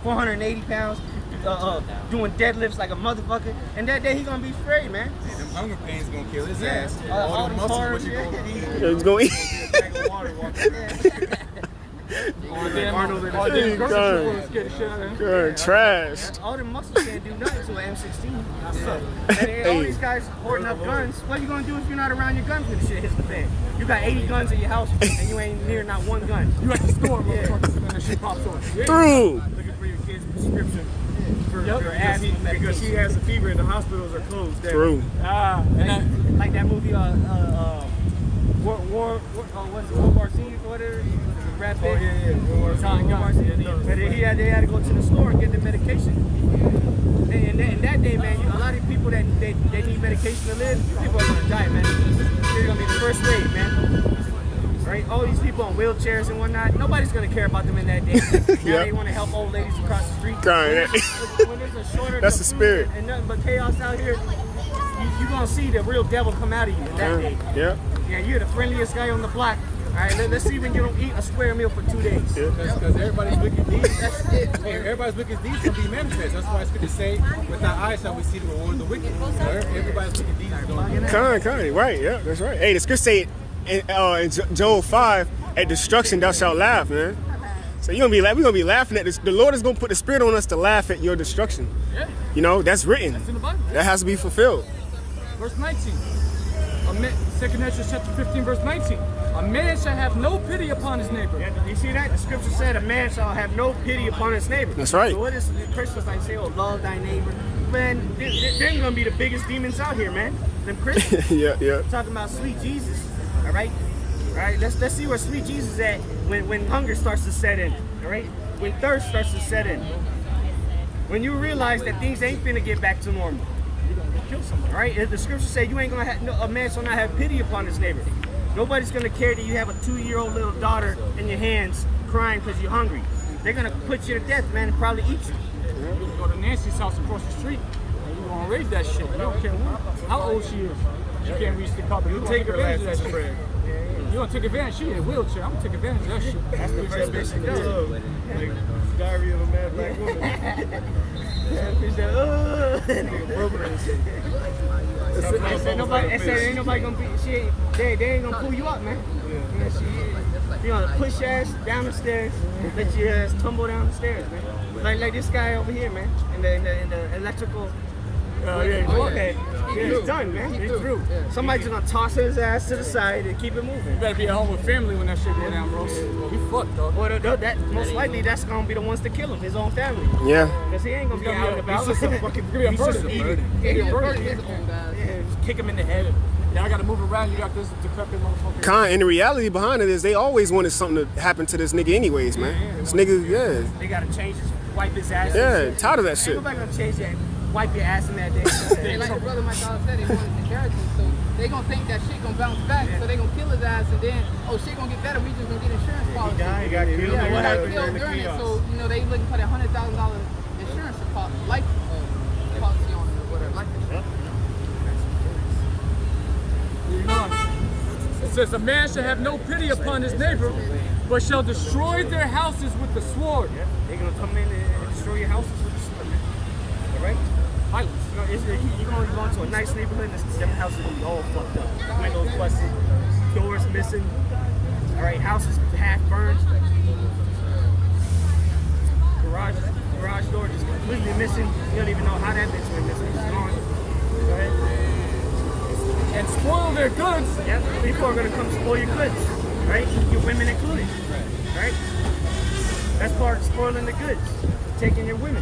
480 pounds, doing deadlifts like a motherfucker. And that day he gonna be afraid, man. Them hunger pains gonna kill his Yeah. ass. All All them the muscles, carbs, what you gonna feed? It's going to eat. Bag of water walking around. Arnold and Oh, the damn, God. Gerson was scared the shit out of him. Good, trash. All them muscles can't do nothing to an M16. And all these guys hoarding up guns. What are you gonna do if you're not around your guns when the shit hits the fan? You got 80 guns in your house and you ain't near not one gun. You at the store, motherfucker, and that shit pops on. Through. looking for your kid's prescription for Yep. asthma because she has a fever and the hospitals are closed down. Through. Ah, and that, Like that movie, what's it, World War Z or whatever? Brad Pitt. John Gunn. But they had to go to the store and get the medication. And that day, man, a lot of people that they need medication to live, people are gonna die, man. They're gonna be the first wave, man. Right? All these people on wheelchairs and whatnot, nobody's gonna care about them in that day. Now Yep. they want to help old ladies across the street. God, When there's a shortage That's of the food spirit. and nothing but chaos out here, you're gonna see the real devil come out of you in that day. Yeah. Yeah, you're the friendliest guy on the block. All right, let's see when you don't eat a square meal for 2 days. Because everybody's wicked deeds, everybody's wicked deeds can be manifest. That's why it's good to say, with our eyes shall we see the reward of the wicked. So everybody's wicked deeds is going to Kind, right, yeah, that's right. Hey, the scripture say in Joel 5, at destruction thou shalt laugh, man. So we're gonna be laughing at this. The Lord is gonna put the spirit on us to laugh at your destruction. yeah, You know, that's written. it's in the Bible. That has to be fulfilled. Verse 19. 2 Ezra chapter 15, verse 19. A man shall have no pity upon his neighbor. Yeah, you see that? The scripture said a man shall have no pity upon his neighbor. That's right. So what is Christians like say, oh, love thy neighbor? Man, they're gonna be the biggest demons out here, man. Them Christians. Yeah. Talking about sweet Jesus. All right? All right, let's see where sweet Jesus is at when hunger starts to set in. All right? When thirst starts to set in. When you realize that things ain't finna get back to normal. Kill someone, all right? The scripture say you ain't gonna have a man shall not have pity upon his neighbor. Nobody's gonna care that you have a 2-year-old little daughter in your hands crying because you're hungry. They're gonna put you to death, man, and probably eat you. You go to Nancy's house across the street, and you gonna raise that shit. You don't care how old she is. She can't reach the cup. You take advantage of that shit. You gonna take advantage? She in a wheelchair. I'm gonna take advantage of that shit. That's the first bitch she does. Like Diary of a Mad Black Woman. Ain't nobody gonna be shit. They ain't gonna pull you up, man. You gonna push your ass down the stairs, let your ass tumble down the stairs, man. Like this guy over here, man, in the electrical. Okay, it's done, man. It's through. Somebody's gonna toss his ass to the side and keep it moving. You better be at home with family when that shit go down, bro. You fucked, dog. Well, that most likely that's gonna be the ones to kill him, his own family. Yeah. Cause he ain't gonna be out and about. He's just a fucking He's just eating. Yeah, He's he's a burden. Yeah, just kick him in the head. Yeah, I gotta move around. You got this decrepit motherfucker. And the reality behind it is they always wanted something to happen to this nigga anyways, man. This nigga, yeah. They gotta change his, wipe his ass. Yeah, tired of that Ain't shit. nobody gonna change that. Wipe your ass in that day. Hey, like the brother my daughter said, they wanted the inheritance, so they gonna think that shit gonna bounce back, so they gonna kill his ass, and then shit gonna get better. We just gonna get insurance policy. He got killed. Yeah, What happened killed during the during it. chaos? So they looking for that $100,000 insurance life policy on it or whatever. Life insurance. It says, a man shall have no pity upon his neighbor, but shall destroy their houses with the sword. Yeah, they're gonna come in and destroy your houses with the sword, man. All right? Violence. You're gonna go into a nice neighborhood and them houses will be all fucked up. Windows busted, doors missing. All right, houses half burned. Garage door just completely missing. You don't even know how that bitch went missing. It's gone. Go ahead. And spoil their goods. Yeah, people are gonna come spoil your goods, right? Your women included, right? That's part of spoiling the goods, taking your women.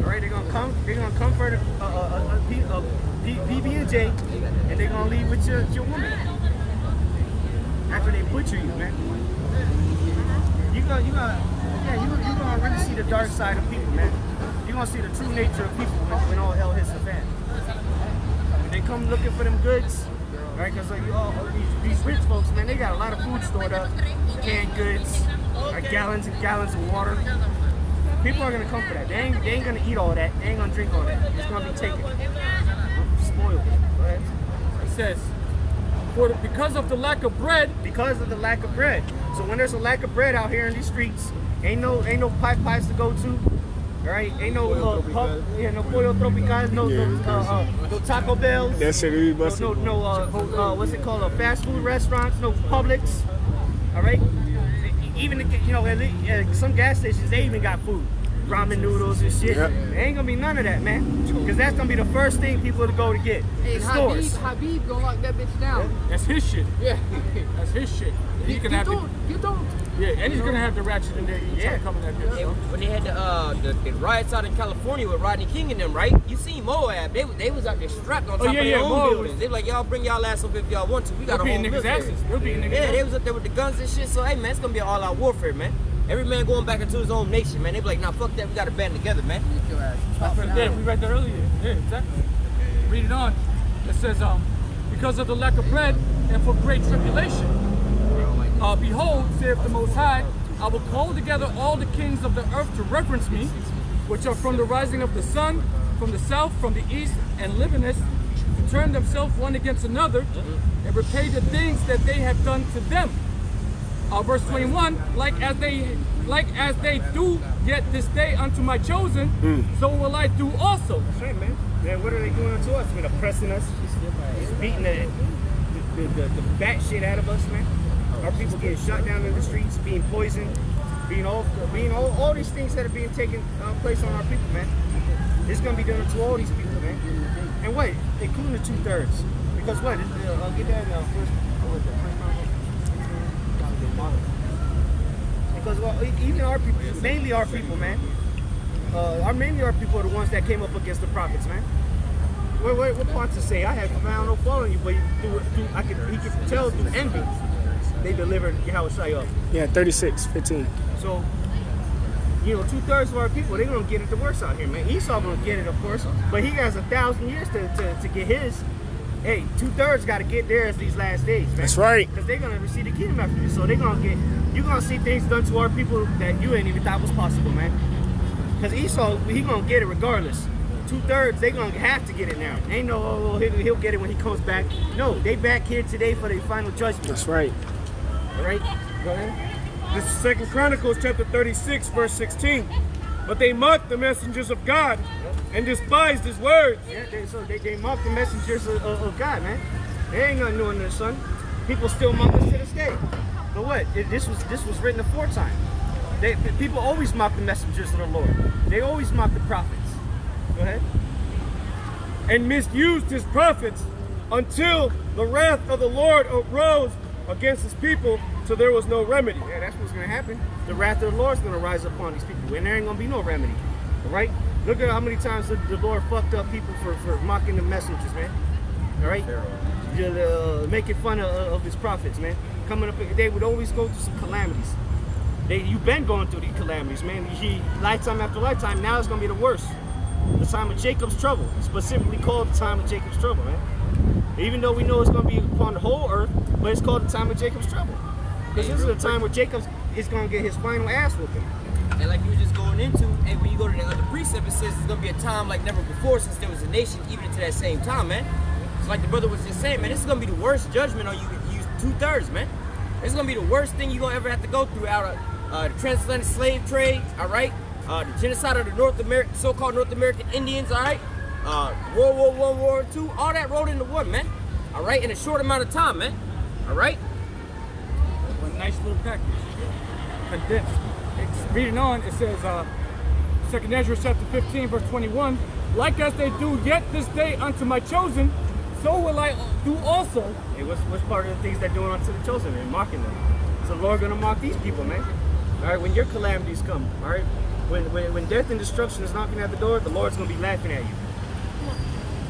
All right, they're gonna come for a PB&J, and they're gonna leave with your woman after they butcher you, man. You gonna really see the dark side of people, man. You're gonna see the true nature of people when all hell hits the fan. When they come looking for them goods, right? Because like these rich folks, man, they got a lot of food stored up, canned goods, like gallons and gallons of water. People are gonna come for that. They ain't gonna eat all that. They ain't gonna drink all that. It's gonna be taken, spoiled. Go ahead. It says, because of the lack of bread. Because of the lack of bread. So when there's a lack of bread out here in these streets, ain't no pies to go to. All right, ain't no pub, no pollo tropical, no Taco Bells. That shit is busted. No, what's it called? Fast food restaurants, no Publix. All right, even you know, at some gas stations they even got food, ramen noodles and shit. Yep. There ain't gonna be none of that, man, because that's gonna be the first thing people to go to get. Hey, The stores. Habib gonna lock that bitch down. That's his shit. Yeah. That's his shit. He can have You don't. yeah, and he's gonna have the ratchet in there. Yeah. Coming at this. Hey, when they had the riots out in California with Rodney King and them, right? You seen Moab? They was out there strapped on top of their own Moab buildings. They like, y'all bring y'all ass up if y'all want to. We got They're a whole beating niggas' military. asses. They're beating niggas' Yeah, asses. they was up there with the guns and shit. So hey, man, it's gonna be an all-out warfare, man. Every man going back into his own nation, man. They be like, nah, fuck that. We gotta band together, man. Yeah, we read that earlier. Yeah, exactly. Read it on. It says, because of the lack of bread and for great tribulation. Behold, saith the Most High, I will call together all the kings of the earth to reverence me, which are from the rising of the sun, from the south, from the east, and livingness, to turn themselves one against another, and repay the things that they have done to them. Verse 21, like as they do yet this day unto my chosen, so will I do also. That's right, man. Man, what are they doing to us? They're oppressing us. Just beating the bat shit out of us, man. Our people getting shot down in the streets, being poisoned, being all these things that are being taken place on our people, man. It's gonna be done to all these people, man. And what? Including the 2/3. Because what? I'll get that first. Because well, even our people, mainly our people, man. Mainly our people are the ones that came up against the prophets, man. What parts to say? I have found no fault in you, but he could tell through envy. They delivered YAHAWASHI up. Yeah, 36:15. So, you know, 2/3 of our people, they're gonna get it the worst out here, man. Esau gonna get it, of course, but he has 1,000 years to get his. Hey, 2/3 got to get theirs these last days, man. That's right. Because they're gonna receive the kingdom after this, so they're gonna get. You're gonna see things done to our people that you ain't even thought was possible, man. Because Esau, he gonna get it regardless. 2/3, they gonna have to get it now. Ain't no, he'll get it when he comes back. No, they back here today for their final judgment. That's right. All right, go ahead. This is 2 Chronicles chapter 36, verse 16. But they mocked the messengers of God and despised his words. Yeah, they mock the messengers of God, man. They ain't nothing new under the sun. People still mock us to this day. But what? This was written aforetime. People always mock the messengers of the Lord. They always mock the prophets. Go ahead. And misused his prophets until the wrath of the Lord arose against his people, so there was no remedy. Yeah, that's what's gonna happen. The wrath of the Lord's gonna rise upon these people, and there ain't gonna be no remedy. All right? Look at how many times the Lord fucked up people for mocking the messengers, man. All right? Making fun of his prophets, man. Coming up, they would always go through some calamities. You've been going through these calamities, man. Lifetime after lifetime. Now it's gonna be the worst. The time of Jacob's trouble. It's specifically called the time of Jacob's trouble, man. Even though we know it's gonna be upon the whole earth, but it's called the time of Jacob's trouble. Because this is the time where Jacob is gonna get his final ass whooping. And like you were just going into, hey, when you go to the other precept, it says it's gonna be a time like never before since there was a nation, even into that same time, man. It's like the brother was just saying, man, this is gonna be the worst judgment on you 2/3, man. It's gonna be the worst thing you're gonna ever have to go through out of the transatlantic slave trade, all right? The genocide of the so-called North American Indians, all right? World War I, World War II, all that rolled into one, man. All right, in a short amount of time, man. All right? One nice little package. Condensed. Reading on, it says, 2 Ezra chapter 15, verse 21, like as they do yet this day unto my chosen, so will I do also. Hey, what's part of the things they're doing unto the chosen and mocking them? So the Lord gonna mock these people, man. All right, when your calamities come, all right? When death and destruction is knocking at the door, the Lord's gonna be laughing at you.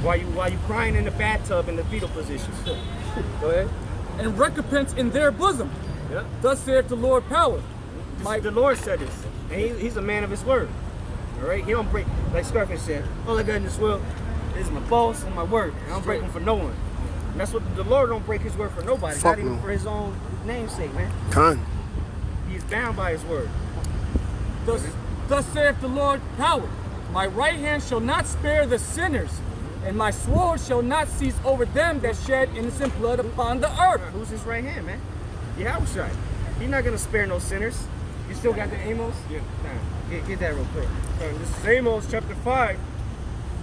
While you crying in the bathtub in the fetal position. Go ahead. And recompense in their bosom. Yep. Thus saith the Lord power. The Lord said this, and he's a man of his word. All right, he don't break, like Scarface said, all I got in this world is my boss and my word. I don't break them for no one. And that's what the Lord don't break his word for nobody, not even for his own namesake, man. Con. He's bound by his word. Thus saith the Lord power. My right hand shall not spare the sinners, and my sword shall not cease over them that shed innocent blood upon the earth. Who's his right hand, man? YAHAWASHI. He's not gonna spare no sinners. You still got the Amos? Yeah. Nah, get that real quick. This is Amos chapter 5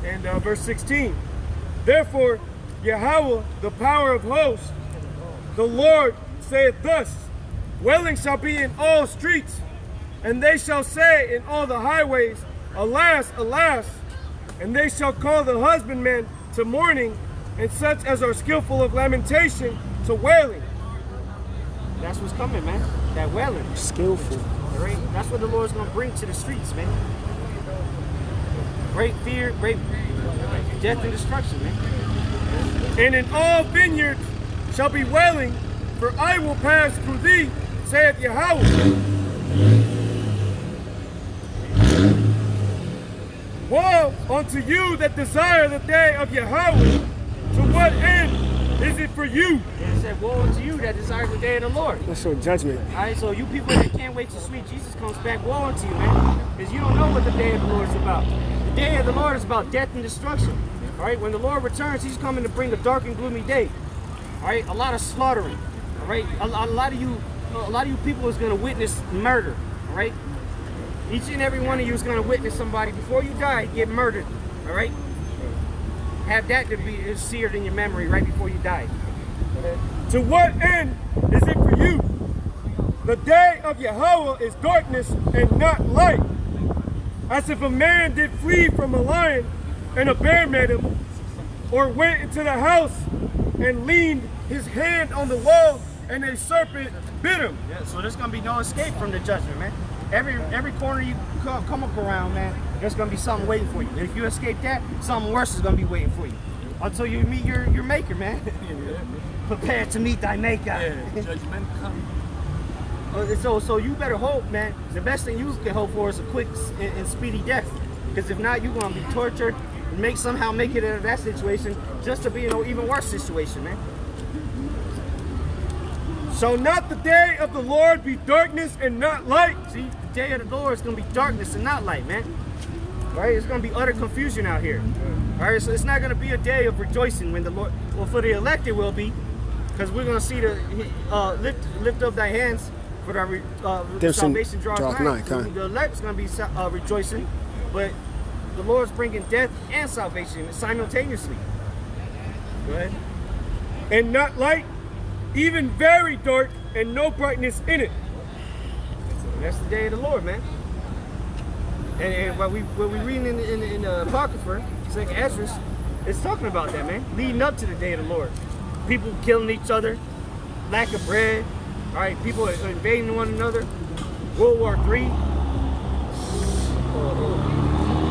and verse 16. Therefore, Yahweh, the power of hosts, the Lord saith thus, Wailing shall be in all streets, and they shall say in all the highways, Alas, alas! And they shall call the husbandman to mourning, and such as are skillful of lamentation to wailing. That's what's coming, man. That wailing. Skillful. All right? That's what the Lord's going to bring to the streets, man. Great fear, great death and destruction, man. And in all vineyards shall be wailing, for I will pass through thee, saith Yahawah. Woe unto you that desire the day of Yahawah. To what end is it for you? And it said, woe unto you that desire the day of the Lord. That's your judgment. All right, so you people that can't wait till sweet Jesus comes back, woe unto you, man. Because you don't know what the day of the Lord is about. The day of the Lord is about death and destruction. All right, when the Lord returns, he's coming to bring a dark and gloomy day. All right, a lot of slaughtering. All right, a lot of you people is going to witness murder. All right, each and every one of you is going to witness somebody before you die get murdered. All right, have that to be seared in your memory right before you die. To what end is it for you? The day of Yahawah is darkness and not light. As if a man did flee from a lion and a bear met him, or went into the house and leaned his hand on the wall and a serpent bit him. Yeah, so there's gonna be no escape from the judgment, man. Every corner you come up around, man, there's gonna be something waiting for you. If you escape that, something worse is gonna be waiting for you. Until you meet your maker, man. Prepare to meet thy maker. Yeah, judgment come. So you better hope, man. The best thing you can hope for is a quick and speedy death. Because if not, you're gonna be tortured and somehow make it out of that situation just to be in an even worse situation, man. Shall not the day of the Lord be darkness and not light? See, the day of the Lord is gonna be darkness and not light, man. All right, it's gonna be utter confusion out here. All right, so it's not gonna be a day of rejoicing when the Lord. Well, for the elect it will be, because we're gonna see the lift up thy hands for the salvation draws nigh. The elect is gonna be rejoicing, but the Lord's bringing death and salvation simultaneously. Go ahead. And not light, even very dark, and no brightness in it. That's the day of the Lord, man. And what we reading in the Apocrypha, it's like Ezra, it's talking about that, man. Leading up to the day of the Lord. People killing each other, lack of bread, all right, people invading one another, World War III,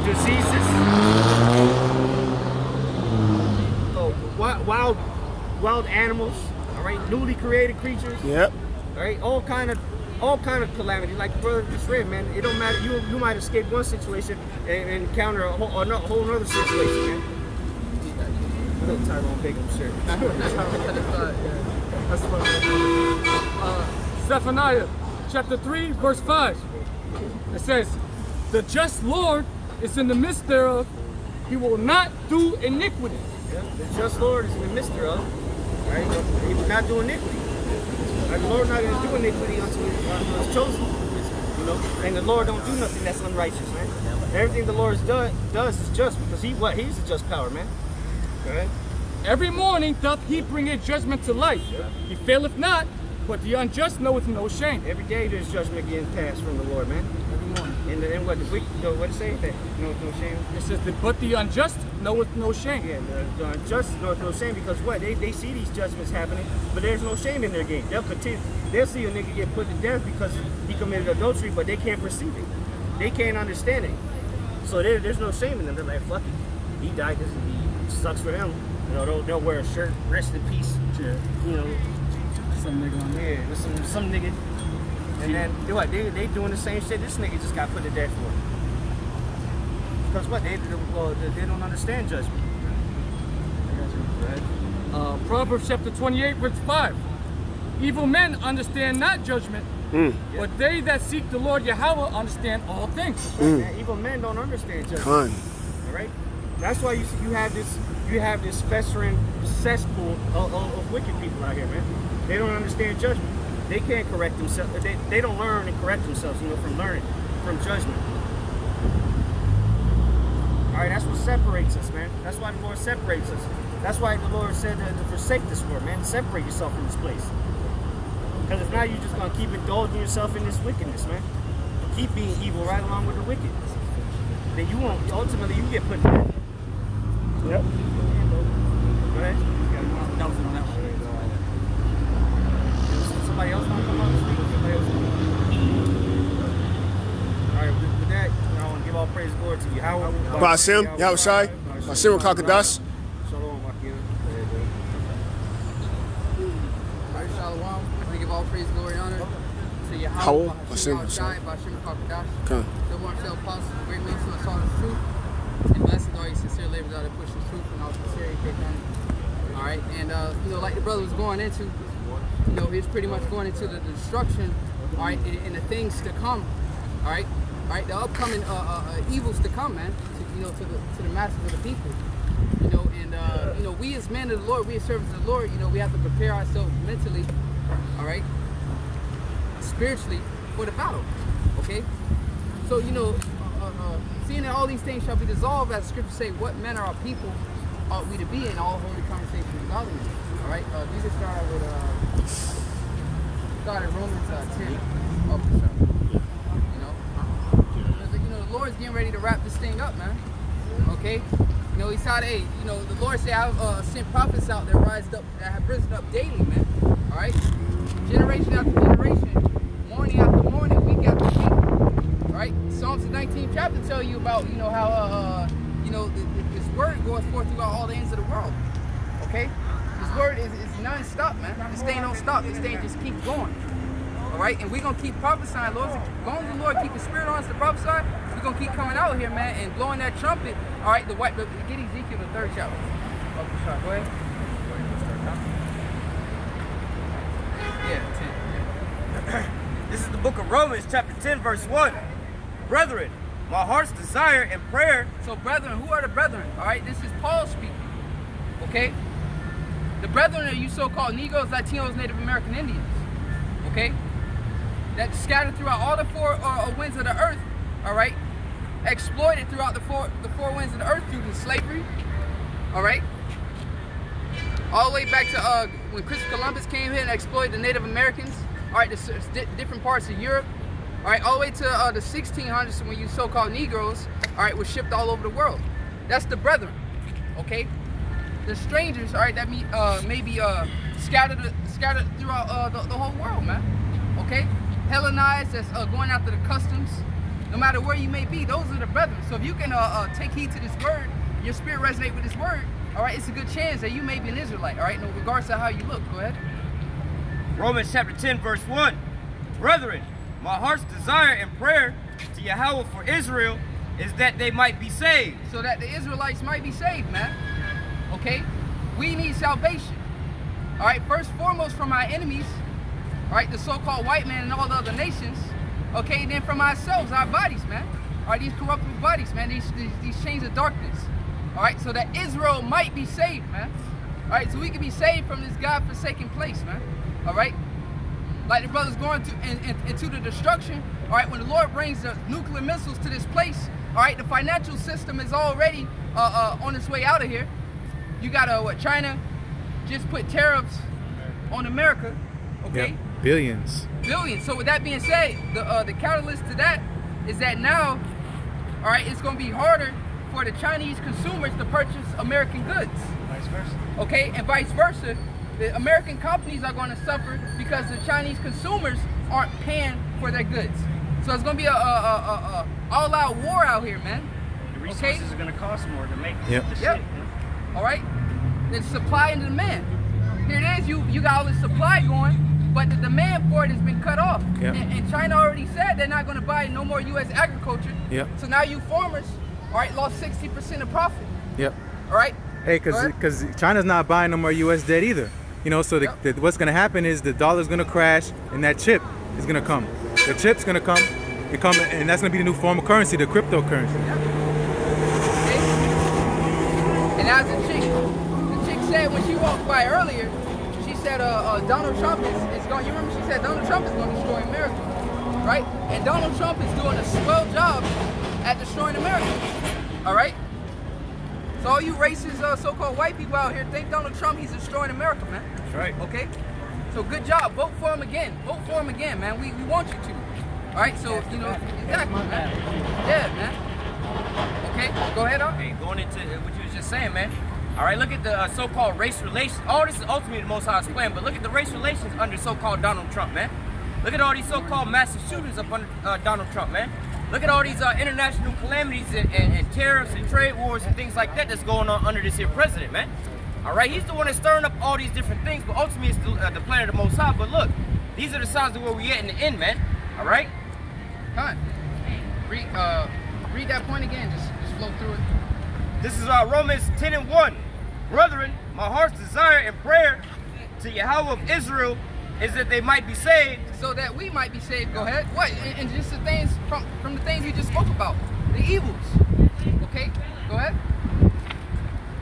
diseases, wild animals, all right, newly created creatures. Yep. All right, all kind of calamity. Like the brother just read, man. It don't matter. You might escape one situation and encounter a whole other situation, man. A little Tyrone Bigum shirt. That's funny. Zephaniah chapter 3, verse 5. It says, the just Lord is in the midst thereof. He will not do iniquity. Yeah, the just Lord is in the midst thereof. Right? He will not do iniquity. Right? The Lord's not going to do iniquity until it's chosen. You know, and the Lord don't do nothing that's unrighteous, man. Everything the Lord does is just because He's a just power, man. Right? Every morning doth he bring a judgment to light. He faileth not, but the unjust knoweth no shame. Every day there's judgment getting passed from the Lord, man. Every morning. And what it say? That no shame. It says that, but the unjust knoweth no shame. Yeah, the unjust knoweth no shame because what? They see these judgments happening, but there's no shame in their game. They'll continue. They'll see a nigga get put to death because he committed adultery, but they can't perceive it. They can't understand it. So there's no shame in them. They're like, fuck it. He died because he sucks for him. You know, they'll wear a shirt, rest in peace. Yeah. You know, some nigga on there. Yeah, some nigga. And then what? They doing the same shit. This nigga just got put to death for. Because what? They don't understand judgment. Proverbs chapter 28, verse 5. Evil men understand not judgment, but they that seek the Lord Yahawah understand all things. Evil men don't understand judgment. All right. That's why you have this festering cesspool of wicked people out here, man. They don't understand judgment. They can't correct themselves. They don't learn and correct themselves, you know, from learning, from judgment. All right, that's what separates us, man. That's why the Lord separates us. That's why the Lord said to forsake this world, man. Separate yourself from this place. Because if not, you're just going to keep indulging yourself in this wickedness, man. Keep being evil right along with the wicked. Then you won't, ultimately, you get put down. Yep. Go ahead. Somebody else want to come up and speak? Somebody else want to come up? All right, with that, I want to give all praise and glory to Yahawah. Ba'ashem, Yahawashi, Ba'ashem Kakadash. Shalom, Akim. Alright, Shalom. We give all praise, glory, and honor to Yahawah, How? Ba'ashem Kakadash. Okay. The one self apostles, the great minister of all the truth. And blessed are you sincere labors out of push the truth and all sincerity take on it. Alright, and you know, like the brother was going into, you know, he's pretty much going into the destruction, alright, and the things to come. Alright? Alright, the upcoming evils to come, man. To the masses of the people. You know, and you know, we as men of the Lord, we as servants of the Lord, you know, we have to prepare ourselves mentally, alright, spiritually for the battle. Okay? So, you know, seeing that all these things shall be dissolved, as the scriptures say, what manner of people ought we to be in all holy conversation and godliness. Alright? You can start out with Romans 10. Oh, for sure. You know, the Lord's getting ready to wrap this thing up, man. Okay? You know, he said, hey, you know, the Lord said, I've sent prophets out that have risen up daily, man. Alright? Generation after generation, morning after morning, week after week. Alright? Psalms the 19th chapter tell you about, you know, how, you know, this word goes forth throughout all the ends of the world. Okay? This word is non-stop, man. This thing don't stop. This thing just keeps going. Alright? And we're going to keep prophesying, Lord. As long as the Lord keep his spirit on us to prophesy, we're going to keep coming out here, man, and blowing that trumpet. Alright? Get Ezekiel the 3rd chapter. Oh, for sure. Go ahead. Yeah, 10. This is the book of Romans, chapter 10, verse 1. Brethren, my heart's desire and prayer. So, brethren, who are the brethren? Alright? This is Paul speaking. Okay? The brethren are you so-called Negroes, Latinos, Native American Indians. Okay? That scattered throughout all the four winds of the earth, all right? Exploited throughout the four winds of the earth through the slavery, all right? All the way back to when Christopher Columbus came here and exploited the Native Americans, all right, the different parts of Europe, all right, all the way to the 1600s when you so-called Negroes, all right, were shipped all over the world. That's the brethren, okay? The strangers, all right, that may be scattered throughout the whole world, man, okay? Hellenized, that's going after the customs. No matter where you may be, those are the brethren. So if you can take heed to this word, your spirit resonate with this word, all right, it's a good chance that you may be an Israelite, all right, no regards to how you look. Go ahead. Romans chapter 10, verse 1. Brethren, my heart's desire and prayer to Yahawah for Israel is that they might be saved. So that the Israelites might be saved, man. Okay? We need salvation. All right, first and foremost from our enemies, all right, the so-called white man and all the other nations, okay, then from ourselves, our bodies, man. All right, these corruptible bodies, man, these chains of darkness. All right, so that Israel might be saved, man. All right, so we can be saved from this God-forsaken place, man. All right, like the brothers going into the destruction. All right, when the Lord brings the nuclear missiles to this place, all right, the financial system is already on its way out of here. You got China just put tariffs on America, okay? Yep. Billions. So with that being said, the catalyst to that is that now, all right, it's going to be harder for the Chinese consumers to purchase American goods. Vice versa. Okay, and vice versa. The American companies are going to suffer because the Chinese consumers aren't paying for their goods. So it's going to be a all-out war out here, man. The resources are going to cost more to make the shit. Yep. All right. There's supply and demand. Here it is. You got all this supply going, but the demand for it has been cut off. Yep. And China already said they're not going to buy no more U.S. agriculture. Yep. So now you farmers, all right, lost 60% of profit. Yep. All right. Hey, because China's not buying no more U.S. debt either. You know, so what's going to happen is the dollar's going to crash and that chip is going to come. The chip's going to come, and that's going to be the new form of currency, the cryptocurrency. Yep. Okay. And as the chick said when she walked by earlier, she said Donald Trump is going, you remember she said Donald Trump is going to destroy America, right? And Donald Trump is doing a swell job at destroying America, all right? So all you racist so-called white people out here think Donald Trump, he's destroying America, man. That's right. Okay? So good job. Vote for him again. Vote for him again, man. We want you to. All right. So you know exactly, man. Yeah, man. Okay. Go ahead, on. Hey, going into what you was just saying, man. All right, look at the so-called race relations. All this is ultimately the Most High's plan, but look at the race relations under so-called Donald Trump, man. Look at all these so-called massive shootings up under Donald Trump, man. Look at all these international calamities and tariffs and trade wars and things like that that's going on under this here president, man. All right, he's the one that's stirring up all these different things, but ultimately it's the plan of the Most High. But look, these are the signs of where we at in the end, man. All right? Con, read that point again. Just flow through it. This is Romans 10:1. Brethren, my heart's desire and prayer to Yahawah of Israel is that they might be saved. So that we might be saved. Go ahead. What? And just the things from the things we just spoke about. The evils. Okay? Go ahead.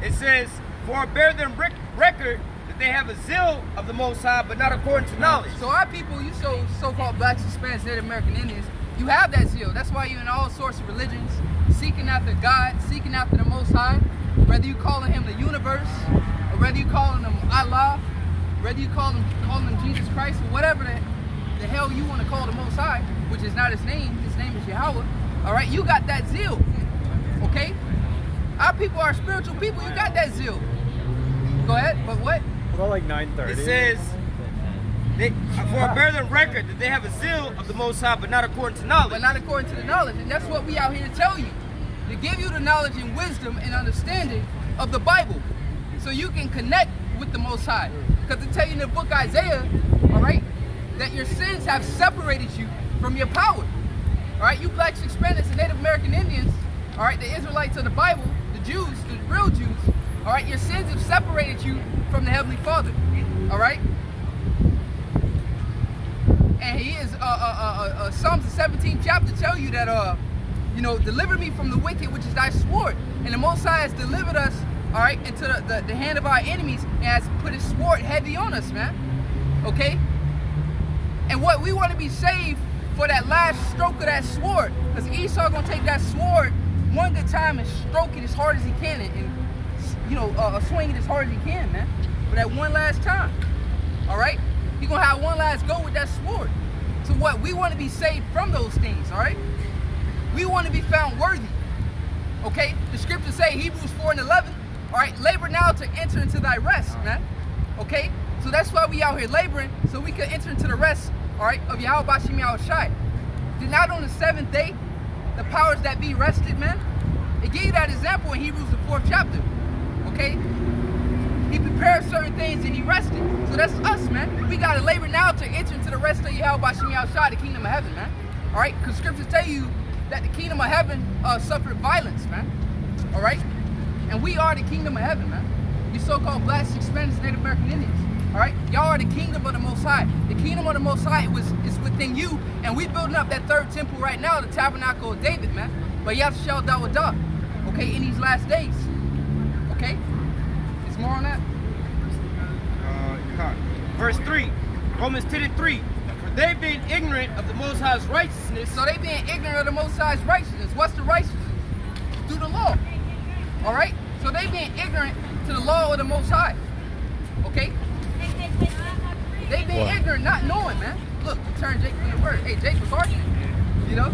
It says, for I bear them record that they have a zeal of the Most High, but not according to knowledge. So our people, you so-called blacks, Hispanics, Native American Indians, you have that zeal. That's why you're in all sorts of religions, seeking after God, seeking after the Most High. Whether you calling him the universe, or whether you calling him Allah, whether you calling him Jesus Christ, or whatever the hell you want to call the Most High, which is not his name is Yahawah. All right, you got that zeal. Okay, our people are spiritual people. You got that zeal. Go ahead. But what? About like 9:30. It says, for I bear them record that they have a zeal of the Most High, but not according to knowledge. But not according to the knowledge, and that's what we out here to tell you. To give you the knowledge and wisdom and understanding of the Bible, so you can connect with the Most High. Because to tell you in the book Isaiah, all right, that your sins have separated you from your power. All right, you blacks, Hispanics, and Native American Indians, all right, the Israelites of the Bible, the Jews, the real Jews, all right, your sins have separated you from the Heavenly Father. All right, and he is Psalms the 17th chapter tell you that you know, deliver me from the wicked, which is thy sword. And the Most High has delivered us, all right, into the hand of our enemies and has put his sword heavy on us, man. Okay? And what we want to be saved for that last stroke of that sword. Because Esau going to take that sword one good time and stroke it as hard as he can and you know, swing it as hard as he can, man. For that one last time. All right? He's going to have one last go with that sword. So what? We want to be saved from those things, all right? We want to be found worthy. Okay? The scriptures say, Hebrews 4:11, all right, labor now to enter into thy rest, man. Okay? So that's why we out here laboring, so we can enter into the rest, all right, of YAHAWASHI. Did not on the 7th day, the powers that be rested, man? It gave you that example in Hebrews the 4th chapter. Okay? He prepared certain things and he rested. So that's us, man. We got to labor now to enter into the rest of YAHAWASHI, the kingdom of heaven, man. All right? Because scriptures tell you that the kingdom of heaven suffered violence, man. All right? And we are the kingdom of heaven, man. You so-called blacks, Hispanics, Native American Indians. All right? Y'all are the kingdom of the Most High. The kingdom of the Most High is within you, and we building up that third temple right now, the tabernacle of David, man. But Yahshua Dawadah, okay, in these last days. Okay? There's more on that? Verse 3, Romans 10:3. For they being ignorant of the Most High's righteousness. So they being ignorant of the Most High's righteousness. What's the righteousness? Through the law. All right? So they being ignorant to the law of the Most High. Okay? They being ignorant, not knowing, man. Look, we turn Jake from the word. Hey, Jake was hard. You know?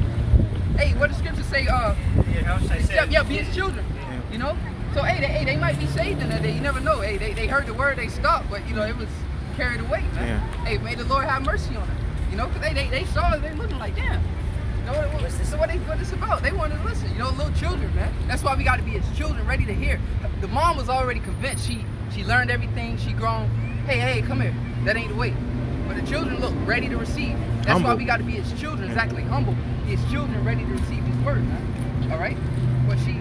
Hey, what the scriptures say? Yeah, be his children. You know? So, hey, they might be saved in that day. You never know. Hey, they heard the word, they stopped, but, you know, it was carried away, man. Yeah. Hey, may the Lord have mercy on them. You know? Because they saw it, they looking like, damn. You know what it's about? They wanted to listen. You know, little children, man. That's why we got to be his children, ready to hear. The mom was already convinced. She learned everything. She grown. Hey, come here. That ain't the way. But the children look ready to receive. That's why we got to be his children. Exactly, humble. Be his children ready to receive his word, man. All right? But she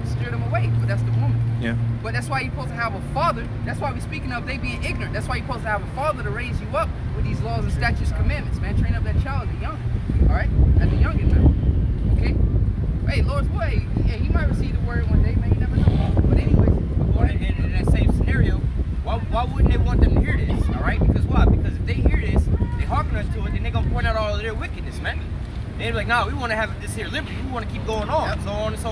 steered them away. But that's the woman. Yeah. But that's why you're supposed to have a father. That's why we're speaking of they being ignorant. That's why you're supposed to have a father to raise you up with these laws and statutes, commandments, man. Train up that child as a young. All right? As a youngin', man. Okay? Hey, Lord's boy, yeah, he might receive the word one day, man. You never know. But anyways, in that same scenario, why wouldn't they want them to hear this? All right? Because why? Because if they hear this, they hearken us to it, then they're going to point out all of their wickedness, man. They're like, nah, we want to have this here liberty. We want to keep going on, so on and so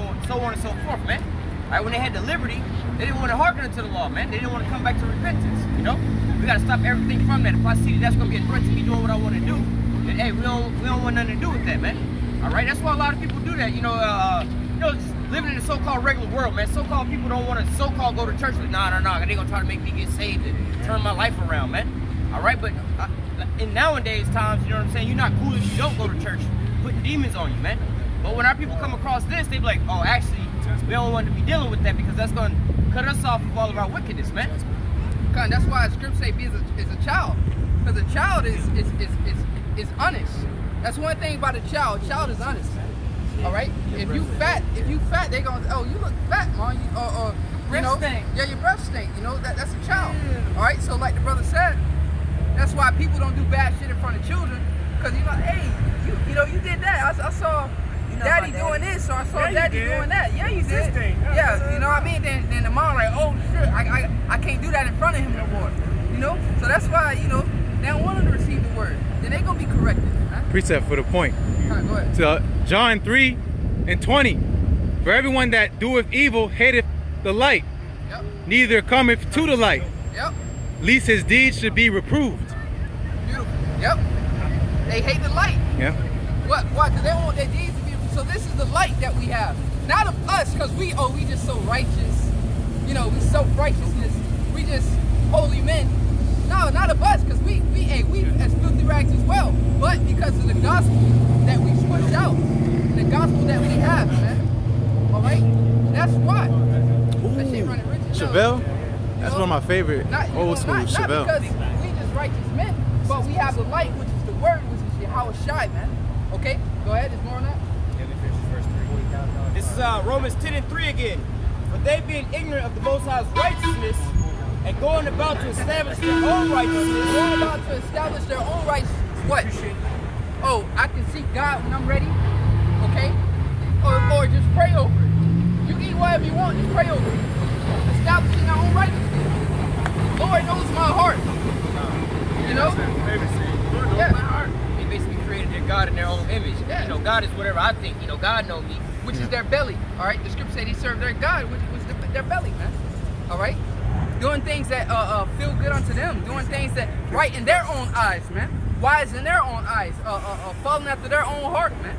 forth, man. All right, when they had the liberty, they didn't want to hearken to the law, man. They didn't want to come back to repentance, you know? We gotta stop everything from that. If I see that that's gonna be a threat to me doing what I want to do, then hey, we don't want nothing to do with that, man. All right, that's why a lot of people do that. You know, just living in the so-called regular world, man. So-called people don't want to so-called go to church. Like, nah, they gonna try to make me get saved and turn my life around, man. All right, but in nowadays times, you know what I'm saying? You're not cool if you don't go to church, putting demons on you, man. But when our people come across this, they be like, oh, actually, we don't want to be dealing with that because that's going to cut us off of all of our wickedness, man. That's why scripture say be as a child, because a child is honest. That's one thing about a child. A child is honest. All right. If you fat, they gonna, oh, you look fat, man. Breath stink. Yeah, your breath stink. You know that's a child. All right. So like the brother said, that's why people don't do bad shit in front of children, because you know, hey, you did that. I saw. Daddy doing this, so I saw Daddy doing that. Yeah, you did. Yeah, you know what I mean? Then the mom like, oh shit, I can't do that in front of him no more. You know? So that's why, you know, they don't want them to receive the word. Then they gonna be corrected. Huh? Precept for the point. All right, go ahead. So John 3:20. For everyone that doeth evil hateth the light, neither cometh to the light, lest his deeds should be reproved. Beautiful. Yep. They hate the light. Yeah. What? Because they want their deeds to be. So this is the light that we have. Not of us, because we just so righteous. You know, we self-righteousness. We just holy men. No, not of us, because we as filthy rags as well. But because of the gospel that we push out, the gospel that we have, man. All right, that's why. That shit running rich as hell. Chevelle, that's one of my favorite old school Chevelle. Not because we just righteous men, but we have the light, which is the word, which is YAHAWASHI, man. Okay, go ahead. There's more on that. This is Romans 10:3 again. For they being ignorant of the Most High's righteousness and going about to establish their own righteousness. Going about to establish their own righteousness. What? Oh, I can seek God when I'm ready. Okay? Or just pray over it. You can eat whatever you want, just pray over it. Establishing our own righteousness. Lord knows my heart. You know? Yeah. They basically created their God in their own image. Yeah. You know, God is whatever I think. You know, God knows me. Which is their belly. All right? The scripture say they serve their God, which was their belly, man. All right? Doing things that feel good unto them. Doing things that right in their own eyes, man. Wise in their own eyes. Following after their own heart, man.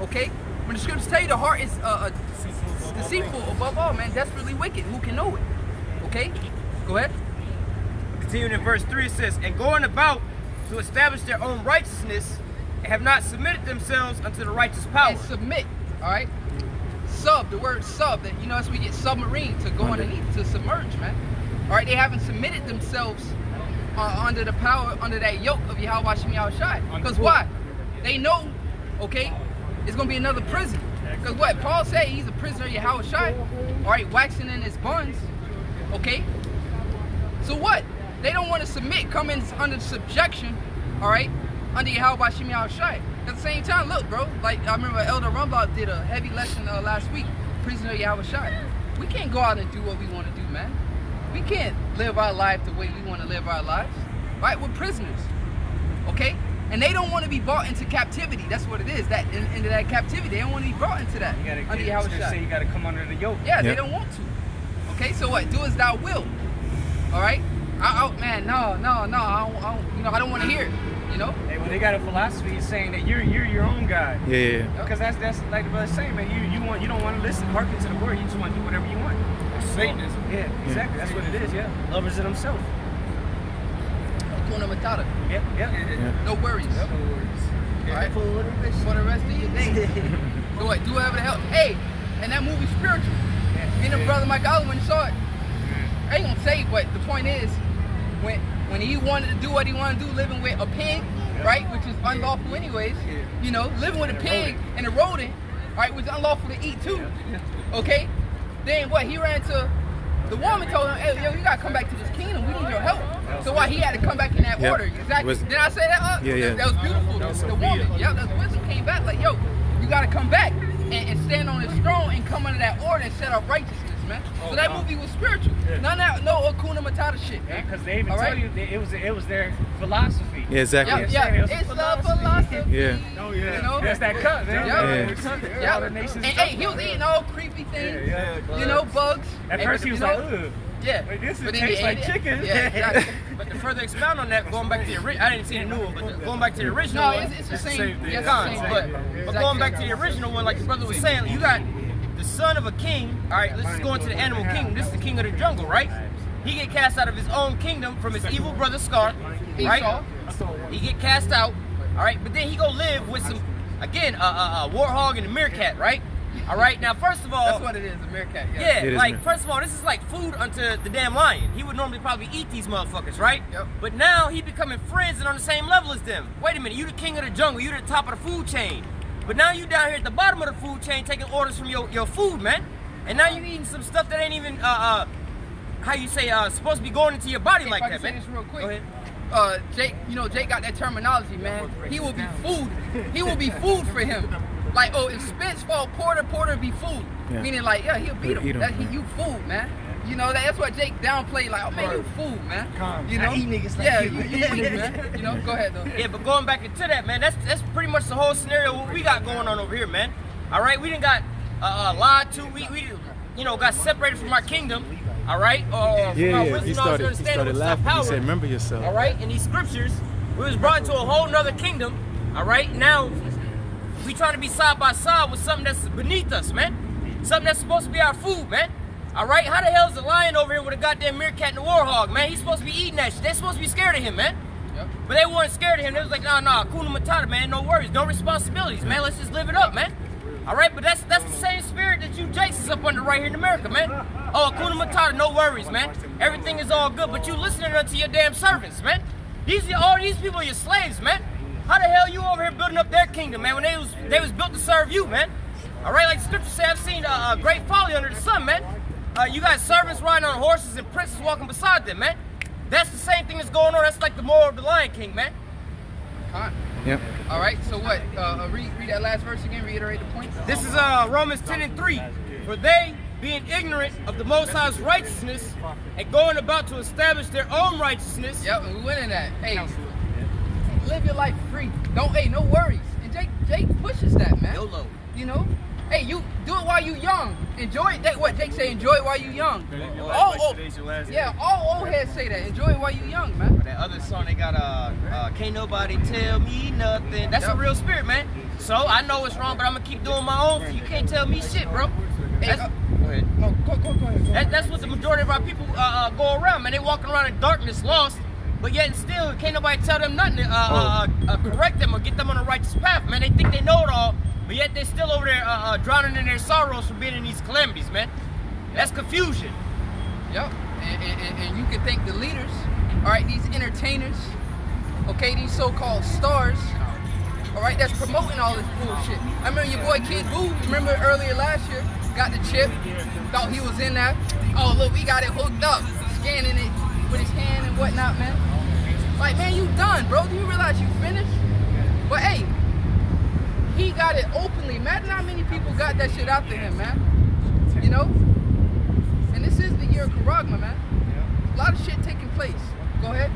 Okay? When the scriptures tell you the heart is deceitful above all, man, desperately wicked. Who can know it? Okay? Go ahead. Continuing in verse 3, it says, and going about to establish their own righteousness and have not submitted themselves unto the righteous power. And submit, all right? Sub, the word sub, that you know, that's where we get submarine, to go underneath, to submerge, man. All right, they haven't submitted themselves under the power, under that yoke of YAHAWASHI. Because why? They know, okay, it's going to be another prison. Because what? Paul said he's a prisoner of YAHAWASHI, all right, waxing in his bonds, okay? So what? They don't want to submit, come in under subjection, all right, under YAHAWASHI. At the same time, look, bro, like I remember Elder Rumbaugh did a heavy lesson last week, prisoner of YAHAWASHI. We can't go out and do what we want to do, man. We can't live our life the way we want to live our lives, right? We're prisoners, okay? And they don't want to be brought into captivity. That's what it is, that into that captivity. They don't want to be brought into that under YAHAWASHI. Say you got to come under the yoke. Yeah, they don't want to. Okay, so what? Do as thou will. All right? Man, no, I don't want to hear it. You know? Hey, well, they got a philosophy saying that you're your own God. Yeah. Because that's like the brother saying, man. You don't want to listen, hearken to the word. You just want to do whatever you want. Satanism. Yeah, exactly. That's what it is. Yeah, lovers of themselves. Hakuna Matata. Yeah. No worries. Yep. No worries. All right. For the rest of your day. Do whatever the hell. Hey, and that movie Spiritual. Me and the brother Mike Oliver saw it. I ain't gonna say, but the point is, when he wanted to do what he wanted to do, living with a pig, right, which is unlawful anyways, you know, living with a pig and a rodent, right, which is unlawful to eat too, okay? Then what, he ran to, the woman told him, hey, yo, you gotta come back to this kingdom, we need your help. So why he had to come back in that order, exactly. Did I say that? Yeah. That was beautiful. The woman, that wisdom came back like, yo, you gotta come back and stand on his throne and come under that order and set up righteousness. Man. So that movie was spiritual. No Hakuna Matata shit. Yeah, because they even tell you it was their philosophy. Yeah, exactly. It's the philosophy. Yeah. Oh yeah. You know? That's that cut, man. All the nations. And hey, he was eating all creepy things. You know, bugs. At first he was like, ugh. Yeah. Like, this But is then tastes they like ate it. chicken. Yeah, exactly. But to further expound on that, going back to the original, I didn't see the new one, but going back to the original No, one, it's the same. same thing. Yes, Cons, it's the but same. going back to the original one, like the brother was saying, you got the son of a king. All right, let's just go into the animal kingdom. This is the king of the jungle, right? He get cast out of his own kingdom from his evil brother Scar, right? He get cast out, all right, but then he go live with some, again, a warthog and a meerkat, right? All right, now first of all, That's what it is, a meerkat. yeah, It is like meerkat. first of all, this is like food unto the damn lion. He would normally probably eat these motherfuckers, right? Yep. But now he becoming friends and on the same level as them. Wait a minute, you the king of the jungle, you the top of the food chain. But now you down here at the bottom of the food chain taking orders from your food, man. And now you eating some stuff that ain't even how you say supposed to be going into your body like If I that, can say man. this real quick. Go ahead. Jake, you know, Jake got that terminology, man. He will be food. He will be food for him. Like, oh, if Spence fought Porter, Porter be food. Yeah. Meaning, like, yeah, he'll beat He'll eat him. him. You food, man. You know, that's what Jake downplayed. Like, oh man, you food, man. You know, I eat niggas like yeah, you. you eat, man. You know, go ahead though. Yeah, but going back into that, man, that's pretty much the whole scenario what we got going on over here, man. All right, we done got lied to. We you know got separated from our kingdom. All right, from our Yeah. wisdom, He knowledge, started understanding, which is our laughing. He power. said, "Remember yourself." All right, in these scriptures, we was brought to a whole nother kingdom. All right, now we trying to be side by side with something that's beneath us, man. Something that's supposed to be our food, man. All right, how the hell is the lion over here with a goddamn meerkat and a warthog, man? He's supposed to be eating that shit. They're supposed to be scared of him, man. Yep. But they weren't scared of him. They was like, nah, Kuna Matata, man. No worries, no responsibilities, man. Let's just live it up, man. All right, but that's the same spirit that you Jakes is up under right here in America, man. Oh, Kuna Matata, no worries, man. Everything is all good, but you listening to your damn servants, man. All these people are your slaves, man. How the hell you over here building up their kingdom, man, when they was built to serve you, man? All right, like the scripture say, I've seen great folly under the sun, man. You got servants riding on horses and princes walking beside them, man. That's the same thing that's going on. That's like the moral of the Lion King, man. Yep. All right, so what? Read that last verse again. Reiterate the point. This is Romans 10:3. For they, being ignorant of the Most High's righteousness and going about to establish their own righteousness. Yep, and we went in that. Hey, live your life free. No worries. And Jake pushes that, man. YOLO. You know? Hey, you do it while you young. Enjoy it. What Jake say, enjoy it while you young. All old heads say that. Enjoy it while you young, man. That other song they got, can't nobody tell me nothing. That's a real spirit, man. So I know it's wrong, but I'm gonna keep doing my own. You can't tell me shit, bro. Hey, Go ahead. No, go ahead. That's what the majority of our people go around, man. They walking around in darkness, lost, but yet and still can't nobody tell them nothing to correct them or get them on the righteous path, man. They think they know it all, but yet they're still over there drowning in their sorrows from being in these calamities, man. That's confusion. Yep. And you can thank the leaders, all right, these entertainers, okay, these so-called stars, all right, that's promoting all this bullshit. I remember your boy Kid Boo, remember earlier last year, got the chip, thought he was in there. Oh, look, we got it hooked up, scanning it with his hand and whatnot, man. Like, man, you done, bro. Do you realize you finished? But hey, he got it openly. Imagine how many people got that shit out to him, man. You know? And this is the year of Karagma, man. A lot of shit taking place. Go ahead.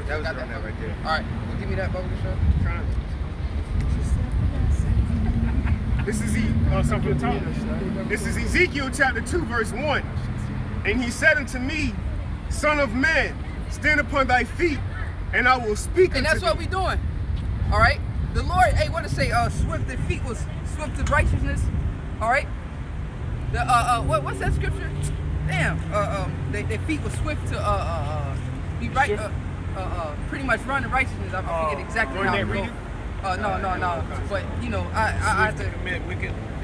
That was on that right there. All right, well, give me that bubble show. This is something to talk. This is Ezekiel chapter 2, verse 1. And he said unto me, Son of man, stand upon thy feet, and I will speak And unto that's what thee. we doing. All right? The Lord, hey, what to say? Swift, their feet was swift to righteousness. All right? The what's that scripture? Damn. Their feet was swift to be right. Pretty much run in righteousness. I forget exactly how it goes. No. But you know, I have to.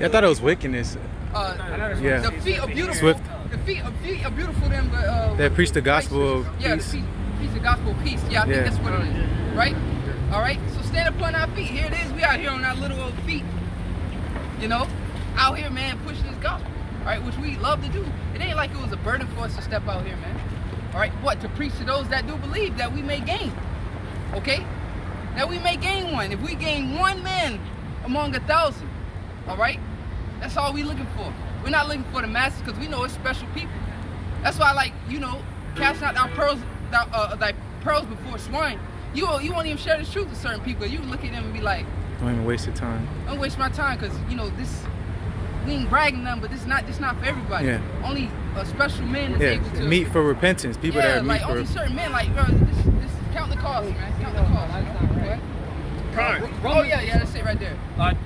Yeah, I thought it was wickedness. Yeah. The feet are beautiful. Swift. The feet are beautiful. Them, but That preach the gospel of yeah, peace. the feet preach the gospel of peace. Yeah, I think that's what it is. Right? All right. So stand upon our feet. Here it is. We out here on our little old feet. You know, out here, man, pushing this gospel. All right, which we love to do. It ain't like it was a burden for us to step out here, man. All right, what? To preach to those that do believe that we may gain. Okay? That we may gain one. If we gain one man among 1,000, all right? That's all we looking for. We're not looking for the masses because we know it's special people. That's why, like, you know, casting out thy pearls before swine. You won't even share the truth with certain people. You look at them and be like, Don't even waste your time. don't waste my time because, you know, we ain't bragging nothing, but this is not for everybody. Yeah. Only a special man is Yeah, able to meet for repentance. People that are meet like for only certain men. Like, bro, this count the cost, man. Count the cost. Oh yeah, that's it right there.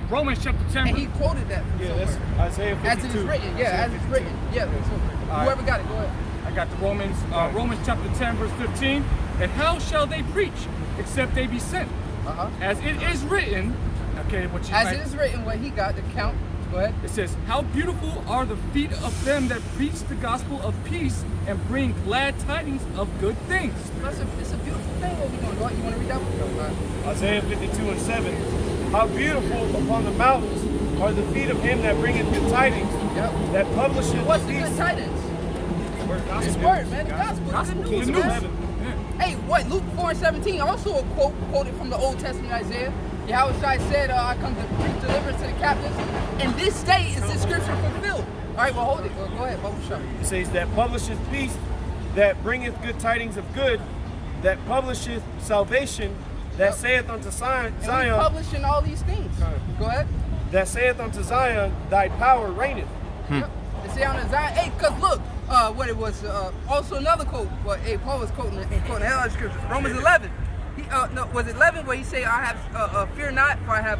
Romans chapter 10. And he quoted that from That's somewhere. Isaiah 52. As it is written, as it's written. Yeah. Whoever got it, go ahead. I got the Romans chapter 10 verse 15. And how shall they preach except they be sent? As it is written. Okay, what you As it is written, what he got, the count. Go ahead. It says, how beautiful are the feet of them that preach the gospel of peace and bring glad tidings of good things. It's a beautiful thing. What we doing? You want to read that one? Isaiah 52 and 7. How beautiful upon the mountains are the feet of him that bringeth good tidings, that publisheth What's the peace. good tidings? This word, man. The gospel. The news, man. Hey, what? Luke 4:17. Also a quote quoted from the Old Testament, Isaiah. YAHAWASHI said, I come to preach deliverance to the captives. And this day is this scripture fulfilled. All right, well, hold it. Well, go ahead, Bubble Show. It says that publisheth peace, that bringeth good tidings of good, that publisheth salvation, that saith unto Zion. And we publishing all these things. Go ahead. That saith unto Zion, thy power reigneth. They say on the Zion. Hey, because look, what it was, also another quote, what Paul was quoting the scriptures. Romans 11. No, was it 11 where he say, I have, fear not, for I have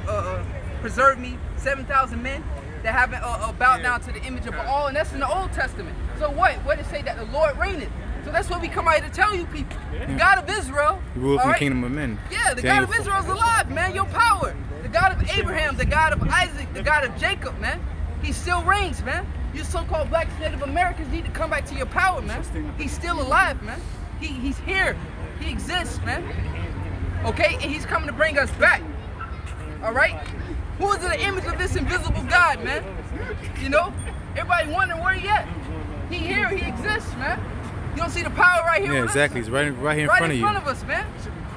preserved me 7,000 men that haven't bowed down to the image of Baal, and that's in the Old Testament. So what? What did it say? That the Lord reigneth. So that's what we come out here to tell you people. The God of Israel. He ruled from the kingdom of men. Yeah, the God of Israel is alive, man. Your power. The God of Abraham, the God of Isaac, the God of Jacob, man. He still reigns, man. You so-called blacks, Native Americans need to come back to your power, man. He's still alive, man. He's here. He exists, man. Okay? And he's coming to bring us back. All right? Who is in the image of this invisible God, man? You know? Everybody wondering where he at. He here. He exists, man. You don't see the power right here? Yeah, with exactly. us? It's right in front of you. Right in front of us, man.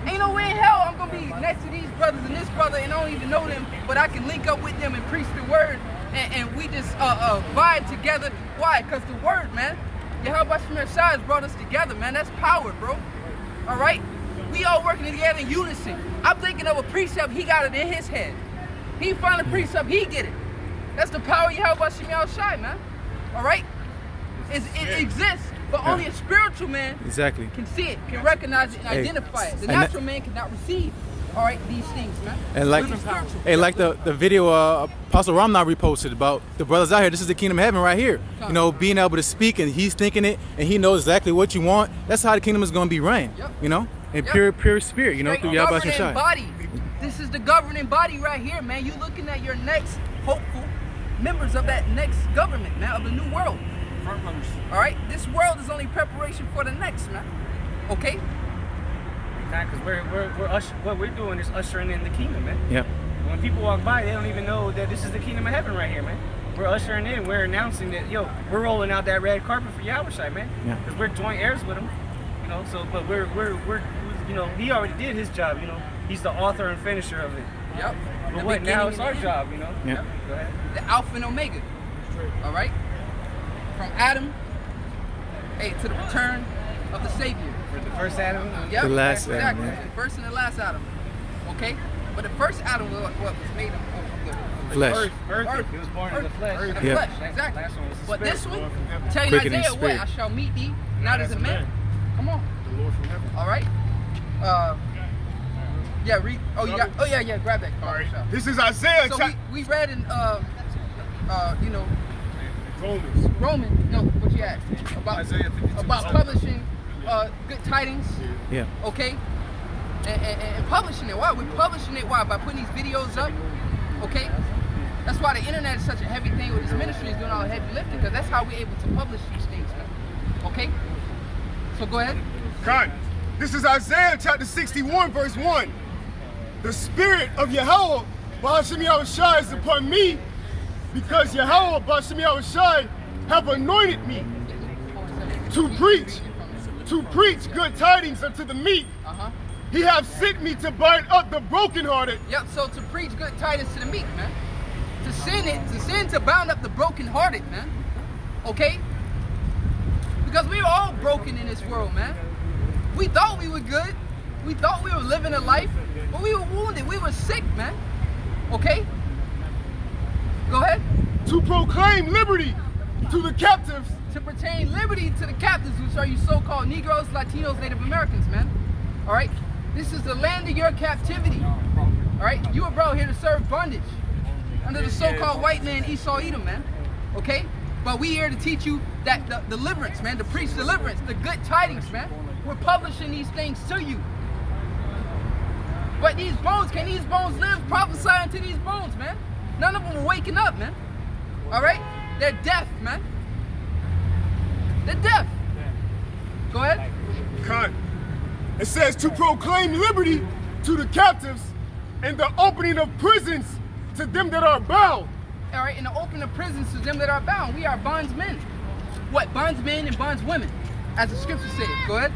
Ain't no way in hell I'm going to be next to these brothers and this brother and I don't even know them, but I can link up with them and preach the word and we just vibe together. Why? Because the word, man. YAHAWASHI has brought us together, man. That's power, bro. All right? We all working together in unison. I'm thinking of a precept, he got it in his head. He found a precept, he get it. That's the power of YAHAWASHI, man. All right? It exists, but only a spiritual man can see it, can recognize it, and identify it. The natural man cannot receive, all right, these things, man. And like the video Apostle Ramna reposted about the brothers out here. This is the kingdom of heaven right here. You know, being able to speak and he's thinking it and he knows exactly what you want. That's how the kingdom is going to be reigned. You know, in pure spirit. You know, through YAHAWASHI. Body. This is the governing body right here, man. You looking at your next hopeful members of that next government, man, of the new world. All right, this world is only preparation for the next, man. Okay. Because what we're doing is ushering in the kingdom, man. Yep. When people walk by, they don't even know that this is the kingdom of heaven right here, man. We're ushering in. We're announcing that, yo, we're rolling out that red carpet for YAHAWASHI, man. Because we're joint heirs with him, you know. So, but we're, you know, he already did his job, you know. He's the author and finisher of it. Yep. But what? Now it's our job, you know. Yep. Go ahead. The Alpha and Omega. All right. From Adam, to the return of the Savior. For the first Adam. Yep. The last Adam, exactly. yeah. The first and the last Adam. Okay. But the first Adam was what was made of the Flesh. Earth. He was born in the flesh. In the Yep. flesh, exactly. Last one was the But spirit. this one, tell you Quickening Isaiah, what? spirit. I shall meet thee, not as a man. Come on. The Lord from heaven. All right. Yeah, read. Oh, you got. Oh, yeah. Grab that. All right. This is Isaiah. So we read in you know, Romans. Roman. No, what you asked about Isaiah 52. about publishing good tidings. Yeah. Okay. And publishing it. Why? We're publishing it. Why? By putting these videos up. Okay. That's why the internet is such a heavy thing. With this ministry is doing all the heavy lifting because that's how we're able to publish these things. Man. Okay. So go ahead. God, this is Isaiah chapter 61, verse 1. The spirit of Yahawah, YAHAWASHI, is upon me, because Yahawah, YAHAWASHI, have anointed me to preach good tidings unto the meek. He hath sent me to bind up the brokenhearted. Yep. So to preach good tidings to the meek, man. To send to bound up the brokenhearted, man. Okay. Because we were all broken in this world, man. We thought we were good. We thought we were living a life, but we were wounded. We were sick, man. Okay? Go ahead. To proclaim liberty to the captives. To pertain liberty to the captives, which are you so-called Negroes, Latinos, Native Americans, man. All right? This is the land of your captivity. All right? You were brought here to serve bondage under the so-called white man Esau Edom, man. Okay? But we here to teach you that the deliverance, man, to preach deliverance, the good tidings, man. We're publishing these things to you. But these bones, can these bones live? Prophesy unto these bones, man. None of them are waking up, man. All right? They're deaf, man. They're deaf. Go ahead. Con. It says to proclaim liberty to the captives and the opening of prisons to them that are bound. All right, and the opening of prisons to them that are bound. We are bondsmen. What? Bondsmen and bondswomen, as the scripture says. Go ahead.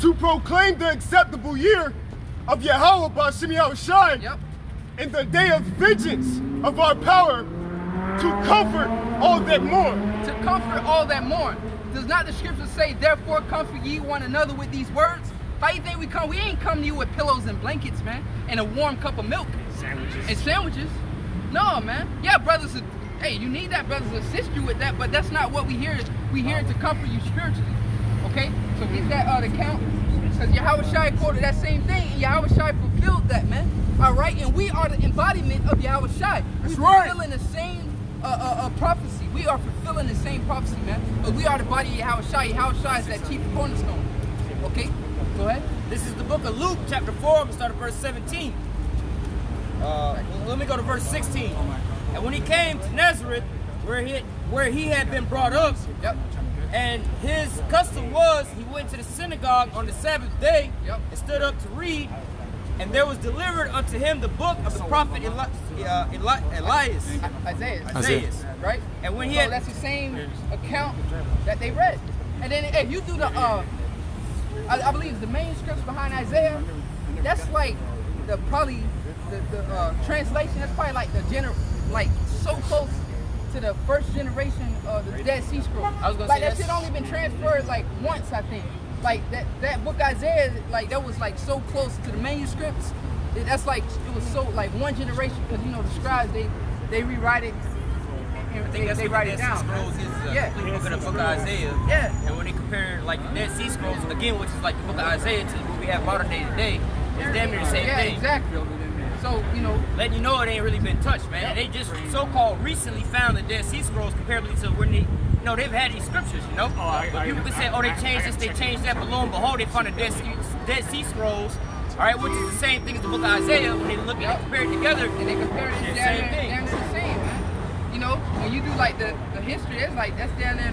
To proclaim the acceptable year of YAHAWAH by YAHAWASHI. Yep. And the day of vengeance of our power to comfort all that mourn. To comfort all that mourn. Does not the scripture say, therefore comfort ye one another with these words? How you think we come? We ain't come to you with pillows and blankets, man, and a warm cup of milk. Sandwiches. And sandwiches. No, man. Yeah, brothers, hey, you need that, brothers, to assist you with that, but that's not what we here. We here to comfort you spiritually. Okay? So get that account. Because YAHAWASHI quoted that same thing, and YAHAWASHI fulfilled that, man. All right? And we are the embodiment of YAHAWASHI. We're fulfilling the same prophecy. We are fulfilling the same prophecy, man. But we are the body of YAHAWASHI. YAHAWASHI is that chief cornerstone. Okay? Go ahead. This is the book of Luke, chapter 4. I'm going to start at verse 17. Let me go to verse 16. And when he came to Nazareth, where he had been brought up, and his custom was, he went to the synagogue on the Sabbath day and stood up to read. And there was delivered unto him the book of the prophet Isaiah. Right? And when he so had, that's the same account that they read. And then if you do the, I believe the manuscripts behind Isaiah, that's like probably the translation. That's probably like like so close to the first generation of the Dead Sea Scrolls. I was gonna like say that shit only been transferred like once, I think. Like that book Isaiah, like that was like so close to the manuscripts. That's like it was so like one generation, because you know the scribes they rewrite it. I think that's they what write the it Dead down. Sea Scrolls is, Yeah. complete book of the book of Isaiah. Yeah. And when they compare like the Dead Sea Scrolls again, which is like the book of Isaiah, to what we have modern day today, it's damn near the same thing. Exactly. So, you know, letting you know it ain't really been touched, man. They just so-called recently found the Dead Sea Scrolls comparatively to when they, you know, they've had these scriptures, you know. But people can say, oh, they changed this, they changed that, but lo and behold, they found the Dead Sea Scrolls, all right, which is the same thing as the book of Isaiah. When they look and they compare it together, and they compare it, it's the same thing. Down to the same, man. You know, when you do like the history, it's like that's down there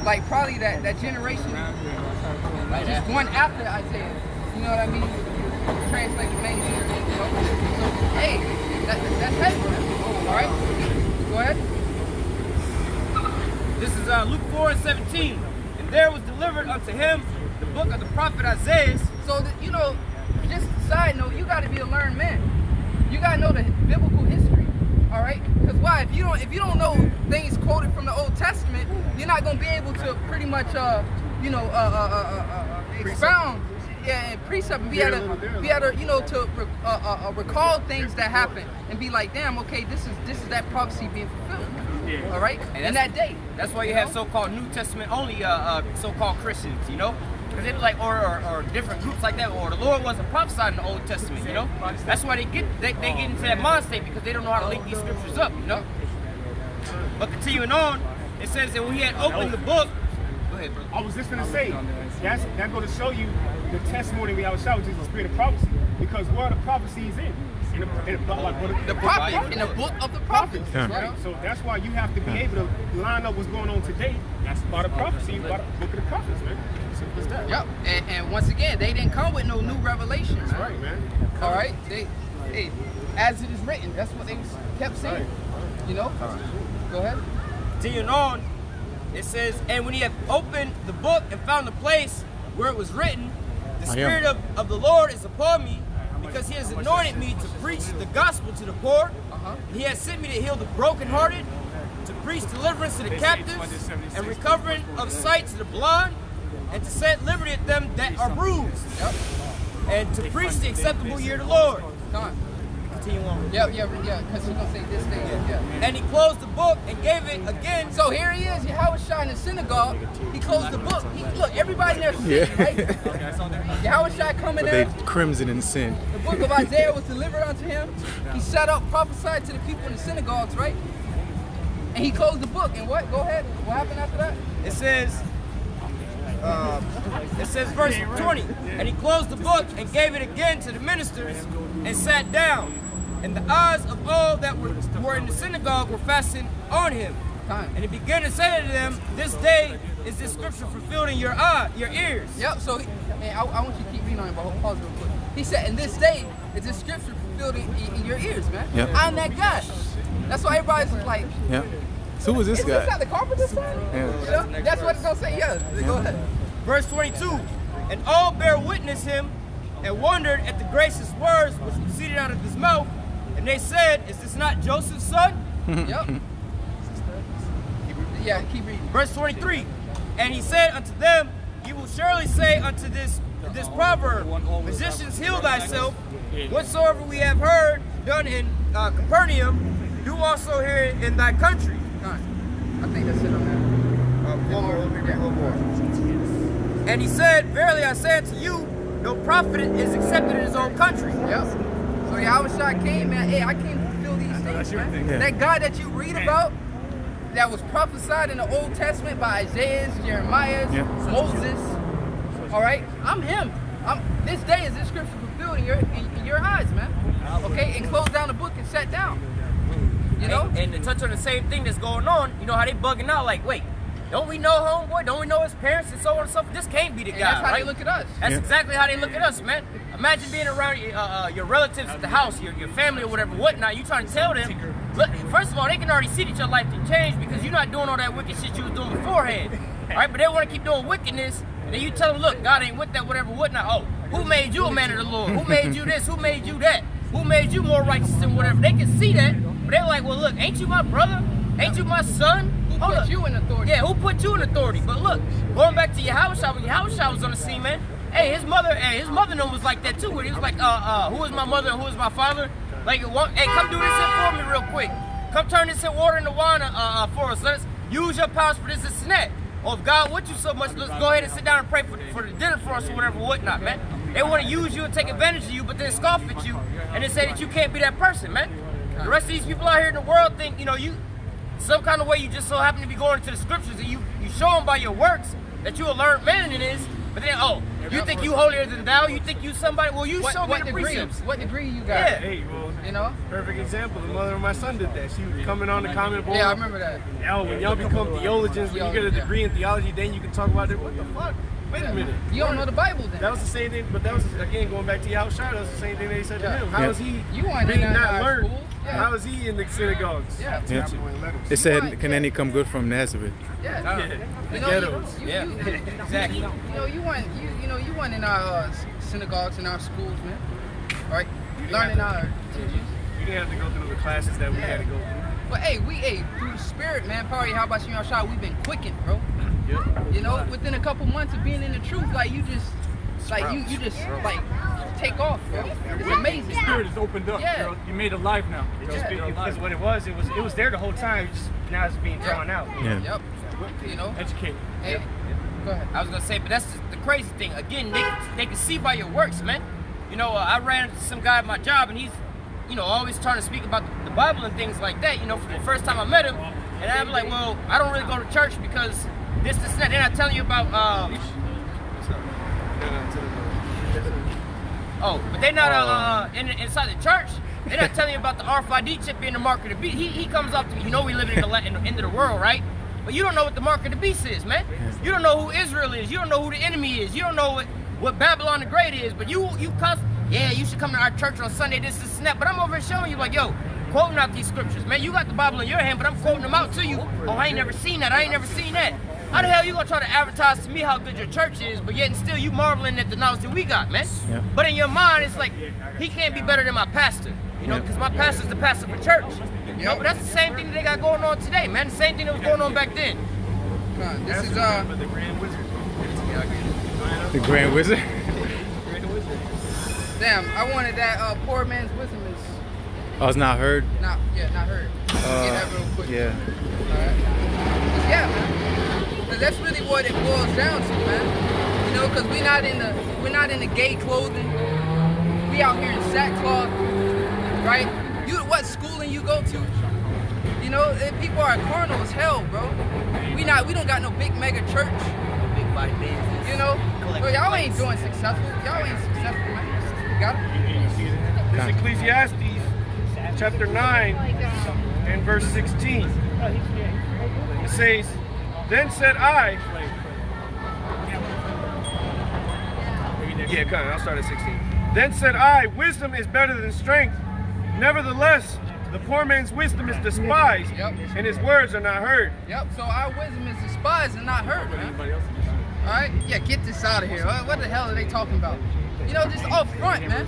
like probably that generation, like just one after Isaiah. You know what I mean? Translate the manuscript. You know? So hey, that's heavy, man. All right, go ahead. This is Luke 4:17, and there was delivered unto him the book of the prophet Isaiah. So you know, just a side note, you got to be a learned man. You got to know the biblical history. All right, because why? If you don't know things quoted from the Old Testament, you're not gonna be able to pretty much expound, and precept, and be able to you know to recall things that happened and be like, damn, okay, this is that prophecy being fulfilled. Yeah. All right, and that day. That's why you have so-called New Testament only so-called Christians, you know. Because it was like, or different groups like that, or the Lord wasn't prophesied in the Old Testament, you know? That's why they get into that mind state, because they don't know how to link these scriptures up, you know? But continuing on, it says that when he had opened the book, go ahead, brother. I was just gonna say, that go to show you the testimony we have shown, which is the spirit of prophecy, because where are the prophecies in? In the book of the prophets. Yeah. Right? So that's why you have to be able to line up what's going on today. That's by the prophecy, by the book of the prophets, man. Simple as that. Yep. And once again, they didn't come with no new revelation. That's right, man. All right. Hey, as it is written, that's what they kept saying. You know. Go ahead. Continuing on, it says, and when he had opened the book and found the place where it was written, the Spirit of the Lord is upon me, because he has anointed me to preach the gospel to the poor. He has sent me to heal the brokenhearted, to preach deliverance to the captives, and recovering of sight to the blind, and to set liberty at them that are bruised, and to preach the acceptable year of the Lord. continue on. Yeah, because he's going to say this day. Yeah. And he closed the book and gave it again. So here he is, Yahawashi in the synagogue. He closed the book. Look, everybody in there sitting, right? Yahawashi coming But they there. crimson in sin. The book of Isaiah was delivered unto him. He sat up, prophesied to the people in the synagogues, right? And he closed the book. And what? Go ahead. What happened after that? It says verse 20, and he closed the book and gave it again to the ministers and sat down. And the eyes of all that were in the synagogue were fastened on him. And he began to say to them, this day is this scripture fulfilled in your ears. Yep, so I want you to keep reading on it, but pause real quick. He said, and this day is this scripture fulfilled in your ears, man. Yep. I'm that guy. That's why everybody's like, Yeah. So who was this is guy? this not the carpenter's son? Yeah. You know? That's what it's going to say, yeah. Go ahead. Verse 22, and all bear witness him and wondered at the gracious words which proceeded out of his mouth. And they said, is this not Joseph's son? Yep. Yeah, keep reading. Verse 23, and he said unto them, you will surely say unto this proverb, physicians, heal thyself. Whatsoever we have heard done in Capernaum, do also here in thy country. I think that's it on that. One more. And he said, verily I say unto you, no prophet is accepted in his own country. Yep. So Yahawashi came, man. Hey, I can't fulfill these things, man. Yeah. That guy that you read about, that was prophesied in the Old Testament by Isaiah, Jeremiah, Moses. All right, I'm him. This day is this scripture fulfilled in your eyes, man. Okay, and closed down the book and sat down. You know. And to touch on the same thing that's going on, you know how they bugging out like, wait, don't we know homeboy? Don't we know his parents and so on and so forth? This can't be the guy, That's how right? they look at us. That's exactly how they look at us, man. Imagine being around your relatives at the house, your family or whatever, whatnot. You trying to tell them, look, first of all, they can already see that your life can change because you're not doing all that wicked shit you was doing beforehand. All right, but they want to keep doing wickedness, and then you tell them, look, God ain't with that, whatever, whatnot. Oh, who made you a man of the Lord? Who made you this? Who made you that? Who made you more righteous than whatever? They can see that, but they're like, well, look, ain't you my brother? Ain't you my son? Who put you in authority? Yeah, who put you in authority? But look, going back to Yahawashi, when Yahawashi was on the scene, man, his mother was like that too. Where he was like, who is my mother and who is my father? Like, hey, come do this here for me real quick. Come turn this here water into wine for us. Let's use your powers for this and that. Or if God wants you so much, let's go ahead and sit down and pray for the dinner for us or whatever, whatnot, man. They want to use you and take advantage of you, but then scoff at you and then say that you can't be that person, man. The rest of these people out here in the world think, you some kind of way you just so happen to be going into the scriptures and you show them by your works that you a learned man in this, but then, you think you holier than thou? You think you somebody? Well, you show me the precepts. What degree you got? Yeah. Hey, well, You know? perfect example. The mother of my son did that. She was coming on the comment board. Yeah, I remember that. Yo, when y'all become theologians, when you get a degree in theology, then you can talk about it. What the fuck? Wait a minute. You don't know the Bible then. That was the same thing, but that was, again, going back to Yahawashi, that was the same thing they said to him. How is he You weren't being in not our learned? school. Yeah. How is he in the synagogues? Yeah. Yeah. It said, can any come good from Nazareth? Yeah. You know, Ghettos. Exactly. You weren't in our synagogues and our schools, man. All right? Learning our teachings. You didn't have to go through the classes that we had to go through. But hey, through the spirit, man, probably how about you on shot, we've been quickened, bro. Yep. You know, within a couple months of being in the truth, like you just take off, bro. It's amazing. The spirit is opened up. Yeah. You made it live now. Because what it was there the whole time, just now it's being drawn out. Yeah. Yep. You know? Educate. Hey, go ahead. I was gonna say, but that's the crazy thing. Again, they can see by your works, man. I ran into some guy at my job, and he's, always trying to speak about the Bible and things like that. For the first time I met him, and I'm like, well, I don't really go to church because this, and that. They're not telling you about. But they're not inside the church. They're not telling you about the RFID chip being the mark of the beast. He comes up to me. We live in the end of the world, right? But you don't know what the mark of the beast is, man. You don't know who Israel is. You don't know who the enemy is. You don't know what Babylon the Great is. But you should come to our church on Sunday, this and that. But I'm over here showing you like, yo, quoting out these scriptures, man. You got the Bible in your hand, but I'm quoting them out to you. Oh, I ain't never seen that. I ain't never seen that. How the hell you gonna try to advertise to me how good your church is, but yet and still you marveling at the knowledge that we got, man? Yeah. But in your mind, it's like, he can't be better than my pastor, because my pastor's the pastor for church. But that's the same thing that they got going on today, man. The same thing that was going on back then. This is the Grand Wizard. The Grand Wizard? damn. I wanted that poor man's wisdom is Oh, it's not heard? Not heard. Get that real quick. Yeah. Alright. Yeah, man. 'Cause that's really what it boils down to, man. You know, because we're not in the gay clothing. We out here in sackcloth, right? What schooling you go to? You know, people are carnal as hell, bro. We don't got no big mega church. Big body business. You know, bro, y'all ain't doing successful. Y'all ain't successful, man. You got it? This is Ecclesiastes chapter 9 and verse 16. It says, then said I, I'll start at 16. Then said I, wisdom is better than strength. Nevertheless, the poor man's wisdom is despised, and his words are not heard. Yep, so our wisdom is despised and not heard, man. All right? Yeah, get this out of here. What the hell are they talking about? You know, just up front, man.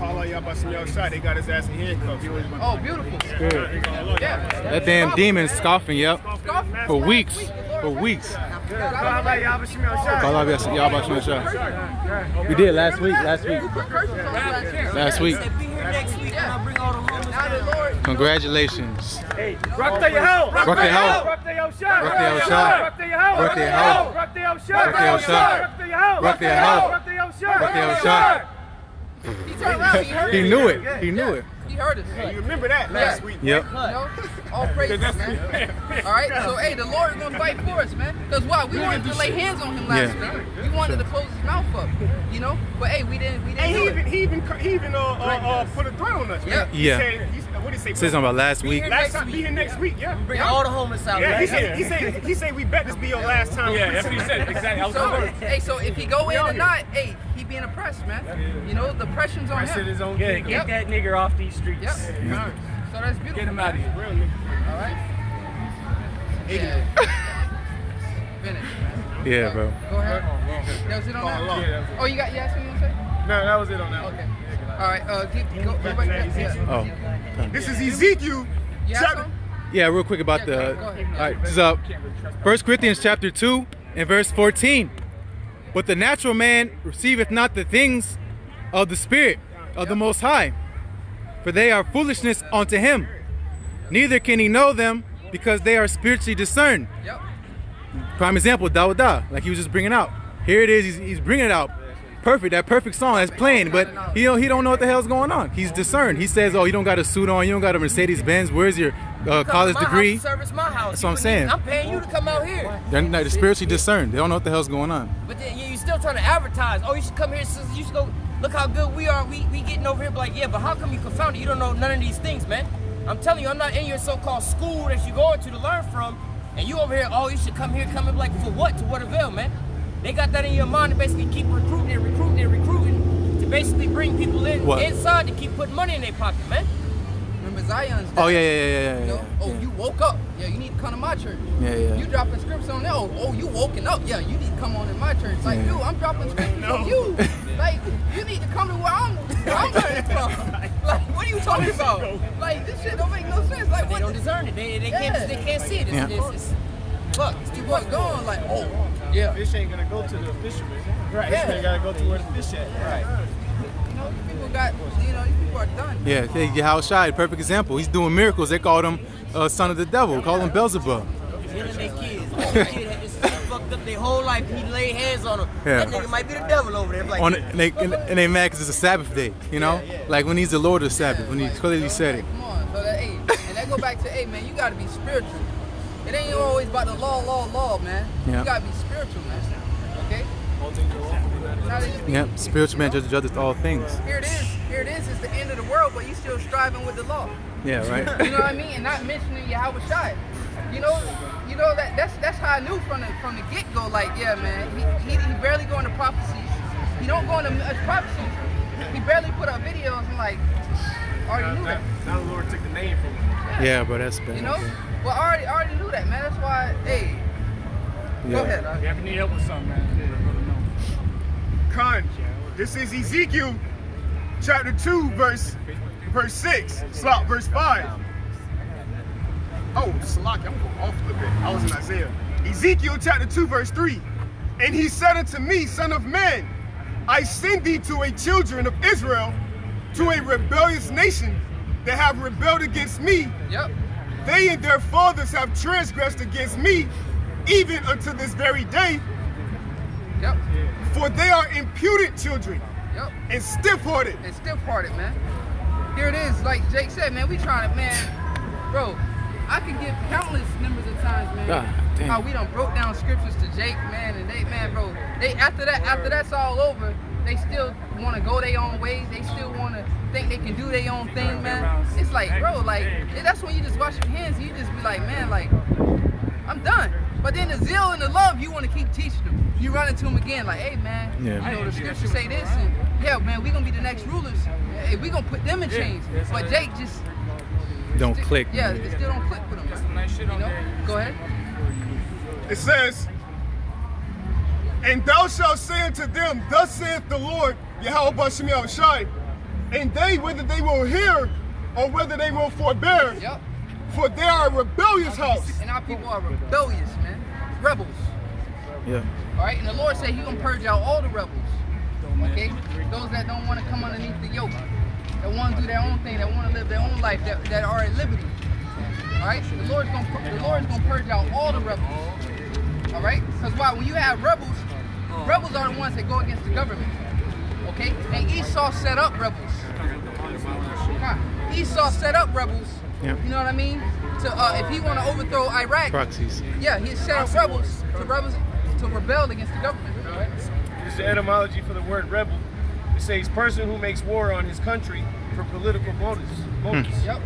They got his ass in handcuffs. Oh, beautiful. Yeah. That damn demon scoffing, yep. For weeks. For weeks. We did last week. Last week. Congratulations. Hey, rock the hell! Rock the hell! Rock the hell shot! Rock the hell shot! Rock the hell! Rock the hell! Rock the hell shot! Rock the hell shot! Rock the hell! Rock the hell! Rock the hell shot! Rock the hell shot! He turned around, he heard He it. knew it. He knew it. He heard us. Hey, you remember that last week? Yep. You know, all praises, man. All right, so hey, the Lord is gonna fight for us, man. Cause why? We wanted to lay hands on him last week. We wanted to close his mouth up, you know. But hey, we didn't. Hey, he even put a threat on us. Yeah. Yeah. He said, what did he say? Said something about last week. Last time, be here next week. Yeah. Bring all the homeless out. Yeah. Right? He said we bet this be your last time. Yeah, that's what he said. Exactly. So, hey, so if he go in or not, hey, he being oppressed, man. You know, the pressure's on him. Yeah, get that nigger off these streets. Yep. So that's beautiful. Get him out of here. All right. Yeah. Finish, man. Yeah, bro. Go ahead. That was it on that? Oh, you asked me what you say? No, that was it on that. Okay. All right. Go back to that. Yeah. Oh. This is Ezekiel. You have some? Yeah, real quick about the. Go ahead. All right, this is 1 Corinthians chapter 2 and verse 14. But the natural man receiveth not the things of the Spirit of the Most High, for they are foolishness unto him. Neither can he know them, because they are spiritually discerned. Yep. Prime example, Dawada, like he was just bringing out. Here it is, he's bringing it out. Perfect, that perfect song that's playing, but he don't know what the hell's going on. He's discerned. He says, oh, you don't got a suit on, you don't got a Mercedes-Benz, where's your college degree? House service my house. That's what I'm saying. I'm paying you to come out here. They're spiritually discerned. They don't know what the hell's going on. But then you're still trying to advertise. Oh, you should come here. You should go. Look how good we are. We getting over here. But like, yeah, but how come you confounded? You don't know none of these things, man. I'm telling you, I'm not in your so-called school that you're going to learn from. And you over here, oh, you should come here, come in, like, for what? To what avail, man? They got that in your mind to basically keep recruiting to basically bring people inside to keep putting money in their pocket, man. Remember Zion's dad? Oh, yeah. You know? Oh, you woke up. Yeah, you need to come to my church. Yeah. You dropping scripts on there. Oh, you woken up. Yeah, you need to come on in my church. Like, dude, I'm dropping scripts on you. Like, you need to come to where I'm learning from. Like, what are you talking about? Like, this shit don't make no sense. Like, They don't discern it. They can't see it. It's fuck. It's too what's much going? Like, oh, yeah. Fish ain't gonna go to the fisherman. Right. Fisherman gotta go to where the fish at. Right. You know, these people these people are done. Yeah, YAHAWASHI, perfect example. He's doing miracles. They called him son of the devil. Call him Beelzebub. Killing their kids. Their kid had just fucked up their whole life. He laid hands on them. Yeah. That nigga might be the devil over there. Like, And they mad because it's a Sabbath day, you know? Like when he's the Lord of the Sabbath, when he clearly said it. Come on. So that, and that go back to, man, you gotta be spiritual. It ain't always about the law, man. Yeah. You gotta be spiritual, man. Okay? Yep, spiritual man judges all things. Here it is, it's the end of the world, but you still striving with the law. Yeah, right. You know what I mean? And not mentioning YAHAWASHI. You know that's how I knew from the get-go, like, yeah, man, he barely going to prophecies. He don't go into prophecies. He barely put up videos and like, already knew that. Now the Lord took the name from him. Yeah, but that's bad. You know? Well, I already knew that, man. That's why, hey. Go ahead, dog. If you need help with something, man. Khan, this is Ezekiel chapter 2, verse 6, verse 5. Oh, Salaki, I'm going off a little bit. I was in Isaiah. Ezekiel chapter 2, verse 3. And he said unto me, Son of man, I send thee to a children of Israel, to a rebellious nation that have rebelled against me. Yep. They and their fathers have transgressed against me, even unto this very day. Yep. For they are impudent children. Yep. And stiff-hearted. And stiff-hearted, man. Here it is, like Jake said, man, we trying to, man, bro, I could give countless numbers of times, man, how we done broke down scriptures to Jake, man, and they, man, bro, they, after that's all over, they still want to go their own ways, they still want to think they can do their own thing, man. It's like, bro, like, that's when you just wash your hands and you just be like, man, like, I'm done. But then the zeal and the love, you want to keep teaching them. You run into them again, like, hey, man, you know, the scriptures say this, and yeah, man, we going to be the next rulers. Hey, we going to put them in chains. But Jake just don't click. Yeah, it still don't click with them. You know? Go ahead. It says, and thou shalt say unto them, thus saith the Lord, YAHAWASHI, and they, whether they will hear or whether they will forbear, for they are a rebellious house. And our people are rebellious, man. Rebels. Yeah. All right, and the Lord said He's gonna purge out all the rebels. Okay, those that don't want to come underneath the yoke, that want to do their own thing, that want to live their own life, that are at liberty. All right, the Lord's gonna purge out all the rebels. All right, because why? When you have rebels, rebels are the ones that go against the government. Okay, and Esau set up rebels. Esau set up rebels. You know what I mean? To if he want to overthrow Iraq, proxies. Yeah, he set up rebels to rebel against the government. Right? It's the etymology for the word rebel. It says person who makes war on his country for political motives. Yep.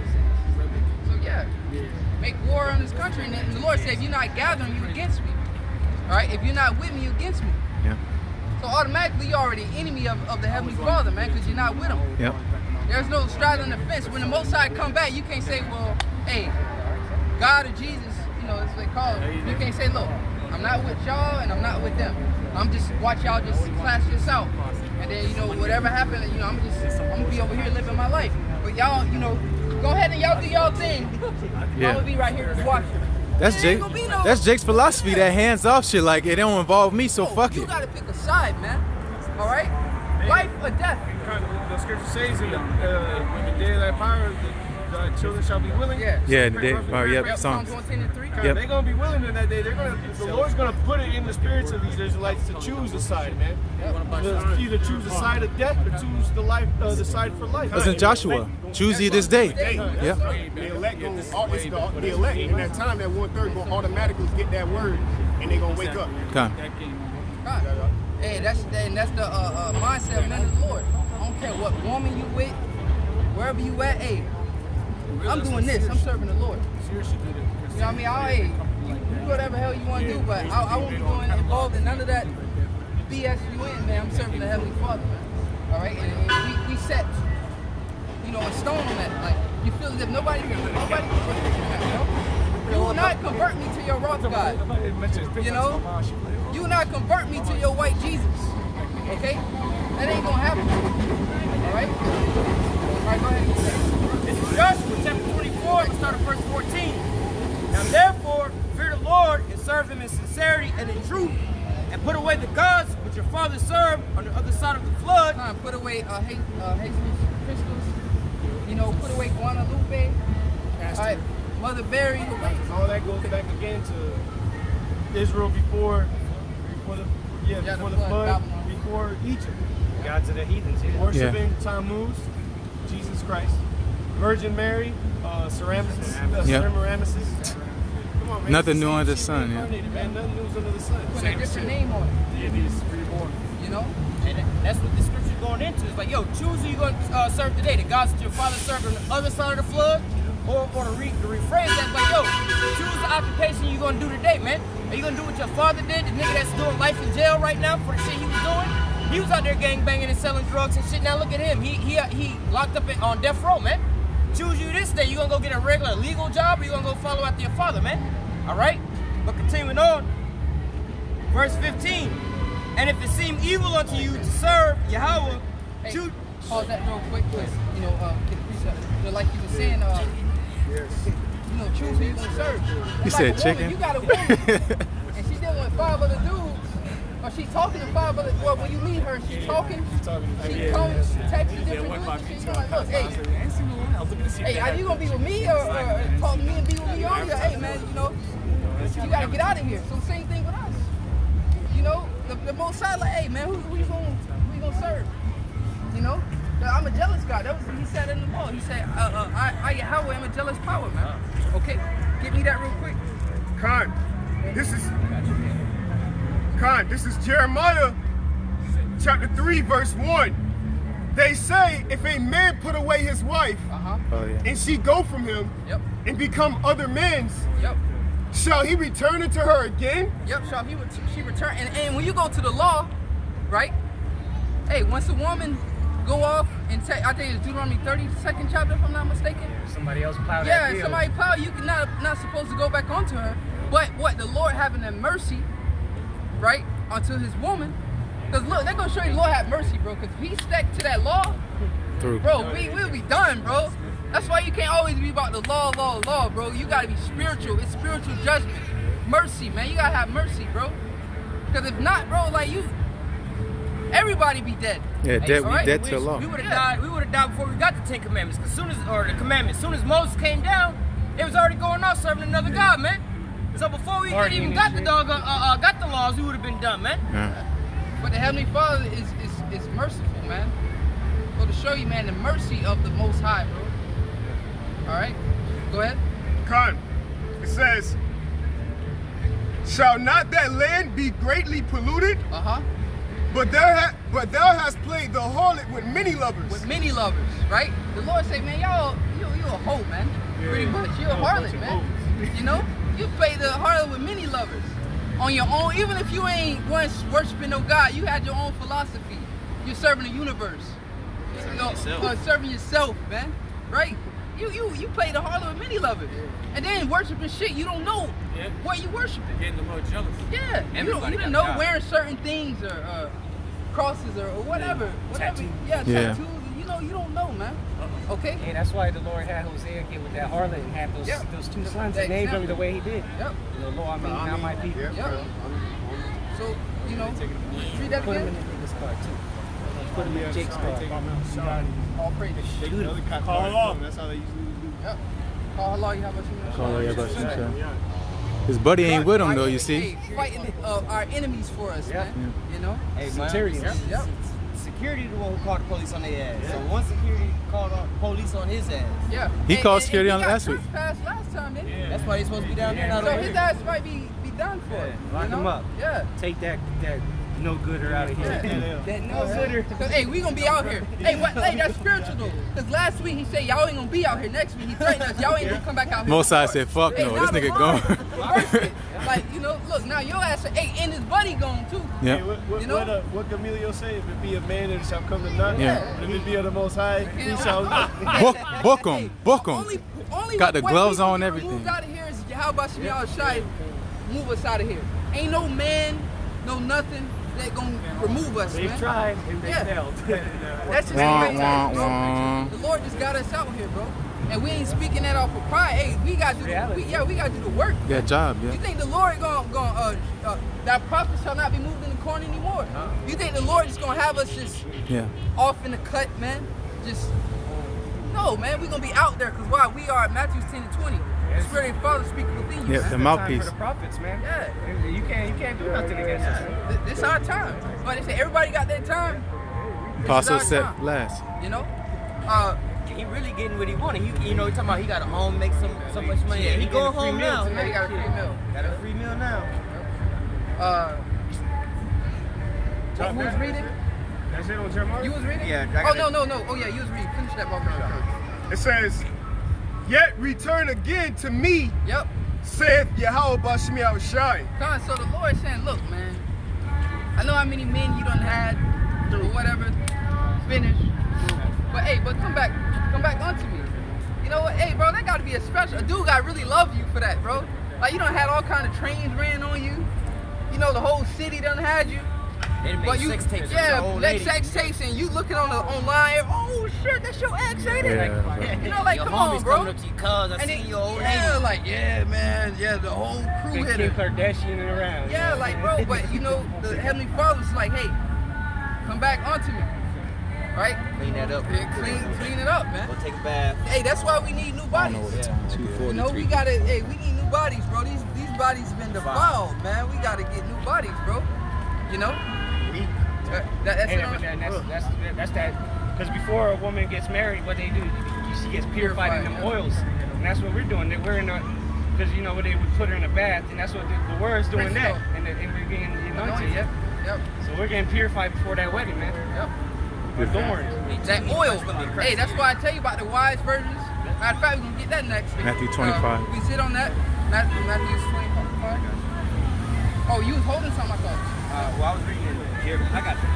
So yeah, make war on his country, and the Lord said, if you're not gathering, you against me. All right, if you're not with me, you against me. Yeah. So automatically you're already enemy of the Heavenly Father, man, because you're not with him. Yep. There's no straddling the fence. When the Most High come back, you can't say, well, hey, God or Jesus, you know, that's what they call it. You can't say, look, I'm not with y'all and I'm not with them. I'm just, watch y'all just clash this out. And then, you know, whatever happened, you know, I'm gonna be over here living my life. But y'all, you know, go ahead and y'all do y'all thing. I'm gonna be right here just watching. That's Jake. That's Jake's philosophy. That hands-off shit. Like it don't involve me, so fuck it. You gotta pick a side, man. All right, life or death. The scripture says in the day of thy power, the children shall be willing. Yeah, the day. Oh, yeah, Psalms. They're gonna be willing in that day. The Lord's gonna put it in the spirits of these Israelites to choose a side, man. Either choose the side of death or choose the side for life. That's in Joshua. Choose ye this day. Yeah. The elect the elect in that time, that 1/3 gonna automatically get that word, and they gonna wake up. Hey, that's the mindset of men of the Lord. I don't care what woman you with, wherever you at. Hey, I'm doing this. I'm serving the Lord. You know what I mean? Hey, you do whatever hell you want to do, but I won't be involved in none of that BS you in, man. I'm serving the Heavenly Father, man. All right, and we set, you know, a stone on that. Like you feel as if nobody can put this in that, you know? You will not convert me to your wrath God. You know, you will not convert me to your white Jesus. Okay, that ain't gonna happen. All right. All right, go ahead. This is Joshua chapter 24, and start at verse 14. Now therefore, fear the Lord and serve him in sincerity and in truth, and put away the gods which your fathers served on the other side of the flood. Put away Jesus Christus. You know, put away Guadalupe. All right, Mother Mary. All that goes back again to Israel before the flood, before Egypt. Gods of the heathens. Worshiping Tammuz, Jesus Christ, Virgin Mary, Semiramis. Come on, man. Nothing new under the sun. Yeah. Man, nothing new under the sun. Put a different name on it. Yeah, it is reborn. You know, and that's what the scripture's going into. It's like, yo, choose who you're going to serve today. The gods that your father served on the other side of the flood, or to rephrase that, like, yo, choose the occupation you're going to do today, man. Are you going to do what your father did? The nigga that's doing life in jail right now for the shit he was doing? He was out there gangbanging and selling drugs and shit. Now look at him. He locked up on death row, man. Choose you this day. You gonna go get a regular legal job, or you gonna go follow after your father, man? All right. But continuing on, verse 15. And if it seem evil unto you to serve Yahweh, choose. Pause that real quick, because you know, get a precept. You know, like you were saying, you know, choose who you gonna serve. You said chicken. You got a woman, and she's dealing with 5 other dudes. Or she talking to Father, but well, when you meet her, she talking. She comes, texting different dudes. She's like, look, hey, are you gonna be with me or talk to me and be with me on? Hey, man, you know, you gotta get out of here. So same thing with us. You know, the Most High, like, hey, man, who you gonna serve? You know, I'm a jealous God. That was what he said in the law. He said, I YAHAWAH am a jealous power, man. Okay, get me that real quick. Khan, this is Jeremiah chapter 3, verse 1. They say if a man put away his wife and she go from him and become other men's, shall he return it to her again? Shall she return? And when you go to the law, right? Hey, once a woman go off and take, I think it's Deuteronomy 32nd chapter, if I'm not mistaken. Somebody else plowed that field. Somebody plowed. You can not supposed to go back onto her. But what the Lord having that mercy, right, onto his woman. Because look, they're gonna show you the Lord have mercy, bro. Because if he stuck to that law, bro, we'll be done, bro. That's why you can't always be about the law, bro. You gotta be spiritual. It's spiritual judgment. Mercy, man. You gotta have mercy, bro. Because if not, bro, like everybody be dead. Yeah, dead. We dead to the law. We would have died. We would have died before we got the 10 Commandments. Cause the commandments. As soon as Moses came down, it was already going off serving another God, man. So before we even got the got the laws, we would have been done, man. Yeah. But the Heavenly Father is merciful, man. So to show you, man, the mercy of the Most High, bro. All right, go ahead. Khan, it says, shall not that land be greatly polluted? But thou hast played the harlot with many lovers. With many lovers, right? The Lord say, man, you a hoe, man. Pretty much, you're a harlot, man. You know, you play the harlot with many lovers on your own. Even if you ain't once worshiping no God, you had your own philosophy. You're serving the universe. Serving yourself, man. Right? You play the harlot with many lovers, and then worshiping shit you don't know what you worshiping. Getting a little jealous. Yeah, you didn't know wearing certain things or crosses or whatever. Tattoos. Tattoos. You don't know, man. Okay. And that's why the Lord had Hosea get with that harlot and have those two sons and named them the way he did. The Lord, I mean, not my people. So treat that Put him again. in this car too. Put him in Jake's car. All praise. Call off. That's how they usually do. Call halal, YAHAWASHI. Call YAHAWASHI. His buddy ain't with him though, you see. Fighting our enemies for us, man. You know? Hey, security the one who called the police on their ass. So one security called the police on his ass. He called security on last week. Last time, didn't he? That's why he's supposed to be down there. So his ass might be done for. Lock him up. Yeah. Take that no gooder out of here. That no gooder. Cause hey, we gonna be out here. Hey, that's spiritual though. Cause last week he said y'all ain't gonna be out here. Next week he threatened us. Y'all ain't gonna come back out here. Mosai said, "Fuck no, this nigga gone." Like look now your ass. Hey, and his buddy gone too. Yeah. Hey, what Gamilio say? If it be a man, it shall come to none. If it be of the Most High, he shall. Book him. Only got the gloves on, everything. Moved out of here is YAHAWASHI. Move us out of here. Ain't no man, no nothing that gonna remove us, man. They tried and they failed. That's just the Lord just got us out here, bro. And we ain't speaking that off of pride. Hey, we got to do the work. That job, You think the Lord that prophet shall not be moved in the corner anymore? You think the Lord just gonna have us just off in the cut, man? No, man. We gonna be out there because why? We are at Matthew 10:20. The Spirit of the Father speaking within you. Yeah, the mouthpiece. For the prophets, man. Yeah. You can't do nothing against us, man. This our time. But they say everybody got their time. Apostle said last. You know? He really getting what he wanted. He talking about he got a home, make so much money. He going home now. He got a free meal. Got a free meal now. Who was reading? That's it on Jeremiah? You was reading? Yeah. No. Oh yeah, you was reading. Finish that Bible. It says, yet return again to me, Yep. saith YAHAWASHI. So the Lord saying, look, man, I know how many men you done had or whatever, finish. But hey, come back onto me. You know what? Hey, bro, that gotta be a dude gotta really love you for that, bro. Like you done had all kind of trains ran on you. The whole city done had you. They make But you, sex tapes. sex tapes, and you looking on the online. Oh shit, that's your ex, ain't it? Yeah. You know, like your come homies on, bro. coming up to you, cuz I And see then, your old lady. yeah, like yeah, man, yeah, the whole crew hit Kim her. Kardashian and around. Yeah, like bro, but you know, the Heavenly Father's like, hey, come back onto me, right? Clean that up. Yeah, clean it up, man. Go take a bath. Hey, that's why we need new bodies. You know, we gotta. Hey, we need new bodies, bro. These bodies been defiled, man. We gotta get new bodies, bro. You know. That's that. Because before a woman gets married, what they do, she gets purified in them oils, and that's what we're doing. We're in because you know what they would put her in a bath, and that's what the word's doing that, and we're getting anointed. Yep. So we're getting purified before that wedding, man. Yep. Thorns. That oil. Hey, that's why I tell you about the wise virgins. Matter of fact, we're gonna get that next. Matthew 25. We sit on that. Matthew 25. Oh, you was holding something, I thought. Well, I was reading here. I got you.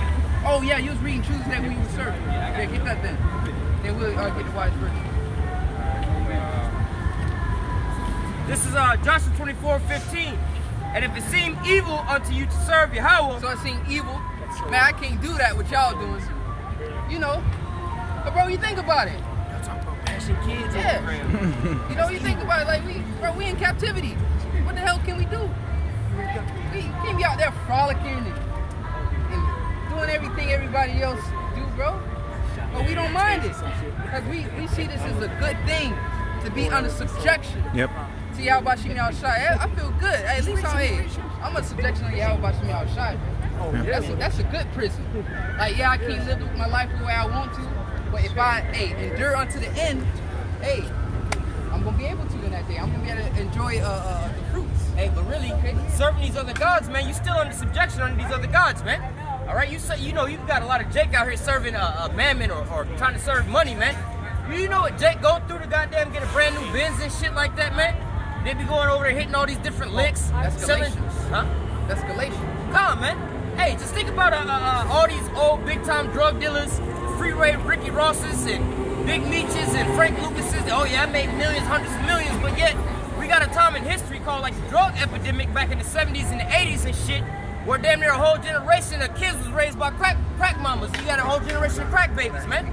Oh yeah, you was reading truths that we were serving. Yeah, get that then. Then we'll get the wise virgin. This is Joshua 24:15. And if it seem evil unto you to serve Yahawah. So it seemed evil. Man, I can't do that what y'all doing. You know. But bro, you think about it. Y'all talking about bashing kids Yeah. on the ground. You know, you think about it, like we in captivity. What the hell can we do? We can't be out there frolicking and doing everything everybody else do, bro. But we don't mind it. Because we see this as a good thing to be under subjection. Yep. To YAHAWASHI I feel good. At least I'm a subjection of YAHAWASHI. That's a good prison. Like, yeah, I can't live my life the way I want to, but if I endure unto the end, I'm gonna be able to in that day. I'm gonna be able to enjoy the fruits. Hey, but really, serving these other gods, man, you still under subjection under these other gods, man. All right, you say, you know, you've got a lot of Jake out here serving a mammon or trying to serve money, man. You know what Jake go through to goddamn get a brand new Benz and shit like that, man? They be going over there hitting all these different licks. That's selling, Galatians. That's Galatians. Come on, man. Hey, just think about all these old big-time drug dealers, Freeway Ricky Rosses and Big Meaches and Frank Lucases. Oh yeah, I made millions, hundreds of millions, but yet we got a time in history called like the drug epidemic back in the 70s and the 80s and shit, where damn near a whole generation of kids was raised by crack mamas. You got a whole generation of crack babies, man.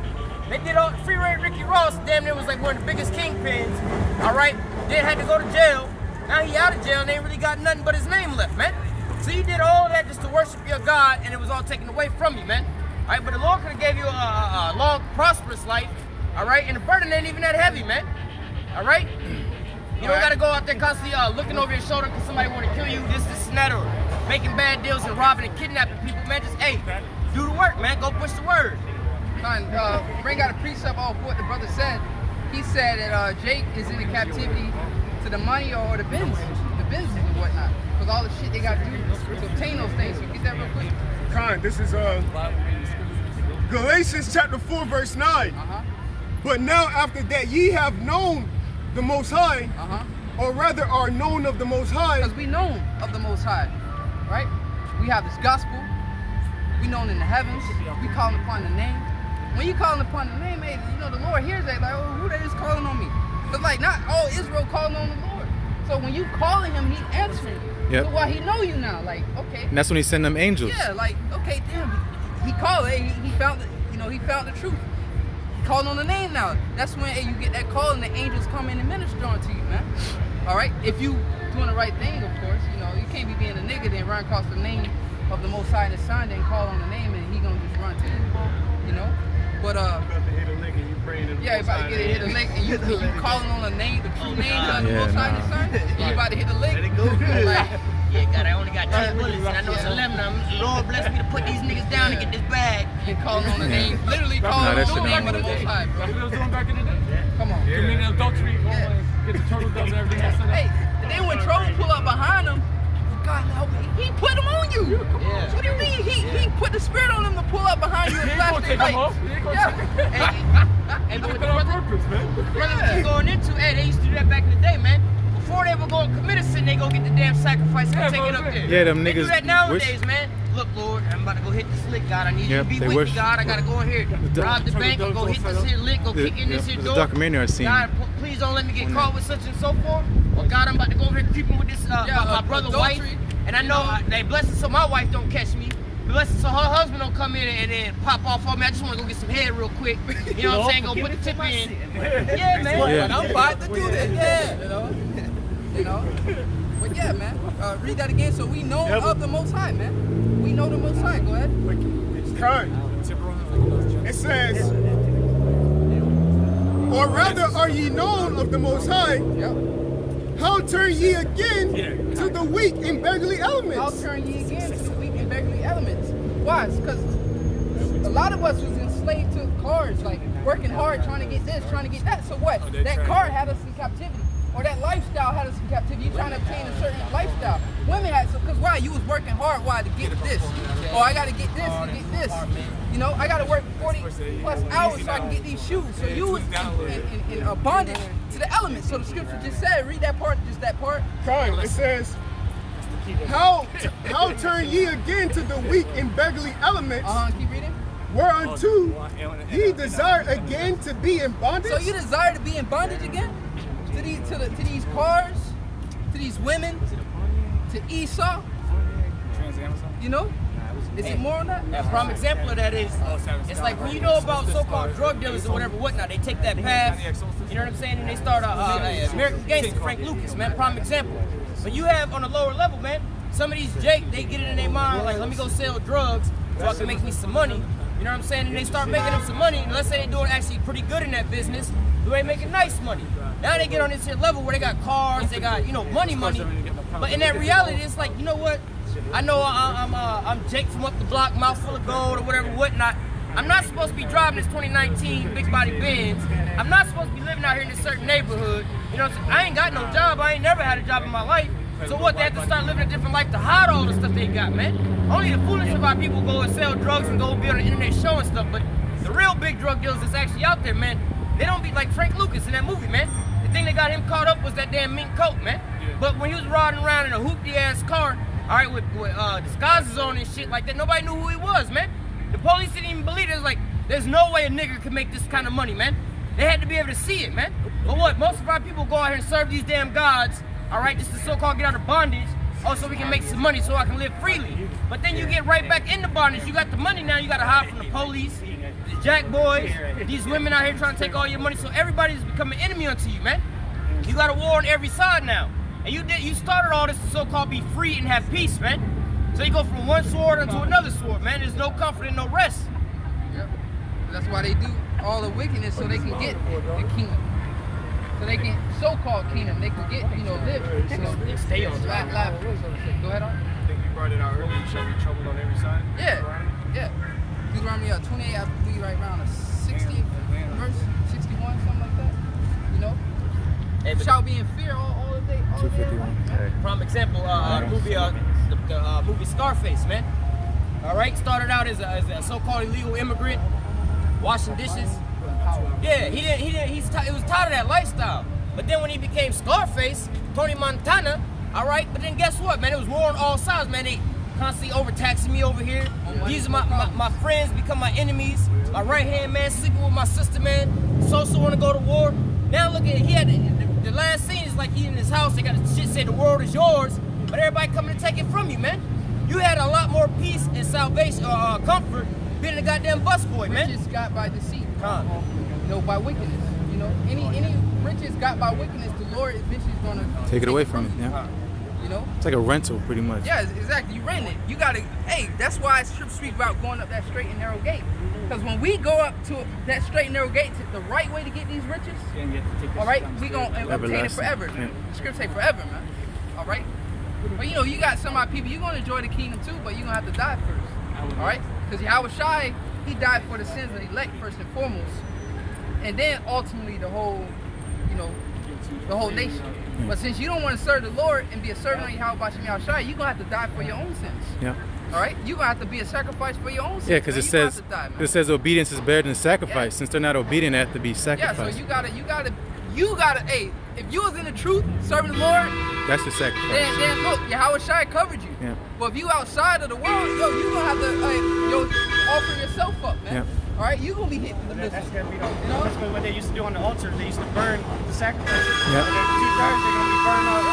They did all Freeway Ricky Ross, damn near was like one of the biggest kingpins. All right, then had to go to jail. Now he out of jail and ain't really got nothing but his name left, man. So you did all that just to worship your God, and it was all taken away from you, man. All right, but the Lord could have gave you a long, prosperous life, all right? And the burden ain't even that heavy, man. All right? You don't got to go out there constantly looking over your shoulder because somebody want to kill you, this, and that, or making bad deals and robbing and kidnapping people, man. Just, do the work, man. Go push the word. Bring out a precept off what the brother said. He said that Jake is in the captivity to the money or the Benz and whatnot. Because all the shit they got to do to obtain those things. So get that real quick. Con, this is Galatians chapter 4, verse 9. But now after that ye have known the Most High, or rather are known of the Most High. Because we known of the Most High, right? We have this gospel. We known in the heavens. We calling upon the name. When you calling upon the name, hey, you know, the Lord hears that. Like, oh, who that is calling on me? Because, like, not all Israel calling on the Lord. So when you calling him, he answering you. Yep. So why he know you now? Like, okay. And that's when he send them angels. Yeah, like, okay, damn. He called. Hey, he found the, you know, he found the truth. He calling on the name now. That's when you get that call and the angels come in and minister unto you, man. All right. If you doing the right thing, of course. You know, you can't be being a nigga then run across the name of the Most High and His Son, then call on the name and he gonna just run to you. You know. But about to hit a lick and you praying in the yeah, you about to get hit a lick and you calling on the name, the true name of the Most High and His Son. And you about to hit a lick. Let it go good. Like, Yeah, God, I only got 10 bullets and I know it's 11 of them. Lord bless me to put these niggas down and get this bag. and calling on the name, literally calling on the name of the Most High, bro. That's what I was doing back in the day. Come on. Committing adultery, get the turtle doves and everything else. Hey, and then when trolls pull up behind him, God, he put them on you. Yeah. What do you mean? He put the spirit on them to pull up behind you and flash their lights. And the brothers keep going into, they used to do that back in the day, man. Before they were going to commit a sin, they go get the damn sacrifice and take it up there. Yeah, them They niggas do that nowadays, man. Look, Lord, I'm about to go hit this lick, God. I need you to be they with wish. me, God. I got to go in here, rob the bank, or go hit this here lick, go kick in this here There's door. a documentary I seen. God, please don't let me get caught with such and so forth. Or God, I'm about to go over here creeping with this my brother's wife. And I know they blessed it so my wife don't catch me. Listen, so her husband don't come in and then pop off on me. I just want to go get some head real quick. You know what I'm saying? Go put the tip in. Yeah, man. Yeah. I'm about to do that. Yeah. You know. But yeah, man. Read that again. So we know of the Most High, man. We know the Most High. Go ahead. It says, or rather are ye known of the Most High? Yep. How turn ye again to the weak and beggarly elements? How turn ye again to the weak and beggarly elements? Why? Because a lot of us was enslaved to cars, like working hard, trying to get this, trying to get that. So what? That car had us in captivity. Or that lifestyle had us in captivity. You trying to obtain a certain lifestyle. Women had, because why? You was working hard, why? To get this. Or I got to get this and get this. You know, I got to work 40 plus hours so I can get these shoes. So you was in bondage to the elements. So the scripture just said, read that part, just that part. It says, how turn ye again to the weak and beggarly elements? Keep reading. Whereunto ye desire again to be in bondage? So you desire to be in bondage again? To these cars, to these women, to Esau? You know? Is it more on that? A prime example of that is, it's like when you know about so-called drug dealers or whatever, whatnot, they take that path, you know what I'm saying, and they start American Gangster, Frank Lucas, man, prime example. But you have on a lower level, man, some of these Jake, they get it in their mind, like, let me go sell drugs so I can make me some money. You know what I'm saying? And they start making them some money, and let's say they're doing actually pretty good in that business, they making nice money. Now they get on this here level where they got cars, they got, you know, money. But in that reality, it's like, you know what? I know I'm Jake from up the block, mouthful of gold or whatever, whatnot. I'm not supposed to be driving this 2019 big body Benz. I'm not supposed to be living out here in this certain neighborhood. You know what I'm saying? I ain't got no job. I ain't never had a job in my life. So what, they have to start living a different life to hide all the stuff they got, man. Only the foolish about people go and sell drugs and go be on the internet showing stuff, but the real big drug dealers that's actually out there, man, they don't be like Frank Lucas in that movie, man. The thing that got him caught up was that damn mink coat, man. But when he was riding around in a hoopty ass car, all right, with disguises on and shit like that, nobody knew who he was, man. The police didn't even believe it. It was like, there's no way a nigga could make this kind of money, man. They had to be able to see it, man. But what? Most of our people go out here and serve these damn gods, all right, just to so-called get out of bondage, so we can make some money so I can live freely. But then you get right back into bondage. You got the money now, you got to hide from the police, the jack boys, these women out here trying to take all your money. So everybody's becoming an enemy unto you, man. You got a war on every side now. And you started all this to so-called be free and have peace, man. So you go from one sword into another sword, man. There's no comfort and no rest. Yep. That's why they do all the wickedness so they can get the kingdom. So they can, so-called kingdom, they can get, you know, live. So They stay on life. Go ahead on. I think you brought it out earlier. You shall be troubled on every side. Yeah. Deuteronomy 28, I believe right around the 60th verse, 61, something like that. You know? Hey, Shall be in fear all the day. 251. Prime example, the movie Scarface, man. All right, started out as a so-called illegal immigrant, washing dishes. Yeah, he was tired of that lifestyle. But then when he became Scarface, Tony Montana, all right. But then guess what, man? It was war on all sides, man. They constantly overtaxing me over here. These are my friends become my enemies. My right hand man sleeping with my sister, man. So want to go to war. Now look at, he had the last scene is like he in his house. They got the shit say the world is yours, but everybody coming to take it from you, man. You had a lot more peace and salvation, comfort, being a goddamn busboy, man. Riches got by deceit. You know, by wickedness. You know, any riches got by wickedness, the Lord eventually is gonna Take it away from you. Yeah. You know? It's like a rental, pretty much. Yeah, exactly. You rent it. You gotta. Hey, that's why it's Trip Street about going up that straight and narrow gate. Because when we go up to that straight and narrow gate, the right way to get these riches, all right, we gonna obtain it forever. Yeah. The script say forever, man. All right. But you know, you got some of our people. You are gonna enjoy the kingdom too, but you are gonna have to die first. All right. Because YAHAWASHI, he died for the sins of the elect first and foremost, and then ultimately the whole, you know, the whole nation. But since you don't want to serve the Lord and be a servant of YAHAWASHI, you're gonna have to die for your own sins. Yeah. All right, you're gonna have to be a sacrifice for your own sins. Yeah, because it says obedience is better than sacrifice. Yeah. Since they're not obedient, they have to be sacrificed. Yeah, so you gotta. Hey, if you was in the truth, serving the Lord, that's the sacrifice. Then look, YAHAWASHI covered you. Yeah. But if you outside of the world, you gonna have to offer yourself up, man. Yeah. All right, you gonna be hit with the missile. That's gonna be that's what they used to do on the altar. They used to burn the sacrifices. Yeah. And then 2/3 they're gonna be burned out.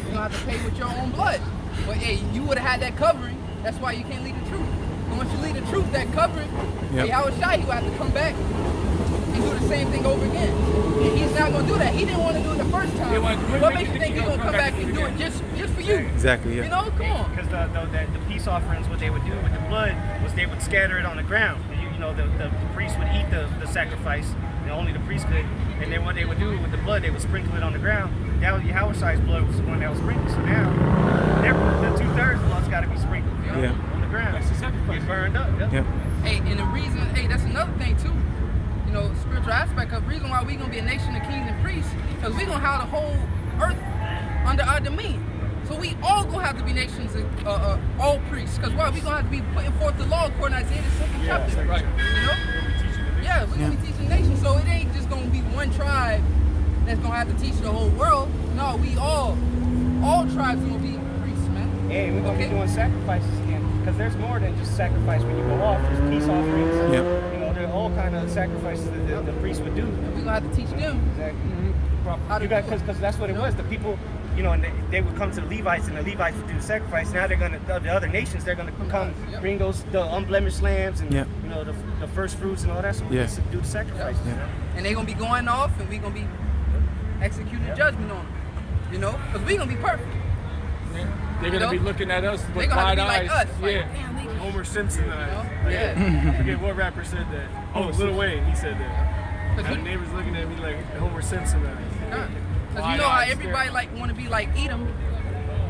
You're gonna have to pay with your own blood. But hey, you would have had that covering. That's why you can't lead the truth. And once you lead the truth, that covering, YAHAWASHI, he will have to come back and do the same thing over again. And he's not going to do that. He didn't want to do it the first time. What makes you think he's going to come back and do it just for you? Exactly, yeah. You know, come on. Because the peace offerings, what they would do with the blood was they would scatter it on the ground. You know, the priest would eat the sacrifice, and only the priest could. And then what they would do with the blood, they would sprinkle it on the ground. Now YAHAWASHI's blood was the one that was sprinkled. So now, the 2/3 blood's got to be sprinkled on the ground. That's the sacrifice. Get burned up. Hey, and the reason, that's another thing too. You know, spiritual aspect of the reason why we're going to be a nation of kings and priests, because we're going to have the whole earth under our dominion. So we all going to have to be nations of all priests, because why? We're going to have to be putting forth the law according to Isaiah the 2nd chapter. Right. You know? Yeah, we're going to be teaching nations. So it ain't just going to be one tribe that's going to have to teach the whole world. No, we all tribes are going to be priests, man. Yeah, we're going to be doing sacrifices again, because there's more than just sacrifice when you go off. There's peace offerings. You know, there are all kind of sacrifices that the priests would do. And we're going to have to teach them. Exactly. Because that's what it was. The people, you know, and they would come to the Levites, and the Levites would do the sacrifice. Now they're gonna, the other nations, they're gonna come bring the unblemished lambs and you know the first fruits and all that. So we used to do the sacrifices. You know? And they're gonna be going off, and we're gonna be executing judgment on them. You know, because we're gonna be perfect. They're gonna be looking at us with wide eyes. Like us. Yeah. Homer Simpson eyes. Yeah. I forget what rapper said that. Oh, Lil Wayne, he said that. My neighbor's looking at me like Homer Simpson eyes. Because you know how everybody want to be like Edom.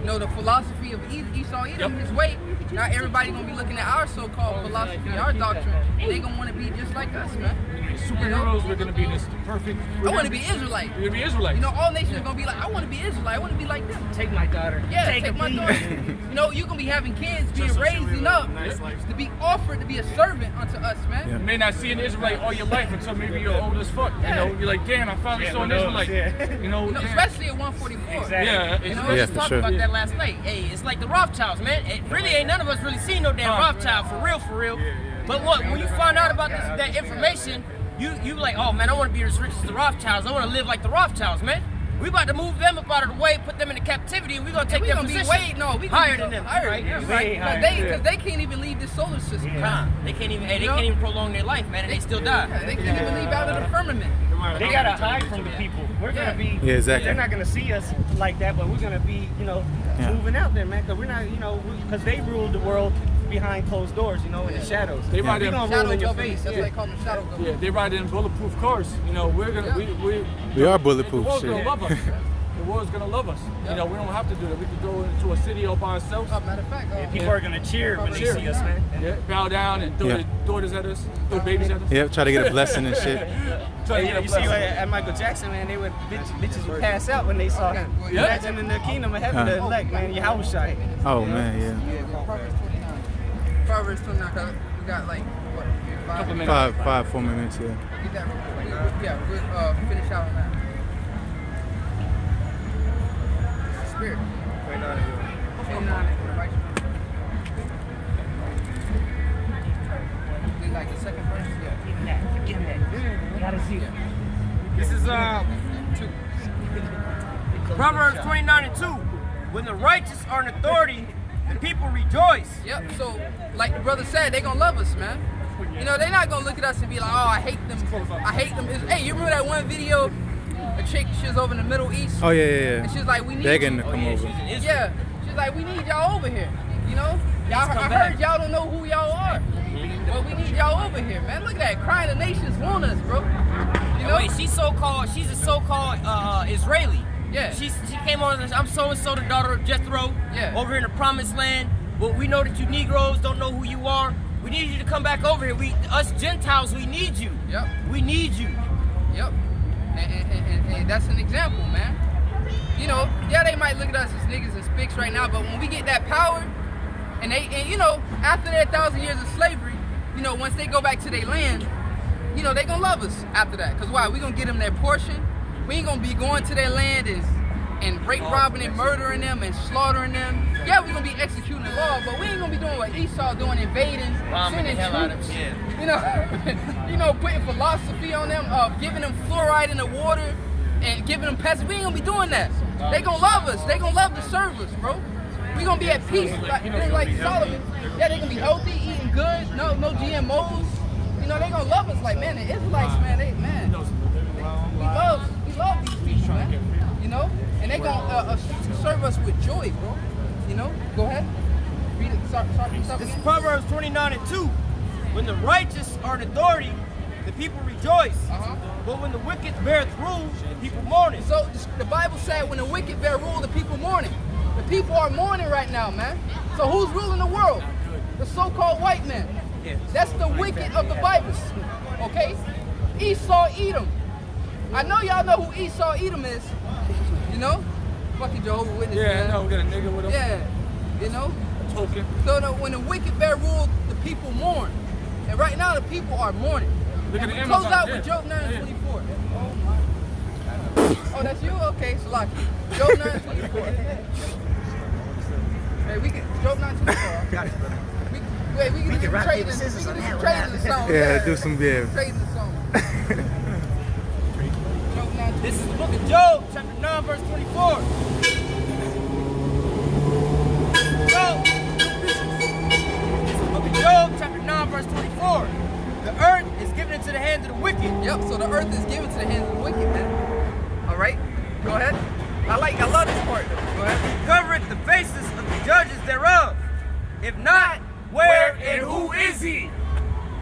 You know, the philosophy of Esau, Edom, his way. Now everybody going to be looking at our so-called philosophy, our doctrine. They going to want to be just like us, man. Superheroes, we're going to be this perfect. I want to be Israelite. You're going to be Israelite. You know, all nations are going to be like, I want to be Israelite. I want to be like them. Take my daughter. Yeah, take my daughter. You know, you're going to be having kids being raised up to be offered to be a servant unto us, man. You may not see an Israelite all your life until maybe you're old as fuck. You know, you're like, damn, I finally saw an Israelite. You know, especially at 144. Exactly. Yeah, you know, we was talking about that last night. Hey, it's like the Rothschilds, man. It really ain't none of us really seen no damn Rothschild for real. But what, when you find out about that information, you like, oh man, I want to be as rich as the Rothschilds. I want to live like the Rothschilds, man. We about to move them up out of the way, put them into captivity, and we're gonna take their position higher than them, right? Because they can't even leave the solar system. They can't even. They can't even prolong their life, man, and they still die. They can't even leave out of the firmament. They gotta hide from the people. We're gonna be. Yeah, exactly. They're not gonna see us like that, but we're gonna be, you know, moving out there, man. Because we're not, you know, because they ruled the world behind closed doors, you know, in the shadows. They ride in shadow in your face. That's why they call them shadow government. Yeah, they ride in bulletproof cars. You know, we're gonna we are bulletproof. The world's gonna love us. The world's gonna love us. You know, we don't have to do that. We can go into a city all by ourselves. Matter of fact, people are gonna cheer when they see us, man. Yeah, bow down and throw their daughters at us, throw babies at us. Yep, try to get a blessing and shit. You see, at Michael Jackson, man, they would bitches would pass out when they saw him. Imagine in the kingdom of heaven, the elect, man, YAHAWASHI. Oh man, yeah. Proverbs 29. We got like what? 4 minutes, yeah. Get that real quick. Yeah, we'll finish out on that. Spirit. 29. We like the second verse. Yeah. Give me that. You gotta see it. This is 2. Proverbs 29:2. When the righteous are in authority, the people rejoice. Yep. So, like the brother said, they gonna love us, man. You know, they're not gonna look at us and be like, oh, I hate them. I hate them. Hey, you remember that one video? A chick, she was over in the Middle East. Oh yeah. And she's like, we need begging you. to come over. Yeah. She's like, we need y'all over here. You know? Y'all, I heard y'all don't know who y'all are. But we need y'all over here, man. Look at that. Crying the nations want us, bro. You know? Wait, she's a so-called Israeli. Yeah. She came on and said, I'm so-and-so, the daughter of Jethro. Yeah. Over in the promised land. Well, we know that you Negroes don't know who you are. We need you to come back over here. Us Gentiles, we need you. Yep. We need you. Yep. And that's an example, man. You know, yeah, they might look at us as niggas and spicks right now, but when we get that power, and you know, after their 1,000 years of slavery, you know, once they go back to their land, you know, they gonna love us after that. Cause why? We gonna get them their portion. We ain't gonna be going to their land and rape, robbing, and murdering them and slaughtering them. Yeah, we gonna be executing the law, but we ain't gonna be doing what Esau doing, invading, sending troops. You know, putting philosophy on them, giving them fluoride in the water, and giving them pests. We ain't gonna be doing that. They gonna love us. They gonna love to serve us, bro. we gonna be at peace. Like Solomon, yeah, they gonna be healthy, eating good, no GMOs. You know, they gonna love us like, man, the Israelites, man, we love these people, man. You know, and they gonna serve us with joy, bro. You know, go ahead. Read it. Start This is Proverbs 29:2. When the righteous are in authority, the people rejoice. But when the wicked beareth rule, the people mourn it. So the Bible said when the wicked bear rule, the people mourning. The people are mourning right now, man. So who's ruling the world? The so-called white man. That's the wicked of the Bible. Okay? Esau, Edom. I know y'all know who Esau, Edom is. You know? Fucking Jehovah's Witness. Yeah, man. no, we got a nigga with him. Yeah. You know? Token. So when the wicked bear rule, the people mourn. And right now the people are mourning. Look at the Close Amazon, out yeah. with Job 9:24. Oh, that's you? Okay, so like Job 9:24. Hey, we can Job 9:24. Got it. We can do some trading. We can do some trading the song. Yeah, do some trading the song. Job 9:24. This is the book of Job, chapter 9, verse 24. Job, chapter 9, verse 24. The earth is given into the hands of the wicked. Yep, so the earth is given to the hands of the wicked, man. All right, go ahead. I love this part, though. Go ahead. Covereth the faces of the judges thereof. If not, where and who is he?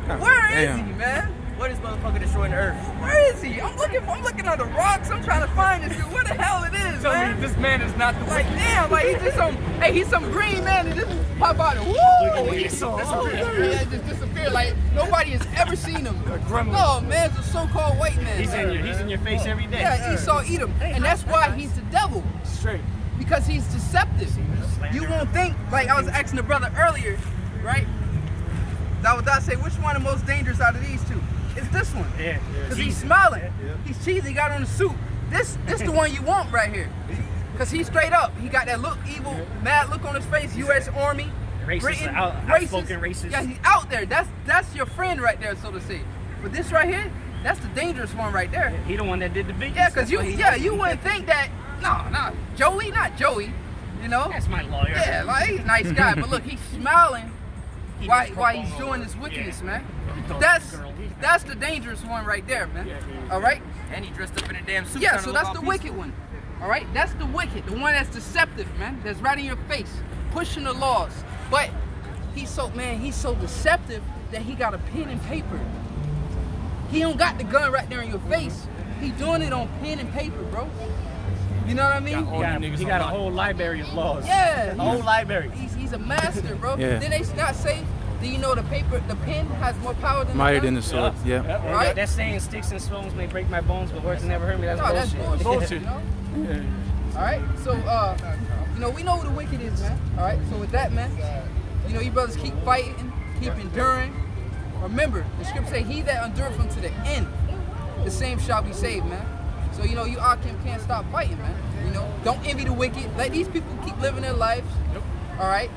Where is he, man? What is motherfucker destroying the earth? Where is he? I'm looking on the rocks. I'm trying to find this dude. Where the hell it is, Tell man? me this man is not the Like, wicked. damn, like he's just some, hey, he's some green man and just pop out and woo, Esau. Yeah, just disappear. Like nobody has ever seen him. No, man, it's a so-called white man. He's in your face every day. Yeah, Esau Edom, and that's why he's the devil. Straight. Because he's deceptive. You won't think, like I was asking the brother earlier, right? That was I say, which one the most dangerous out of these two? It's this one. Yeah. Because he's smiling. He's cheesy, he got on the suit. This the one you want right here. Because he's straight up. He got that look, evil, mad look on his face, U.S. Army. Racist, outspoken racist. Yeah, he's out there. That's your friend right there, so to say. But this right here, that's the dangerous one right there. He the one that did the biggest. Yeah, because you wouldn't think that, no, Joey, not Joey, you know? That's my lawyer. Yeah, like he's a nice guy, but look, he's smiling while he's doing this wickedness, man. That's the dangerous one right there, man. All right? And he dressed up in a damn suit. Yeah, so that's the wicked one. All right? That's the wicked, the one that's deceptive, man. That's right in your face, pushing the laws. But he's so deceptive that he got a pen and paper. He don't got the gun right there in your face. He doing it on pen and paper, bro. You know what I mean? He got a whole library of laws. Yeah. A whole library. He's a master, bro. Yeah. Then they not say, do you know the pen has more power than Mightier the than the sword. Yeah. Right? That saying, sticks and stones may break my bones, but words never hurt me. That's No, that's bullshit. bullshit. You know? All right. So, you know, we know who the wicked is, man. All right. So with that, man, you know, you brothers keep fighting, keep enduring. Remember, the scripture say, "He that endureth unto the end, the same shall be saved," man. So you know, you can't stop fighting, man. You know, don't envy the wicked. Let these people keep living their lives. All right.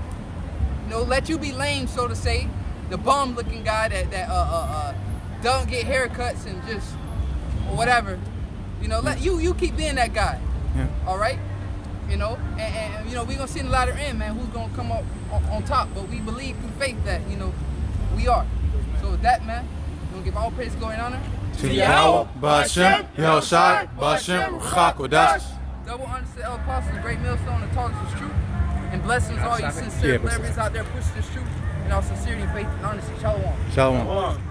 You know, let you be lame, so to say, the bum-looking guy that don't get haircuts and just whatever. You know, let you keep being that guy. Yeah. All right. You know, and you know, we're gonna see in the latter end, man, who's gonna come up on top. But we believe through faith that, you know, we are. So with that, man, we're gonna give all praise, glory, and honor To Yahweh, Bashem, Yahushai, Bashem, Chakodash. double honor to the apostles, great millstone, and taught us the truth. And blessings all you sincere believers out there pushing this truth. And our sincerity, faith, and honesty. Shalom. Shalom.